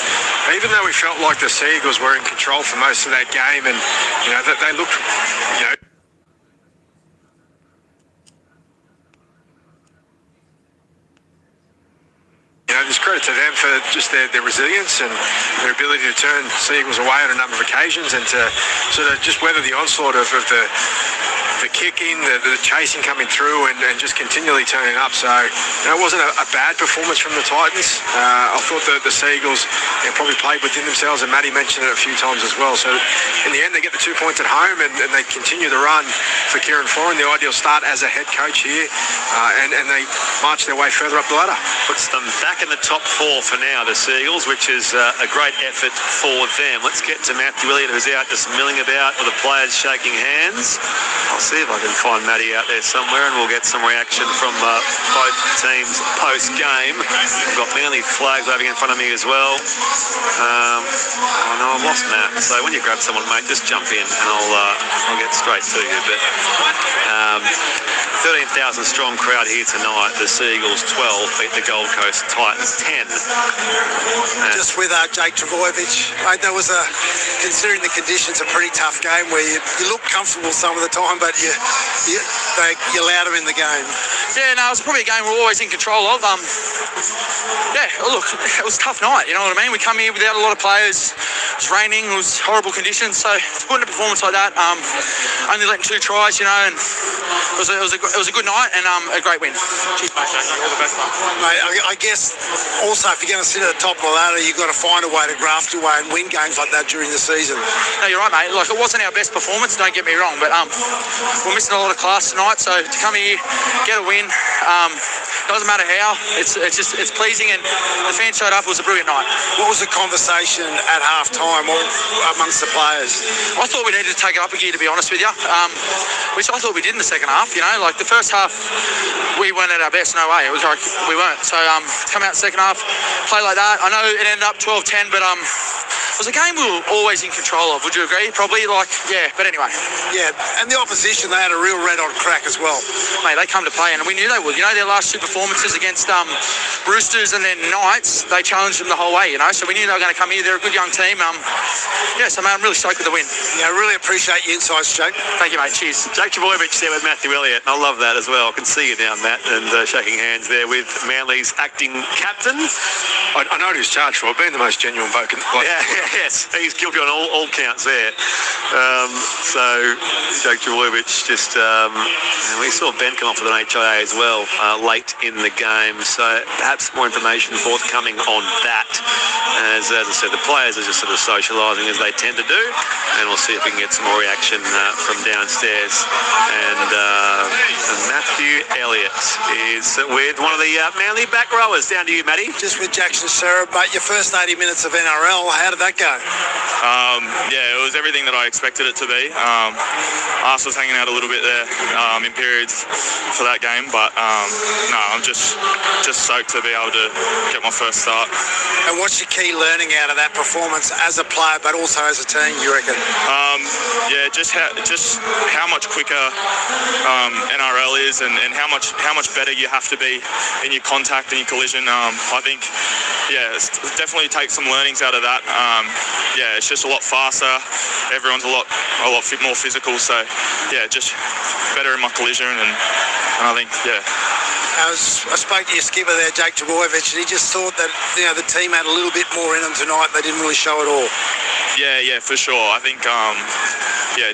even though we felt like the Seagulls were in control for most of that game, and you know that they looked, you know. Just credit to them for just their resilience and their ability to turn Seagulls away on a number of occasions and to sort of just weather the onslaught of the kicking, the chasing coming through and just continually turning up. So it wasn't a bad performance from the Titans. I thought that the Seagulls probably played within themselves, and Matty mentioned it a few times as well. So in the end, they get the 2 points at home and they continue the run for Kieran Foran, the ideal start as a head coach here, and they march their way further up the ladder. Puts them back in the top 4 for now, the Seagulls, which is a great effort for them. Let's get to Matthew Elliott, who's out just milling about with the players shaking hands. I'll see if I can find Matty out there somewhere, and we'll get some reaction from both teams post-game. I've got Manly flags waving in front of me as well. Oh no, I've lost Matt. So when you grab someone, mate, just jump in and I'll get straight to you. But 13,000 strong crowd here tonight. The Seagulls 12 beat the Gold Coast Titans 10. Just with Jake Trbojevic, mate, that was considering the conditions, a pretty tough game where you look comfortable some of the time, but you allowed them in the game. Yeah, no, it was probably a game we're always in control of. Yeah, look, it was a tough night, you know what I mean? We come here without a lot of players. It was raining, it was horrible conditions, so to put in a performance like that, only letting 2 tries, you know, and it was a good night and a great win. Cheers, mate. All the best, mate. I guess also if you're going to sit at the top of the ladder, you've got to find a way to graft your way and win games like that during the season. No, you're right, mate. Like, it wasn't our best performance, don't get me wrong, but we're missing a lot of class tonight, so to come here, get a win, doesn't matter how, it's pleasing, and the fans showed up. It was a brilliant night. What was the conversation at half-time amongst the players? I thought we needed to take it up a gear, to be honest with you, which I thought we did in the second half, you know, like the first half we weren't at our best, no way, it was like we weren't, so come out second half, play like that. I know it ended up 12-10, but it was a game we were always in control of, would you agree? Probably, like, yeah, but anyway. Yeah, and the opposition, they had a real red-hot crack as well. Mate, they come to play, and we knew they would. You know, their last 2 performances against Roosters and then Knights, they challenged them the whole way, you know, so we knew they were going to come here. They're a good young team. Yeah, so, mate, I'm really stoked with the win. Yeah, I really appreciate your insights, Jake. Thank you, mate. Cheers. Jake Trbojevic there with Matthew Elliott. I love that as well. I can see you now, Matt, and shaking hands there with Manly's acting captain. I know who's charged for it, being the most genuine bloke. Yes, he's guilty on all counts there. So Jake Trbojevic just, and we saw Ben come off with an HIA as well late in the game. So perhaps more information forthcoming on that. As I said, the players are just sort of socialising as they tend to do, and we'll see if we can get some more reaction from downstairs. And Matthew Elliott is with one of the Manly back rowers. Down to you, Matty. Just with Jack Congratulations, Sarah. But your first 80 minutes of NRL, how did that go? Yeah, it was everything that I expected it to be. Arse was hanging out a little bit there in periods for that game, but no, I'm just stoked to be able to get my first start. And what's your key learning out of that performance as a player, but also as a team, you reckon? Yeah, just how much quicker NRL is, and how much better you have to be in your contact and your collision. I think, yeah, it's definitely take some learnings out of that. Yeah, it's just a lot faster. Everyone's a lot more physical. So yeah, just better in my collision, and I think, yeah. I spoke to your skipper there, Jake Trbojevic, and he just thought that the team had a little bit more in them tonight. They didn't really show it all. Yeah, for sure. I think,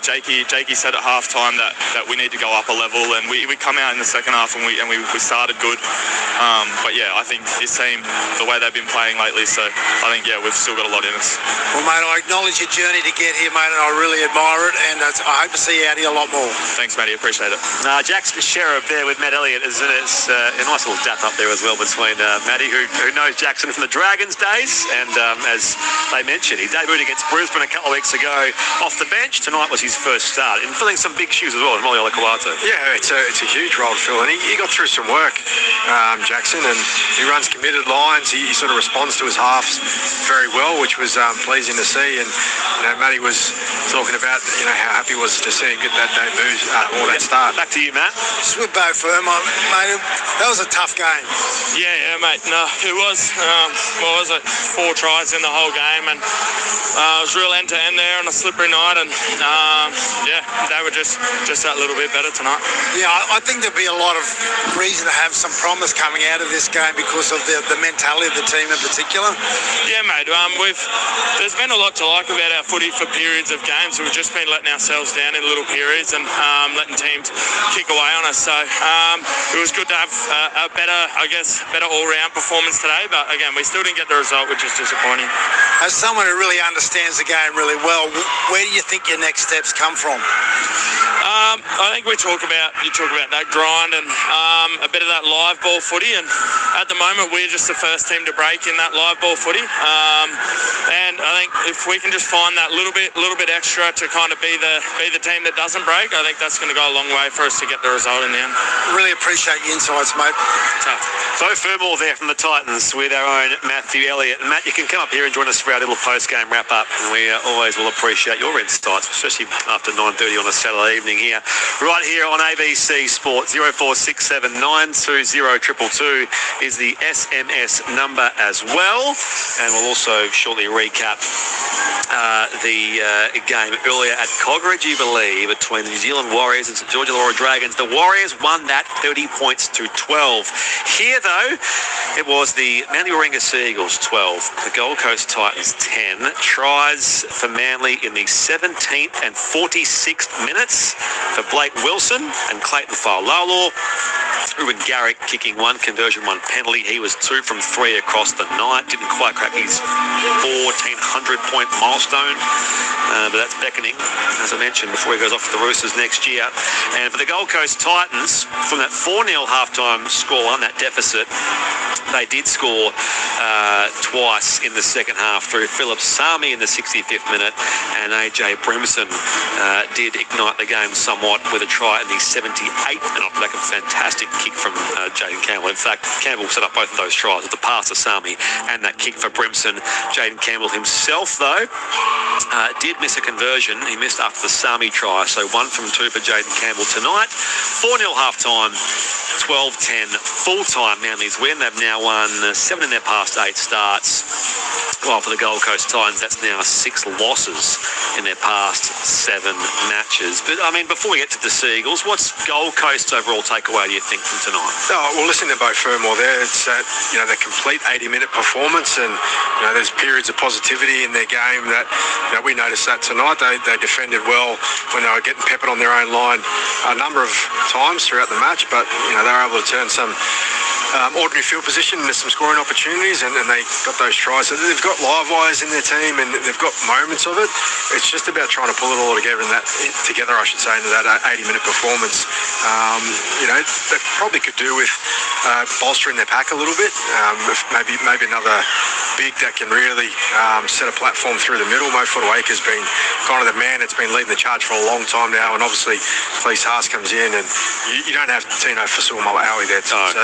Jakey said at halftime that we need to go up a level, and we come out in the second half and we started good. But yeah, I think this team, the way they've been playing lately, so I think, yeah, we've still got a lot in us. Well, mate, I acknowledge your journey to get here, mate, and I really admire it, and I hope to see you out here a lot more. Thanks, Matty. Appreciate it. Jackson Sheriff there with Matt Elliott. It's a nice little dap up there as well between Matty, who knows Jackson from the Dragons days, and as they mentioned, he debuted against Brisbane a couple of weeks ago off the bench. Tonight was his first start, and filling some big shoes as well, Molly Olakuato. Yeah, it's a huge role to fill, and he got through some work, Jackson, and he runs committed lines. He sort of responds to his halves very well, which was pleasing to see. And Matty was talking about how happy he was to see him get that debut or that start. Back to you, Matt. Just with Beau Firm, mate, that was a tough game. Yeah, mate. No, it was. What was it? 4 tries in the whole game, and it was real end to end there on a slippery night, and yeah, they were just that little bit better tonight. Yeah, I think there'll be a lot of reason to have some promise coming out of this game because of the mentality of the team in particular. Yeah, mate. There's been a lot to like about our footy for periods of games. We've just been letting ourselves down in little periods and letting teams kick away on us. So it was good to have a better all-round performance today. But again, we still didn't get the result, which is disappointing. As someone who really understands the game really well, where do you think your next steps come from? I think you talk about that grind and a bit of that live ball footy, and at the moment we're just the first team to break in that live ball footy, and I think if we can just find that little bit extra to kind of be the team that doesn't break, I think that's going to go a long way for us to get the result in the end. Really appreciate your insights, mate. Tough. So Fermor there from the Titans with our own Matthew Elliott. And Matt, you can come up here and join us for our little post-game wrap-up, and we always will appreciate your insights, especially after 9:30 on a Saturday evening here. Right here on ABC Sport. 0467920222 is the SMS number as well, and we'll also shortly recap the game earlier at Cogger Jubilee between the New Zealand Warriors and St George Illawarra Dragons. The Warriors won that 30 points to 12. Here, though, it was the Manly Warringah Seagulls 12, the Gold Coast Titans 10. Tries for Manly in the 17th and 46th minutes for Blake Wilson and Clayton Failalo. Ruben Garrick kicking 1 conversion, 1 penalty. He was 2 from 3 across the night. Didn't quite crack his 1,400-point milestone, but that's beckoning, as I mentioned, before he goes off to the Roosters next year. And for the Gold Coast Titans, from that 4-0 halftime score on that deficit, they did score twice in the second half through Philip Sami in the 65th minute, and AJ Brimson did ignite the game somewhat with a try in the 78th and off the back of a fantastic kick from Jaden Campbell. In fact, Campbell set up both of those tries with the pass to Sami and that kick for Brimson. Jaden Campbell himself, though, did miss a conversion. He missed after the Sami try, so 1 from 2 for Jaden Campbell tonight. 4-0 half-time, 12-10 full-time Manly's win. They've now won 7 in their past 8 starts. While for the Gold Coast Titans, that's now 6 losses in their past 7 matches. But, I mean, before we get to the Seagulls, what's Gold Coast's overall takeaway, do you think, from tonight? Oh, well, listening to Beau Fermor there, it's that, the complete 80-minute performance, and, there's periods of positivity in their game that, we noticed that tonight. They defended well when they were getting peppered on their own line a number of times throughout the match, but, they were able to turn some ordinary field position into some scoring opportunities, and they got those tries. So they've got live wires in their team, and they've got moments of it. It's just about trying to pull it all together, into that 80-minute performance. They probably could do with bolstering their pack a little bit. Maybe another big that can really set a platform through the middle. Mo Footawake has been kind of the man that's been leading the charge for a long time now, and obviously Felice Haas comes in, and you don't have Tino Fasua-Malawi there too. So,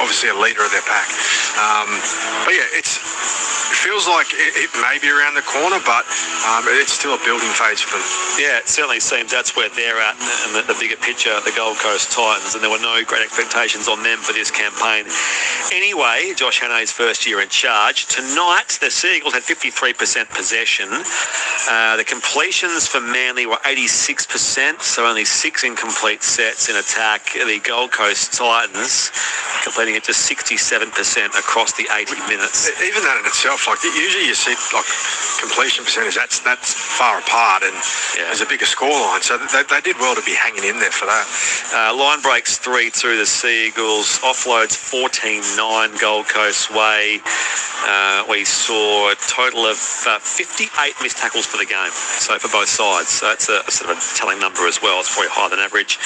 obviously a leader of their pack. But yeah, it feels like it may be around the corner, but it's still a building phase for them. Yeah, it certainly seems that's where they're at in the bigger picture, the Gold Coast Titans, and there were no great expectations on them for this campaign. Anyway, Josh Hannay's first year in charge. Tonight, the Seagulls had 53% possession. The completions for Manly were 86%, so only 6 incomplete sets in attack. The Gold Coast Titans completing it to 67% across the 80 minutes. Even that in itself, usually you see completion percentage, that's far apart, and there's a bigger scoreline. So they did well to be hanging in there for that. Line breaks 3-2 the Seagulls. Offloads 14-9 Gold Coast way. We saw a total of 58 missed tackles for the game, so for both sides. So that's a sort of a telling number as well. It's probably higher than average.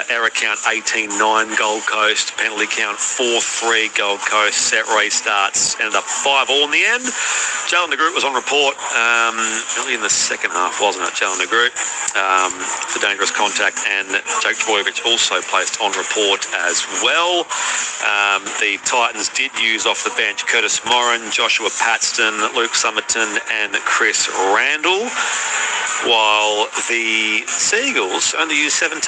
Error count 18-9 Gold Coast. Penalty count 4-3 Gold Coast. Set restarts ended up 5-all in the end. Jalen de Groot was on report early in the second half, wasn't it? Jalen de Groot for dangerous contact, and Jake Trbojevic also placed on report as well. The Titans did use off the bench Curtis Moran, Joshua Paxton, Luke Summerton and Chris Randall, while the Seagulls only used 17,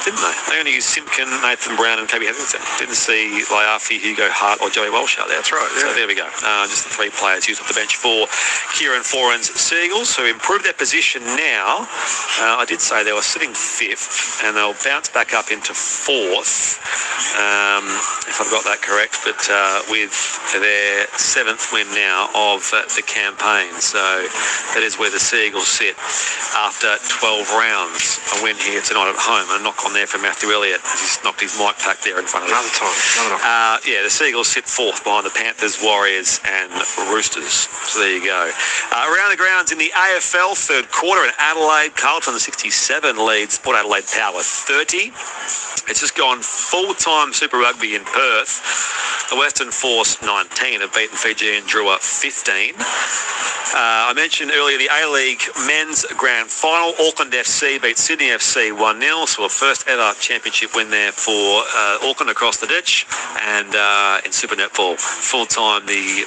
didn't they? They only used Simpkin, Nathan Brown and KB Hetherington. Didn't see Laiafi, Hugo Hart or Joey Walsh out there. That's right, yeah. So there we go. Just the 3 players used off the bench for Kieran Foran's Seagulls, who improved their position now. I did say they were sitting 5th, and they'll bounce back up into 4th, if I've got that correct, but with their 7th win now of the campaign. So that is where the Seagulls sit after 12 rounds. A win here tonight at home. A knock on there for Matthew Elliott. He's knocked his mic pack there in front of him. Another time. The Seagulls sit 4th behind the Panthers, Warriors and Roosters. So there you go. Around the grounds in the AFL third quarter in Adelaide, Carlton 67 leads Port Adelaide Power 30. It's just gone full-time Super Rugby in Perth. The Western Force 19 have beaten Fiji and Drua 15. I mentioned earlier the A-League Men's Grand Final. Auckland FC beat Sydney FC 1-0, so a first ever championship win there for Auckland across the ditch. And in Super Netball, full-time, the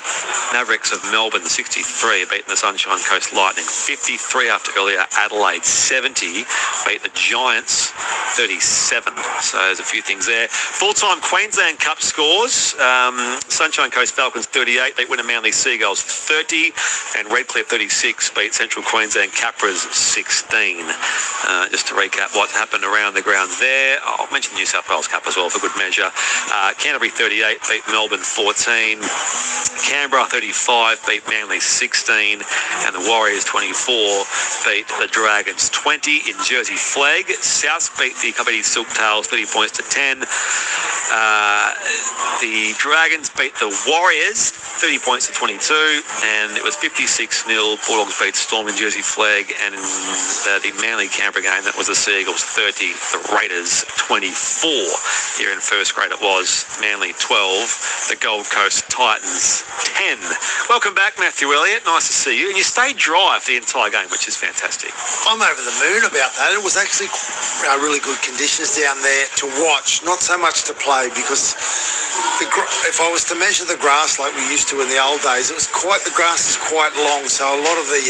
Mavericks of Melbourne 63 beaten the Sunshine Coast Lightning 53 after earlier. Adelaide 70 beat the Giants 37. So there's a few things there. Full-time Queensland Cup scores. Sunshine Coast Falcons 38 beat Winner Manly Seagulls 30, and Redcliffe 36 beat Central Queensland Capras 16. Just to recap what happened around the grounds there. I'll mention New South Wales Cup as well for good measure. Canterbury 38 beat Melbourne 14. Canberra 35 beat Manly 16, and the Warriors 24 beat the Dragons 20 in Jersey Flag. South beat the Kabaddi Silktails 30 points to 10. The Dragons beat the Warriors 30 points to 22, and it was 56-0. Bulldogs beat Storm in Jersey Flag, and in the Manly Canberra game, that was the Seagulls 30, the Raiders 24. Here in first grade, it was Manly 12, the Gold Coast Titans 10. Welcome back, Matthew Elliott. Nice to see you. And you stayed dry for the entire game, which is fantastic. I'm over the moon about that. It was actually really good conditions down there to watch, not so much to play, because if I was to measure the grass like we used to in the old days, the grass is quite long, so a lot of the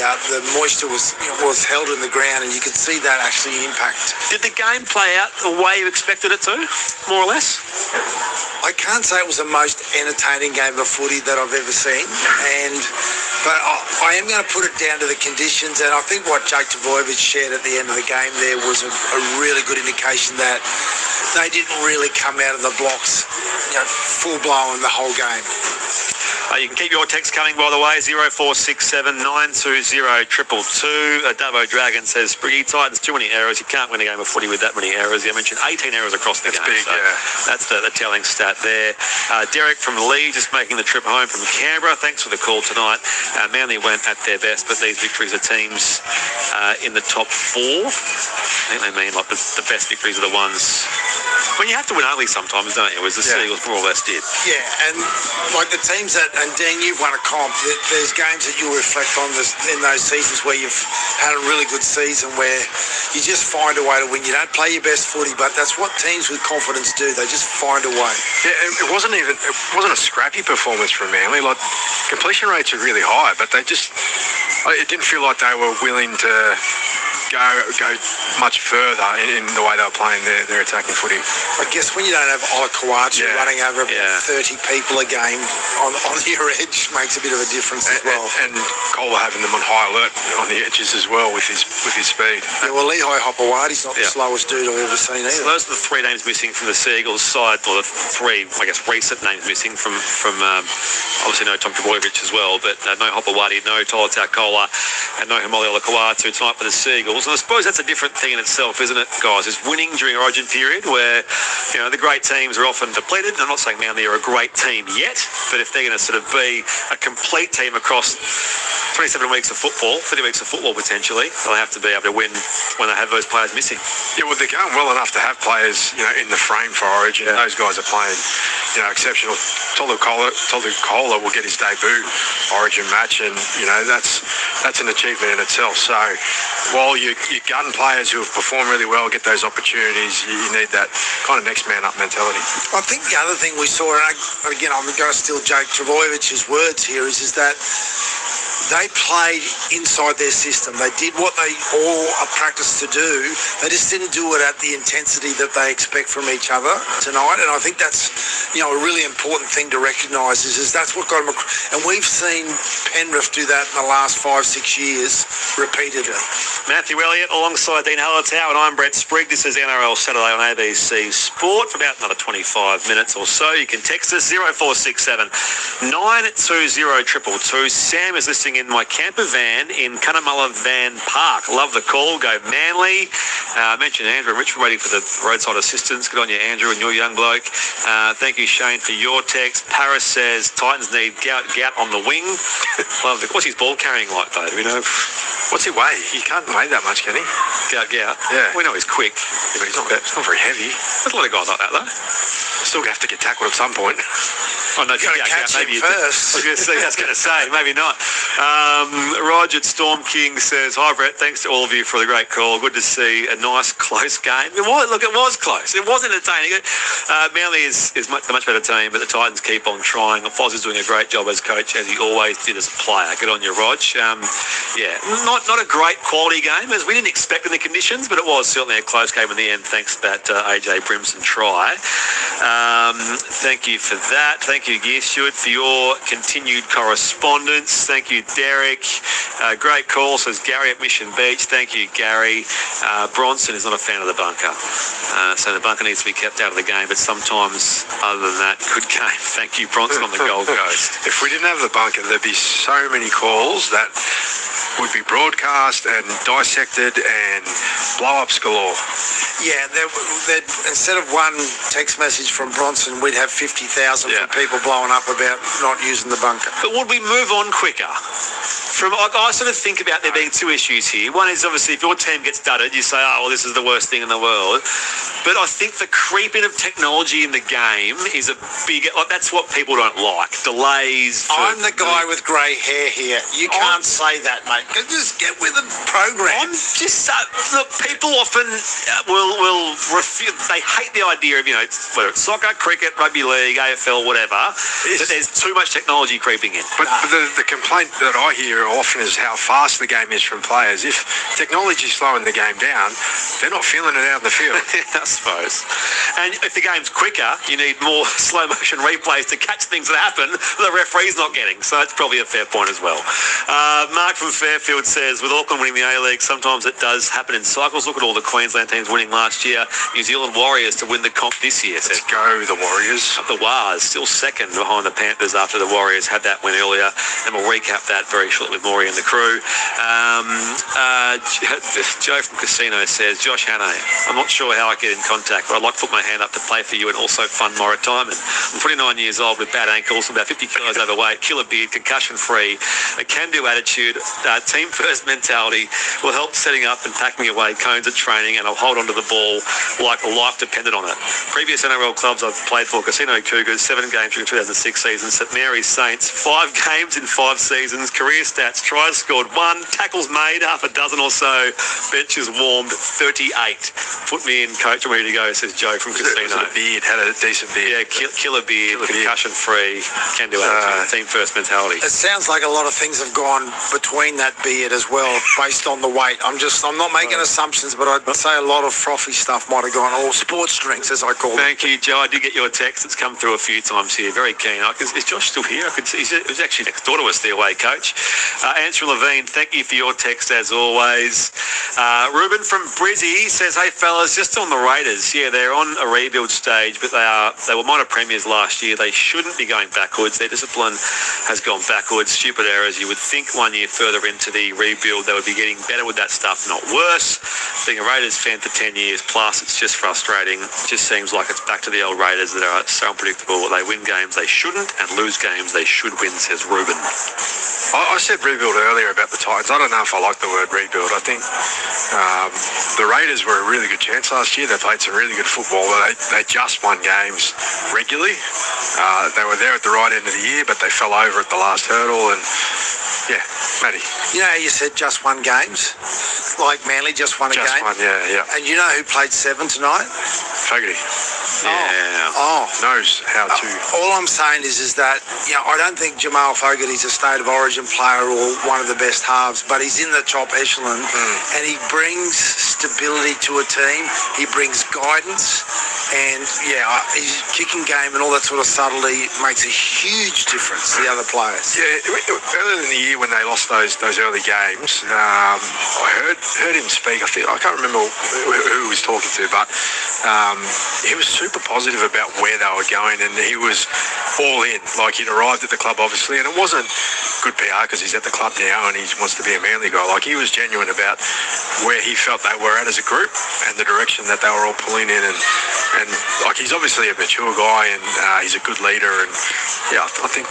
moisture was held in the ground, and you could see that actually impact. Did the game play out the way you expected it to, more or less? I can't say it was the most entertaining game of footy that I've ever seen, but I am going to put it down to the conditions, and I think what Jake Trbojevic shared at the end of the game there was a really good indication that they didn't really come out of the blocks full blown the whole game. You can keep your text coming, by the way, 0467 920 222. Davo Dragon says, Briggy Titans, too many errors. You can't win a game of footy with that many errors. You mentioned 18 errors across the game. Big, so yeah. That's the telling stat there. Derek from Lee just making the trip home from Canberra. Thanks for the call tonight. Manly went at their best, but these victories are teams in the top 4. I think they mean like the best victories are the ones when you have to win ugly sometimes, don't you? As the Seagulls more or less did. Yeah, and like the teams that, and Dan, you've won a comp, there's games that you'll reflect on in those seasons where you've had a really good season where you just find a way to win. You don't play your best footy, but that's what teams with confidence do. They just find a way. Yeah, it wasn't a scrappy performance from Manly. Like, completion rates are really high, but it didn't feel like they were willing to go much further in the way they were playing their attacking footy. I guess when you don't have Olakuachu running over about 30 people a game on your edge makes a bit of a difference as well. And Kohler having them on high alert on the edges as well with his speed. Yeah, well, Lehigh Hopewadi's not the slowest dude I've ever seen either. So those are the 3 names missing from the Seagulls side, or the 3, I guess, recent names missing from obviously no Tom Trbojevic as well, but no Hopewadi, no Tyler Taukola, and no Hamoli Olakuatu tonight for the Seagulls. And I suppose that's a different thing in itself, isn't it, guys? Is winning during Origin period where, the great teams are often depleted. I'm not saying Manly are a great team yet, but if they're going to sort of be a complete team across 27 weeks of football, 30 weeks of football potentially, they'll have to be able to win when they have those players missing. Yeah, well, they're going well enough to have players, in the frame for Origin. Yeah. Those guys are playing, exceptional. Tolu Kohler will get his debut Origin match, and, that's an achievement in itself. So while you gun players who have performed really well get those opportunities, you need that kind of next man up mentality. I think the other thing we saw, and again, I'm going to steal Jake Trbojevic's words here, is that they played inside their system. They did what they all are practiced to do. They just didn't do it at the intensity that they expect from each other tonight. And I think that's, a really important thing to recognise is that's what got them. And we've seen Penrith do that in the last 5-6 years repeatedly. Matthew Elliott alongside Dean Hallertau, and I'm Brett Sprigg. This is NRL Saturday on ABC Sport for about another 25 minutes or so. You can text us 0467 920 222. Sam is listening in my camper van in Cunnamulla Van Park. Love the call. Go Manly. I mentioned Andrew and Rich waiting for the roadside assistance. Good on you, Andrew, and your young bloke. Thank you, Shane, for your text. Paris says Titans need Gout on the wing. Love the. What's his ball carrying like, though? Do we know? What's he weigh? He can't weigh that much, can he? Gout. Yeah. We know he's quick, but he's not very heavy. There's a lot of guys like that, though. Still have to get tackled at some point. Oh, no, you got to catch him first. I was going to say, maybe not. Roger at Storm King says, hi, Brett. Thanks to all of you for the great call. Good to see a nice, close game. It was close. It was entertaining. Manly is the much better team, but the Titans keep on trying. Foz is doing a great job as coach, as he always did as a player. Good on you, Rog. Not a great quality game, as we didn't expect in the conditions, but it was certainly a close game in the end, thanks to that AJ Brimson try. Thank you for that. Thank you, Gear Stewart, for your continued correspondence. Thank you, Derek. Great call, says Gary at Mission Beach. Thank you, Gary. Bronson is not a fan of the bunker. So the bunker needs to be kept out of the game, but sometimes, other than that, good game. Thank you, Bronson on the Gold Coast. If we didn't have the bunker, there'd be so many calls that would be broadcast and dissected and blow-ups galore. Yeah, instead of one text message from Bronson, we'd have 50,000 from people blowing up about not using the bunker. But would we move on quicker? I sort of think about there being 2 issues here. One is obviously if your team gets dudded, you say, this is the worst thing in the world. But I think the creeping of technology in the game is a big... that's what people don't like. Delays. I'm the guy with grey hair here. You can't say that, mate. Just get with the program. I'm just... look, people often will refuse... They hate the idea of, whether it's soccer, cricket, rugby league, AFL, whatever, that there's too much technology creeping in. But the complaint that I hear often is how fast the game is from players. If technology's slowing the game down, they're not feeling it out in the field. I suppose. And if the game's quicker, you need more slow motion replays to catch things that happen that the referee's not getting. So that's probably a fair point as well. Mark from Fairfield says, with Auckland winning the A-League, sometimes it does happen in cycles. Look at all the Queensland teams winning last year. New Zealand Warriors to win the comp this year. Let's go, the Warriors. The Wars still second behind the Panthers after the Warriors had that win earlier. And we'll recap that very shortly with Maury and the crew. Joe from Casino says, Josh Hannay, I'm not sure how I get in contact, but I'd like to put my hand up to play for you and also fund my retirement. I'm 29 years old with bad ankles, about 50 kilos overweight, killer beard, concussion free, a can-do attitude, team first mentality will help setting up and packing away cones at training, and I'll hold onto the ball like life depended on it. Previous NRL clubs I've played for: Casino Cougars, 7 games during 2006 season, St Mary's Saints, 5 games in 5 seasons, career stats, tries scored 1, tackles made half a dozen or so, benches warmed 38. Put me in, coach, I'm ready to go, says Joe from Casino. Beard, had a decent beard. Yeah, killer beard, concussion free, can do attitude, team first mentality. It sounds like a lot of things have gone between that beard as well, based on the weight. I'm not making assumptions, but I'd say a lot of frothy stuff might have gone, or sports drinks, as I call them. Thank you, Joe. I did get your text. It's come through a few times here. Very keen. Is Josh still here? I could see he was actually next door to us, the away coach. Andrew Levine, thank you for your text as always. Ruben from Brizzy says, hey fellas, just on the Raiders. Yeah, they're on a rebuild stage, but they were minor premiers last year. They shouldn't be going backwards. Their discipline has gone backwards. Stupid errors. You would think 1 year further into the rebuild they would be getting better with that stuff, not worse. Being a Raiders fan for 10 years plus, it's just frustrating. It just seems like it's back to the old Raiders that are so unpredictable. They win games they shouldn't and lose games they should win, says Ruben. I said rebuild earlier about the Titans. I don't know if I like the word rebuild. I think the Raiders were a really good chance last year. They played some really good football. They just won games regularly. They were there at the right end of the year, but they fell over at the last hurdle. And yeah, Matty. You know how you said just won games? Like Manly just won a game? Just won, yeah. And you know who played 7 tonight? Fogarty. Yeah. Oh. Knows how to. All I'm saying is that, I don't think Jamal Fogarty's a state of origin player or one of the best halves, but he's in the top echelon and he brings stability to a team. He brings guidance and, his kicking game and all that sort of subtlety makes a huge difference to the other players. Yeah, earlier in the year when they lost those early games, I heard him speak. I can't remember who he was talking to, but he was super positive about where they were going, and he was all in. Like, he'd arrived at the club, obviously, and it wasn't good PR because he's at the club now and he wants to be a Manly guy. Like, he was genuine about where he felt they were at as a group and the direction that they were all pulling in, and like, he's obviously a mature guy and he's a good leader, and I think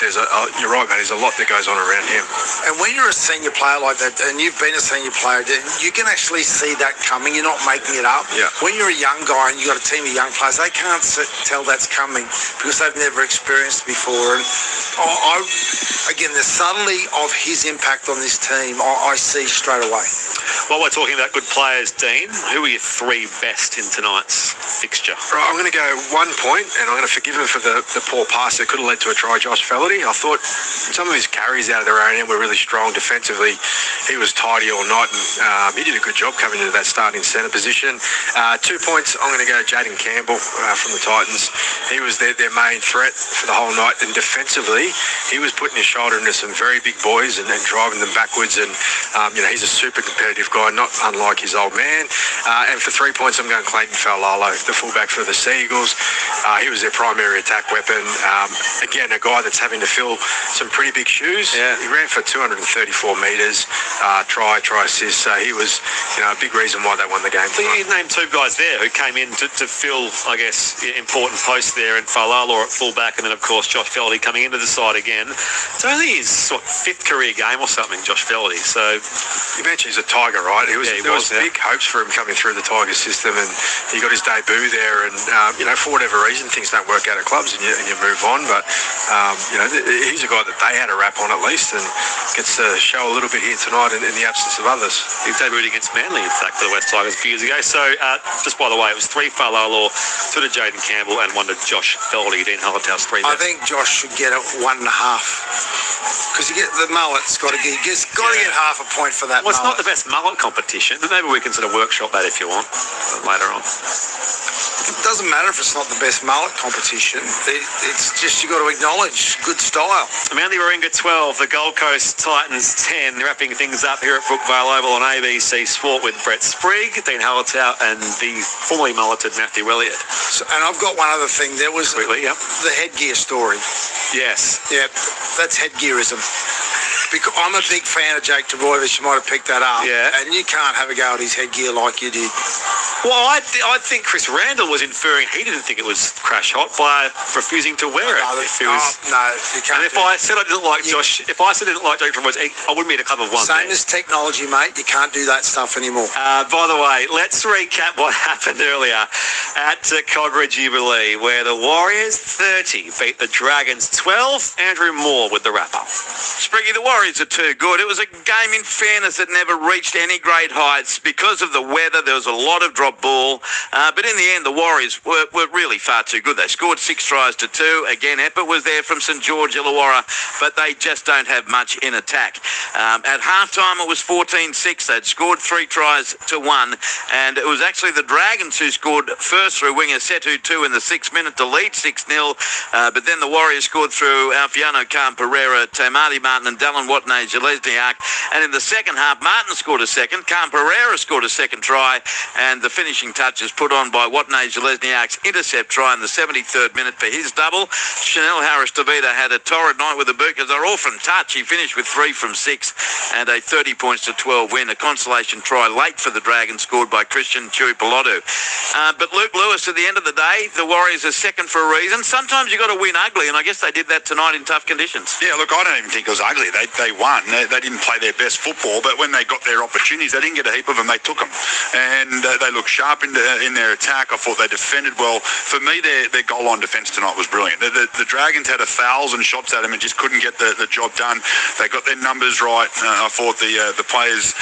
you're right, man, there's a lot that goes on around him. And when you're a senior player like that, and you've been a senior player, you can actually see that coming. You're not making it up. Yeah. When you're a young guy and you've got a team of young players, they can't tell that's coming because they've never experienced before. And again, the subtlety of his impact on this team, I see straight away. While we're talking about good players, Dean, who are your 3 best in tonight's fixture? Right, I'm going to go 1 point, and I'm going to forgive him for the poor pass that could have led to a try, Josh Fellerty. I thought some of his carries out of their own end were really strong defensively. He was tidy all night, and he did a good job coming into that starting centre position. 2 points, I'm going to go Jaden Campbell from the Titans. He was their main threat for the whole night, and defensively, he was putting his shoulder into some very big boys and driving them backwards, and he's a super competitive guy, not unlike his old man. And for 3 points, I'm going Clayton Faulalo, the fullback for the Seagulls. He was their primary attack weapon. Again, a guy that's having to fill some pretty big shoes. Yeah. He ran for 234 metres, try assist. So he was, a big reason why they won the game. So you named 2 guys there who came in to fill, I guess, important posts there, and Faulalo at fullback, and then of course Josh Fellerty coming into the side again. It's only his 5th career game or something, Josh Fellerty. So you mentioned he's a Tiger, right? There was big hopes for him coming through the Tiger system, and he got his debut there. And for whatever reason, things don't work out at clubs, and you move on. But he's a guy that they had a rap on at least, and gets to show a little bit here tonight in the absence of others. He debuted against Manly, in fact, for the West Tigers a few years ago. So, just by the way, it was 3 Faulalo, 2 to Jaden Campbell, and 1 to Josh Fellerty. Dean Hallertau's 3 there. I think Josh should get it 1.5. Because you get the mullet's got to get half a point for that. Well, it's not mullet. the best mullet competition, but maybe we can sort of workshop that if you want later on. It doesn't matter if it's not the best mullet competition. It's just you got to acknowledge good style. Manly Warringah 12, the Gold Coast Titans 10. They're wrapping things up here at Brookvale Oval on ABC Sport with Brett Sprigg, Dean Hallertau and the formerly mulleted Matthew Elliott. So, and I've got one other thing. There was the headgear story. Yes. Yeah, that's headgearism. Because I'm a big fan of Jake Trbojevic. You might have picked that up. Yeah. And you can't have a go at his headgear like you did. Well, I think Chris Randall was inferring he didn't think it was crash hot by refusing to wear it. No, you can't. And if I said I didn't like Josh, if I said I didn't like Jake Trbojevic, I wouldn't be in a club of one. Same as technology, mate. You can't do that stuff anymore. By the way, let's recap what happened earlier at Cogra Jubilee, where the Warriors 30 beat the Dragons 12. Andrew Moore with the wrap-up. Spriggy, the Warriors are too good. It was a game, in fairness, that never reached any great heights. Because of the weather, there was a lot of drop ball. But in the end, the Warriors were really far too good. They scored 6 tries to 2. Again, Eppert was there from St George Illawarra, but they just don't have much in attack. At halftime, it was 14-6. They'd scored 3 tries to 1. And it was actually the Dragons who scored first through winger Setu 2 in the 6th minute to lead 6-0. But then the Warriors scored through Alfiano Khan Pereira, Tamati Martin and Dallin Watney-Jelezniak. And in the second half, Martin scored a second, Khan Pereira scored a second try, and the finishing touches put on by Watney-Jelezniak's intercept try in the 73rd minute for his double. Chanel Harris-Tavita had a torrid night with the boot because they're all from touch. He finished with 3 from 6 and a 30 points to 12 win. A consolation try late for the Dragons scored by Christian Tuipulotu. But Luke Lewis, at the end of the day, the Warriors are second for a reason. Sometimes you've got to win ugly, and I guess they did that tonight in tough conditions. Yeah, look, I don't even think it was ugly. They won. They didn't play their best football, but when they got their opportunities, they didn't get a heap of them. They took them. And they looked sharp in their attack. I thought they defended well. For me, their goal line defence tonight was brilliant. The Dragons had 1,000 shots at them and just couldn't get the job done. They got their numbers right. I thought the players,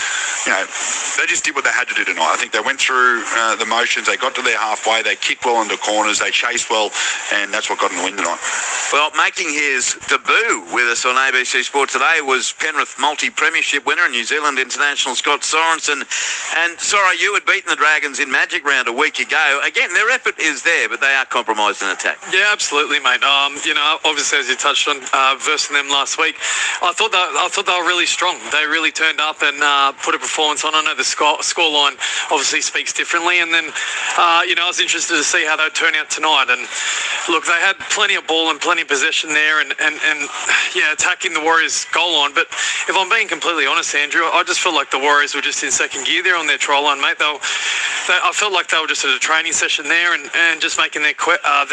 they just did what they had to do tonight. I think they went through the motions. They got to their halfway. They kicked well into corners. They chased well, and that's what got them the win tonight. Well, making his debut with us on ABC Sport today was Penrith multi-premiership winner and New Zealand international Scott Sorensen. And, sorry, you had beaten the Dragons in Magic Round a week ago. Again, their effort is there, but they are compromised in attack. Yeah, absolutely, mate. Obviously, as you touched on, versing them last week, I thought they were really strong. They really turned up and put a performance on. I know the scoreline obviously speaks differently. And then, I was interested to see how they'd turn out tonight. And, look, they had plenty of ball and plenty of possession there and attacking the Warriors' goal line. But if I'm being completely honest, Andrew, I just feel like the Warriors were just in second gear there on their try line, mate. I felt like they were just at a training session there and just making their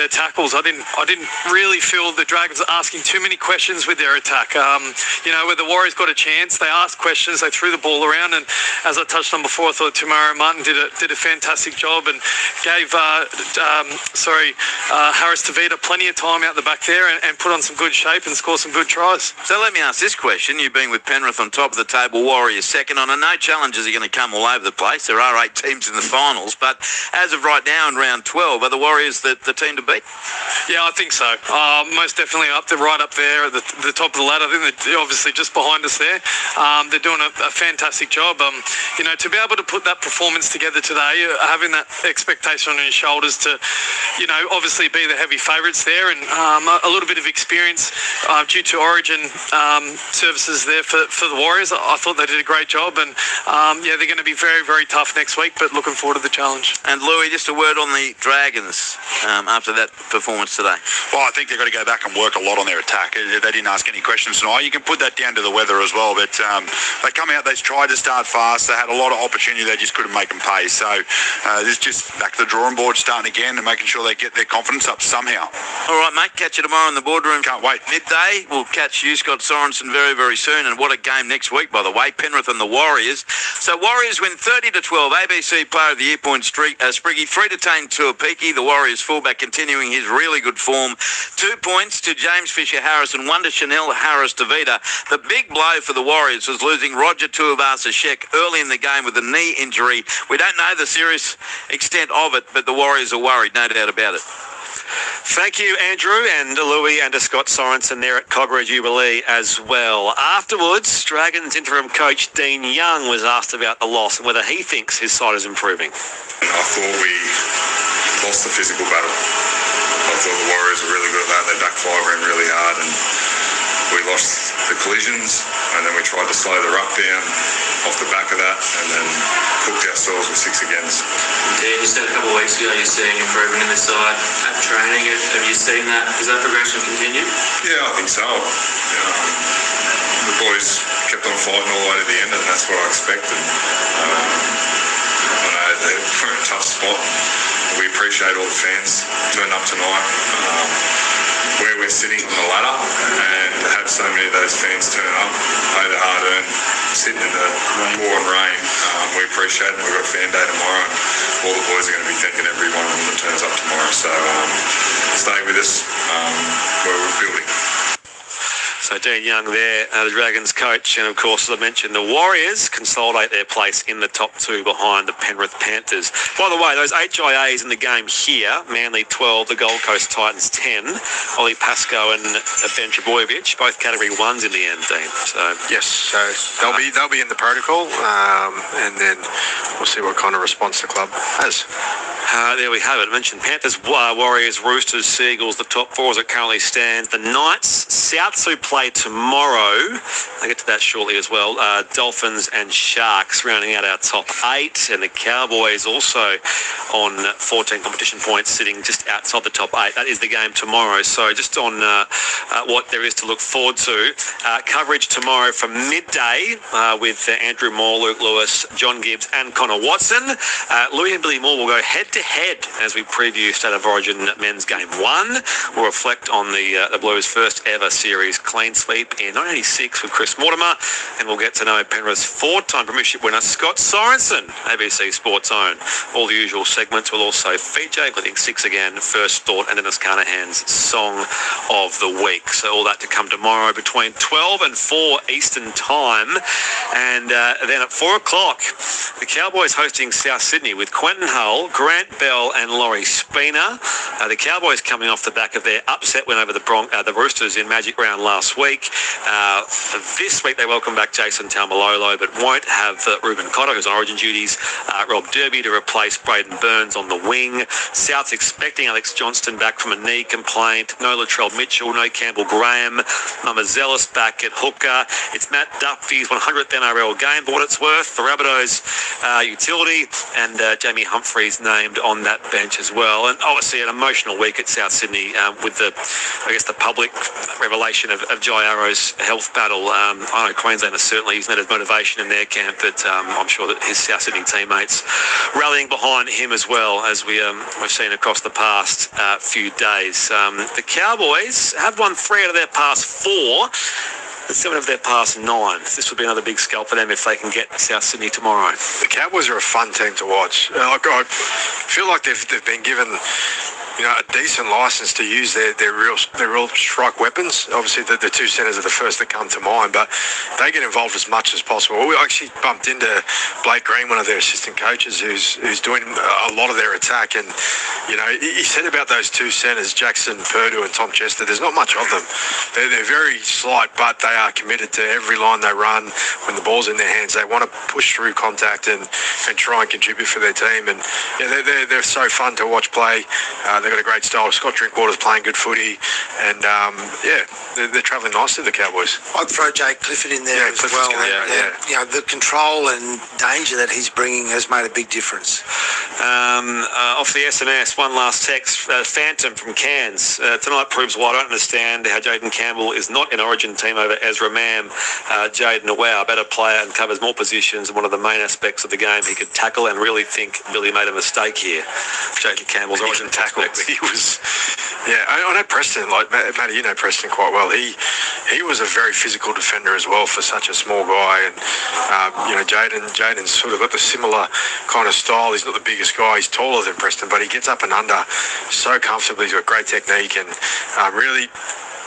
tackles. I didn't really feel the Dragons asking too many questions with their attack. Where the Warriors got a chance, they asked questions, they threw the ball around, and as I touched on before, I thought Tamara Martin did a fantastic job and gave Harris Tavita plenty of time out the back there and put on some good shape and score some good tries. So let me ask this question. You've been with Penrith on top of the table, Warriors second. I know challenges are going to come all over the place. There are 8 teams in the finals, but as of right now in round 12, are the Warriors the team to beat? Yeah, I think so. Most definitely right up there at the top of the ladder. I think they're obviously just behind us there. They're doing a fantastic job. To be able to put that performance together today, having that expectation on your shoulders to, obviously be the heavy favourites there and a little bit of experience due to Origin services there for the Warriors. I thought they did a great job and, they're going to be very, very tough next week, but looking forward to the challenge. And Louis, just a word on the Dragons after that performance today. Well, I think they've got to go back and work a lot on their attack. They didn't ask any questions tonight. You can put that down to the weather as well, but they come out, they tried to start fast. They had a lot of opportunity. They just couldn't make them pay. So this is just back to the drawing board, starting again and making sure they get their confidence up somehow. All right, mate. Catch you tomorrow in the boardroom. Can't wait. Midday. We'll catch you, Scott Sorensen, very, very soon. And what a game next week, by the way. Penrith and the Warriors. So Warriors win 30-12. ABC Player of the Year point Spriggy. 3 to Tane Tuapiki, the Warriors fullback, continuing his really good form. 2 points to James Fisher-Harris and 1 to Chanel Harris-Tavita. The big blow for the Warriors was losing Roger Tuivasa-Sheck early in the game with a knee injury. We don't know the serious extent of it, but the Warriors are worried, no doubt about it. Thank you, Andrew, and Louis and Scott Sorensen there at Cogra Jubilee as well. Afterwards, Dragons interim coach Dean Young was asked about the loss and whether he thinks his side is improving. I thought we lost the physical battle. I thought the Warriors were really good at that. They back five ran really hard and we lost the collisions, and then we tried to slow the ruck down off the back of that and then cooked ourselves with 6 against. Dan, you said a couple of weeks ago you're seeing improvement in this side at training. Have you seen that? Has that progression continued? Yeah, I think so. The boys kept on fighting all the way to the end, and that's what I expected. I know they're in a tough spot. We appreciate all the fans turning up tonight. Where we're sitting on the ladder, and to have so many of those fans turn up, pay the hard-earned, sitting in the pouring rain, we appreciate it. We've got fan day tomorrow, and all the boys are going to be thanking every one of them that turns up tomorrow. So stay with us. We're building. So Dean Young there, the Dragons coach, and of course, as I mentioned, the Warriors consolidate their place in the top 2 behind the Penrith Panthers. By the way, those 8 GIAs in the game here, Manly 12, the Gold Coast Titans 10, Ollie Pascoe and Ben Trebojevic, both category 1s in the end, Dean. So yes, so they'll be in the protocol, and then we'll see what kind of response the club has. There we have it. I mentioned Panthers, Warriors, Roosters, Seagulls, the top 4 as it currently stands. The Knights, Souths who play tomorrow. I'll get to that shortly as well. Dolphins and Sharks rounding out our top 8. And the Cowboys also on 14 competition points, sitting just outside the top 8. That is the game tomorrow. So just on what there is to look forward to. Coverage tomorrow from midday with Andrew Moore, Luke Lewis, John Gibbs and Connor Watson. Louis and Billy Moore will go head-to-head as we preview State of Origin men's game 1. We'll reflect on the Blues' first ever series clean sweep in 1986 with Chris Mortimer, and we'll get to know Penrith's 4-time premiership winner Scott Sorensen, ABC Sports Own. All the usual segments will also feature, including 6 again, First Thought and Dennis Carnahan's Song of the Week. So all that to come tomorrow between 12 and 4 Eastern Time. And then at 4 o'clock, the Cowboys hosting South Sydney with Quentin Hull, Grant Bell and Laurie Spina. The Cowboys coming off the back of their upset win over the Roosters in Magic Round last week. This week they welcome back Jason Taumalolo, but won't have Ruben Cotter, who's on Origin duties, Rob Derby to replace Braden Burns on the wing. South's expecting Alex Johnston back from a knee complaint. No Latrell Mitchell, no Campbell Graham. Mama Zealous back at hooker. It's Matt Duffy's 100th NRL game, for what it's worth. The Rabbitohs utility, and Jamie Humphreys named on that bench as well. And obviously an emotional week at South Sydney with the public revelation of Jai Arrow's health battle. I know Queensland is certainly using that as motivation in their camp, but I'm sure that his South Sydney teammates rallying behind him as well, as we've seen across the past few days. The Cowboys have won 3 out of their past 4. 7 of their past 9. This would be another big scalp for them if they can get South Sydney tomorrow. The Cowboys are a fun team to watch. I feel like they've been given a decent license to use their real strike weapons. Obviously, the 2 centres are the first that come to mind, but they get involved as much as possible. We actually bumped into Blake Green, one of their assistant coaches, who's doing a lot of their attack, and he said about those 2 centres, Jackson Purdue and Tom Chester, there's not much of them. They're very slight, but they are committed to every line they run. When the ball's in their hands, they want to push through contact and try and contribute for their team. And they're so fun to watch play. They've got a great style. Scott Drinkwater's playing good footy, and they're travelling nicely, the Cowboys. I'd throw Jake Clifford in there as well. The control and danger that he's bringing has made a big difference. Off the SNS, one last text. Phantom from Cairns. Tonight proves why I don't understand how Jaden Campbell is not in Origin team over Ezra Mam. Jaden, a better player and covers more positions, and one of the main aspects of the game. He could tackle and really think Billy made a mistake here. Jaden Campbell's Origin tackle. He was, I know Preston, Matty, you know Preston quite well. He was a very physical defender as well for such a small guy, and Jaden's sort of got the similar kind of style. He's not the biggest guy, he's taller than Preston, but he gets up and under so comfortably. He's got great technique and really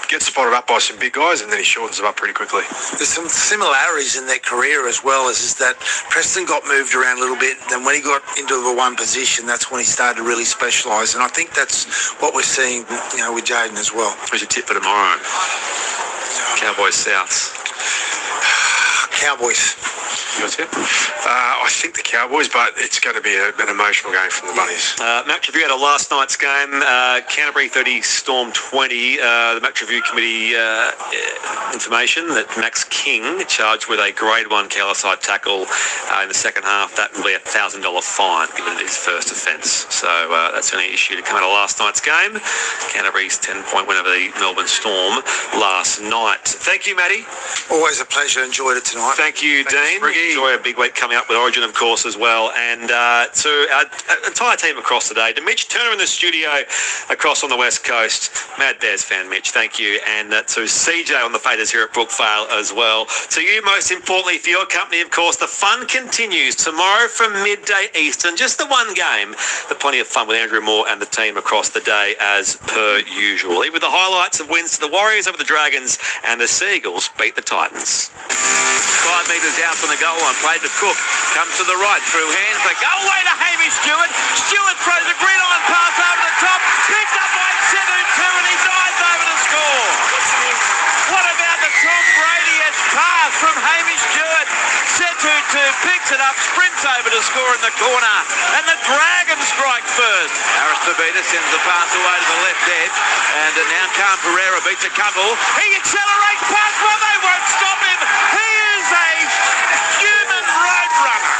gets spotted up by some big guys, and then he shortens them up pretty quickly. There's some similarities in their career as well, is that Preston got moved around a little bit. Then when he got into the one position, that's when he started to really specialise. And I think that's what we're seeing, with Jaden as well. Who's your tip for tomorrow? Cowboys Souths. Cowboys. Your tip? I think the Cowboys, but it's going to be an emotional game from the Bunnies. Match review out of last night's game. Canterbury 30, Storm 20. The match review committee information that Max King charged with a grade 1 careless-side tackle in the second half. That will be a $1,000 fine, given it his first offence. So that's the only issue to come out of last night's game. Canterbury's 10-point win over the Melbourne Storm last night. Thank you, Matty. Always a pleasure. Enjoyed it tonight. Thank you, Dean. Enjoy a big week coming up with Origin, of course, as well. And to our entire team across today, to Mitch Turner in the studio across on the West Coast, Mad Bears fan Mitch, thank you. And to CJ on the faders here at Brookvale as well. To you, most importantly, for your company, of course, the fun continues tomorrow from midday Eastern. Just the one game, but plenty of fun with Andrew Moore and the team across the day as per usual. With the highlights of wins to the Warriors over the Dragons and the Seagulls beat the Titans. 5 metres out from the goal line, played to Cook, comes to the right, through hands, the goal way to Hamish Stewart. Stewart throws a gridiron pass over the top, picked up by Setu 2, and he dives over to score. What about the Tom Brady-esque pass from Hamish Stewart? Setu 2 picks it up, sprints over to score in the corner, and the Dragons strike first. Harris Tabita sends the pass away to the left edge, and now Khan Pereira beats a couple. He accelerates past, well, they won't stop him. He is a human roadrunner.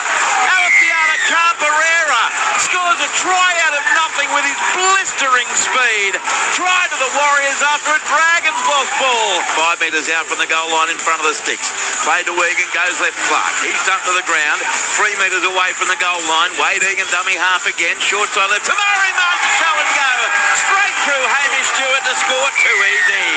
Alafiana Khan Pereira scores a try out of nothing with his blistering speed. Try to the Warriors after a Dragons lost ball. 5 metres out from the goal line in front of the sticks. Played to Egan, goes left Clark. He's dumped to the ground. 3 metres away from the goal line. Wade Egan dummy half again. Short side left. Tamari Martin show and go. Straight through Hamish Stewart to score. Too easy.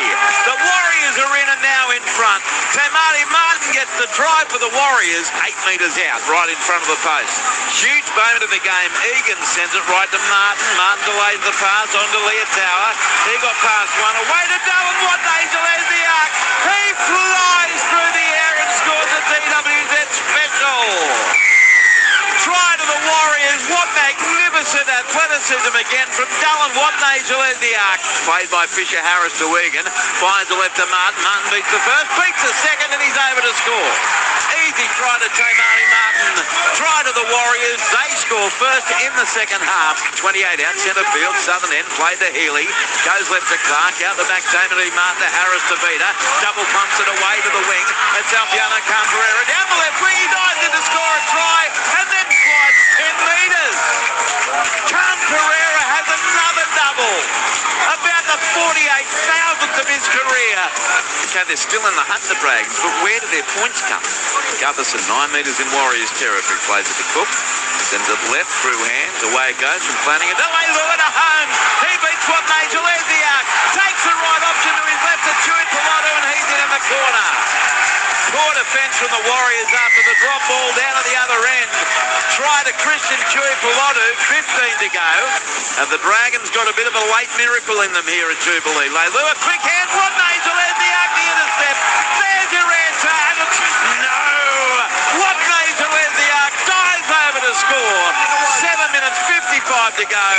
The Warriors are in and now in front. Tamari Martin gets the try for the Warriors. 8 metres out, right in front of the post. Huge moment of the game. Egan sends it right to Martin. Martin delays the pass on to Leotower. He got past one. Away to Dylan Watnagel. There's the arc. He flies through the air and scores a DWZ special. Try to the Warriors. What magnificent athleticism again from Dylan Watnagel as the arc. Played by Fisher Harris to Egan. Finds the left to Martin. Martin beats the first, beats the second, and he's over to score. Easy try to Tamari Martin. Try to the Warriors. They score first in the second half. 28 out, centre field, southern end. Played to Healy. Goes left to Clark. Out the back, Tamari Martin to Harris to Vita. Double pumps it away to the wing. It's Alfiano Camperera. Down the left wing. He dives in to score a try. And then slides 10 metres. Camperera has another double. About the 48,000th of his career. Okay, they're still in the hunt, the Dragons, but where do their points come? Gutherson, 9 metres in Warriors territory, plays it to Cook, sends it left through hands, away it goes from Flanagan, away Lua to home, he beats Watnagel, there's the arc, takes the right option to his left to Chewy Pilato, and he's in the corner. Poor defence from the Warriors after the drop ball down at the other end. Try to Christian Chewy Pilato, 15 to go, and the Dragons got a bit of a late miracle in them here at Jubilee. Leilua, quick hand, Watnagel, there's the arc, the intercept, there's your answer, and it's no! Watnagel, there's the arc, dives over to score. 7 minutes 55 to go.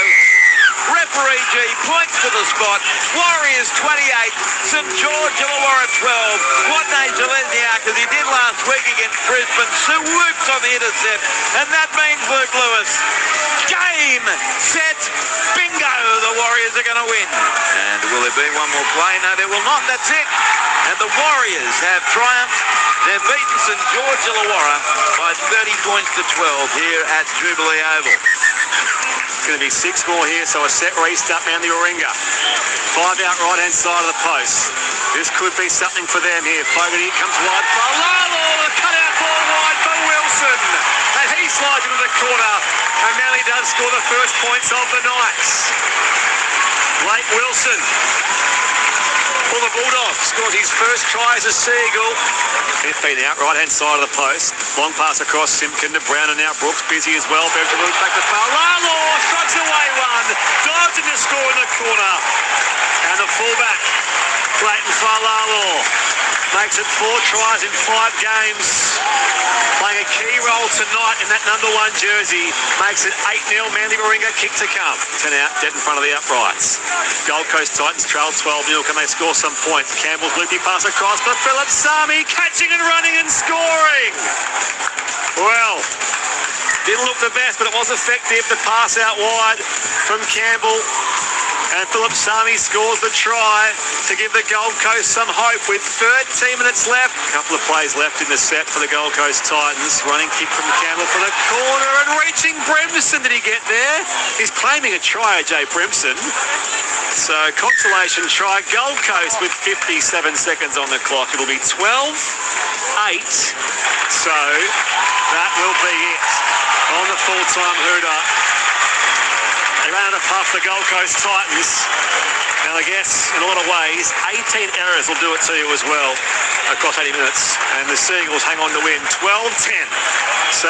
Referee G points to the spot. Warriors 28, St George Illawarra 12. Watnagel Lesniak, as he did last week against Brisbane, swoops on the intercept, and that means Luke Lewis. Game, set, bingo, the Warriors are going to win. And will there be one more play? No, there will not. That's it. And the Warriors have triumphed. They've beaten St George Illawarra by 30 points to 12 here at Jubilee Oval. It's going to be 6 more here, so a set restart man the Oringa. 5 out right-hand side of the post. This could be something for them here. Fogarty comes wide for Lalo. The cut-out ball wide for Wilson. And he slides into the corner. And now he does score the first points of the night. Late Wilson. For the Bulldogs, scores his first try as a Seagull. He's been out right-hand side of the post. Long pass across Simpkin to Brown, and now Brooks busy as well. Berger moves back to Falalo, strikes away one. Dives in to score in the corner. And the fullback Clayton Falalu makes it 4 tries in 5 games. Playing a key role tonight in that number 1 jersey. Makes it 8-0. Mandy Warringah kick to come. 10 out, dead in front of the uprights. Gold Coast Titans trail 12-0. Can they score some points? Campbell's loopy pass across for Philip Sami. Catching and running and scoring. Well, didn't look the best, but it was effective. The pass out wide from Campbell. And Philip Sami scores the try to give the Gold Coast some hope with 13 minutes left. A couple of plays left in the set for the Gold Coast Titans. Running kick from Campbell for the corner and reaching Brimson. Did he get there? He's claiming a try, AJ Brimson. So consolation try. Gold Coast with 57 seconds on the clock. It'll be 12-8. So that will be it on the full-time hooter. They ran out of puff, the Gold Coast Titans. And I guess, in a lot of ways, 18 errors will do it to you as well across 80 minutes. And the Seagulls hang on to win 12-10. So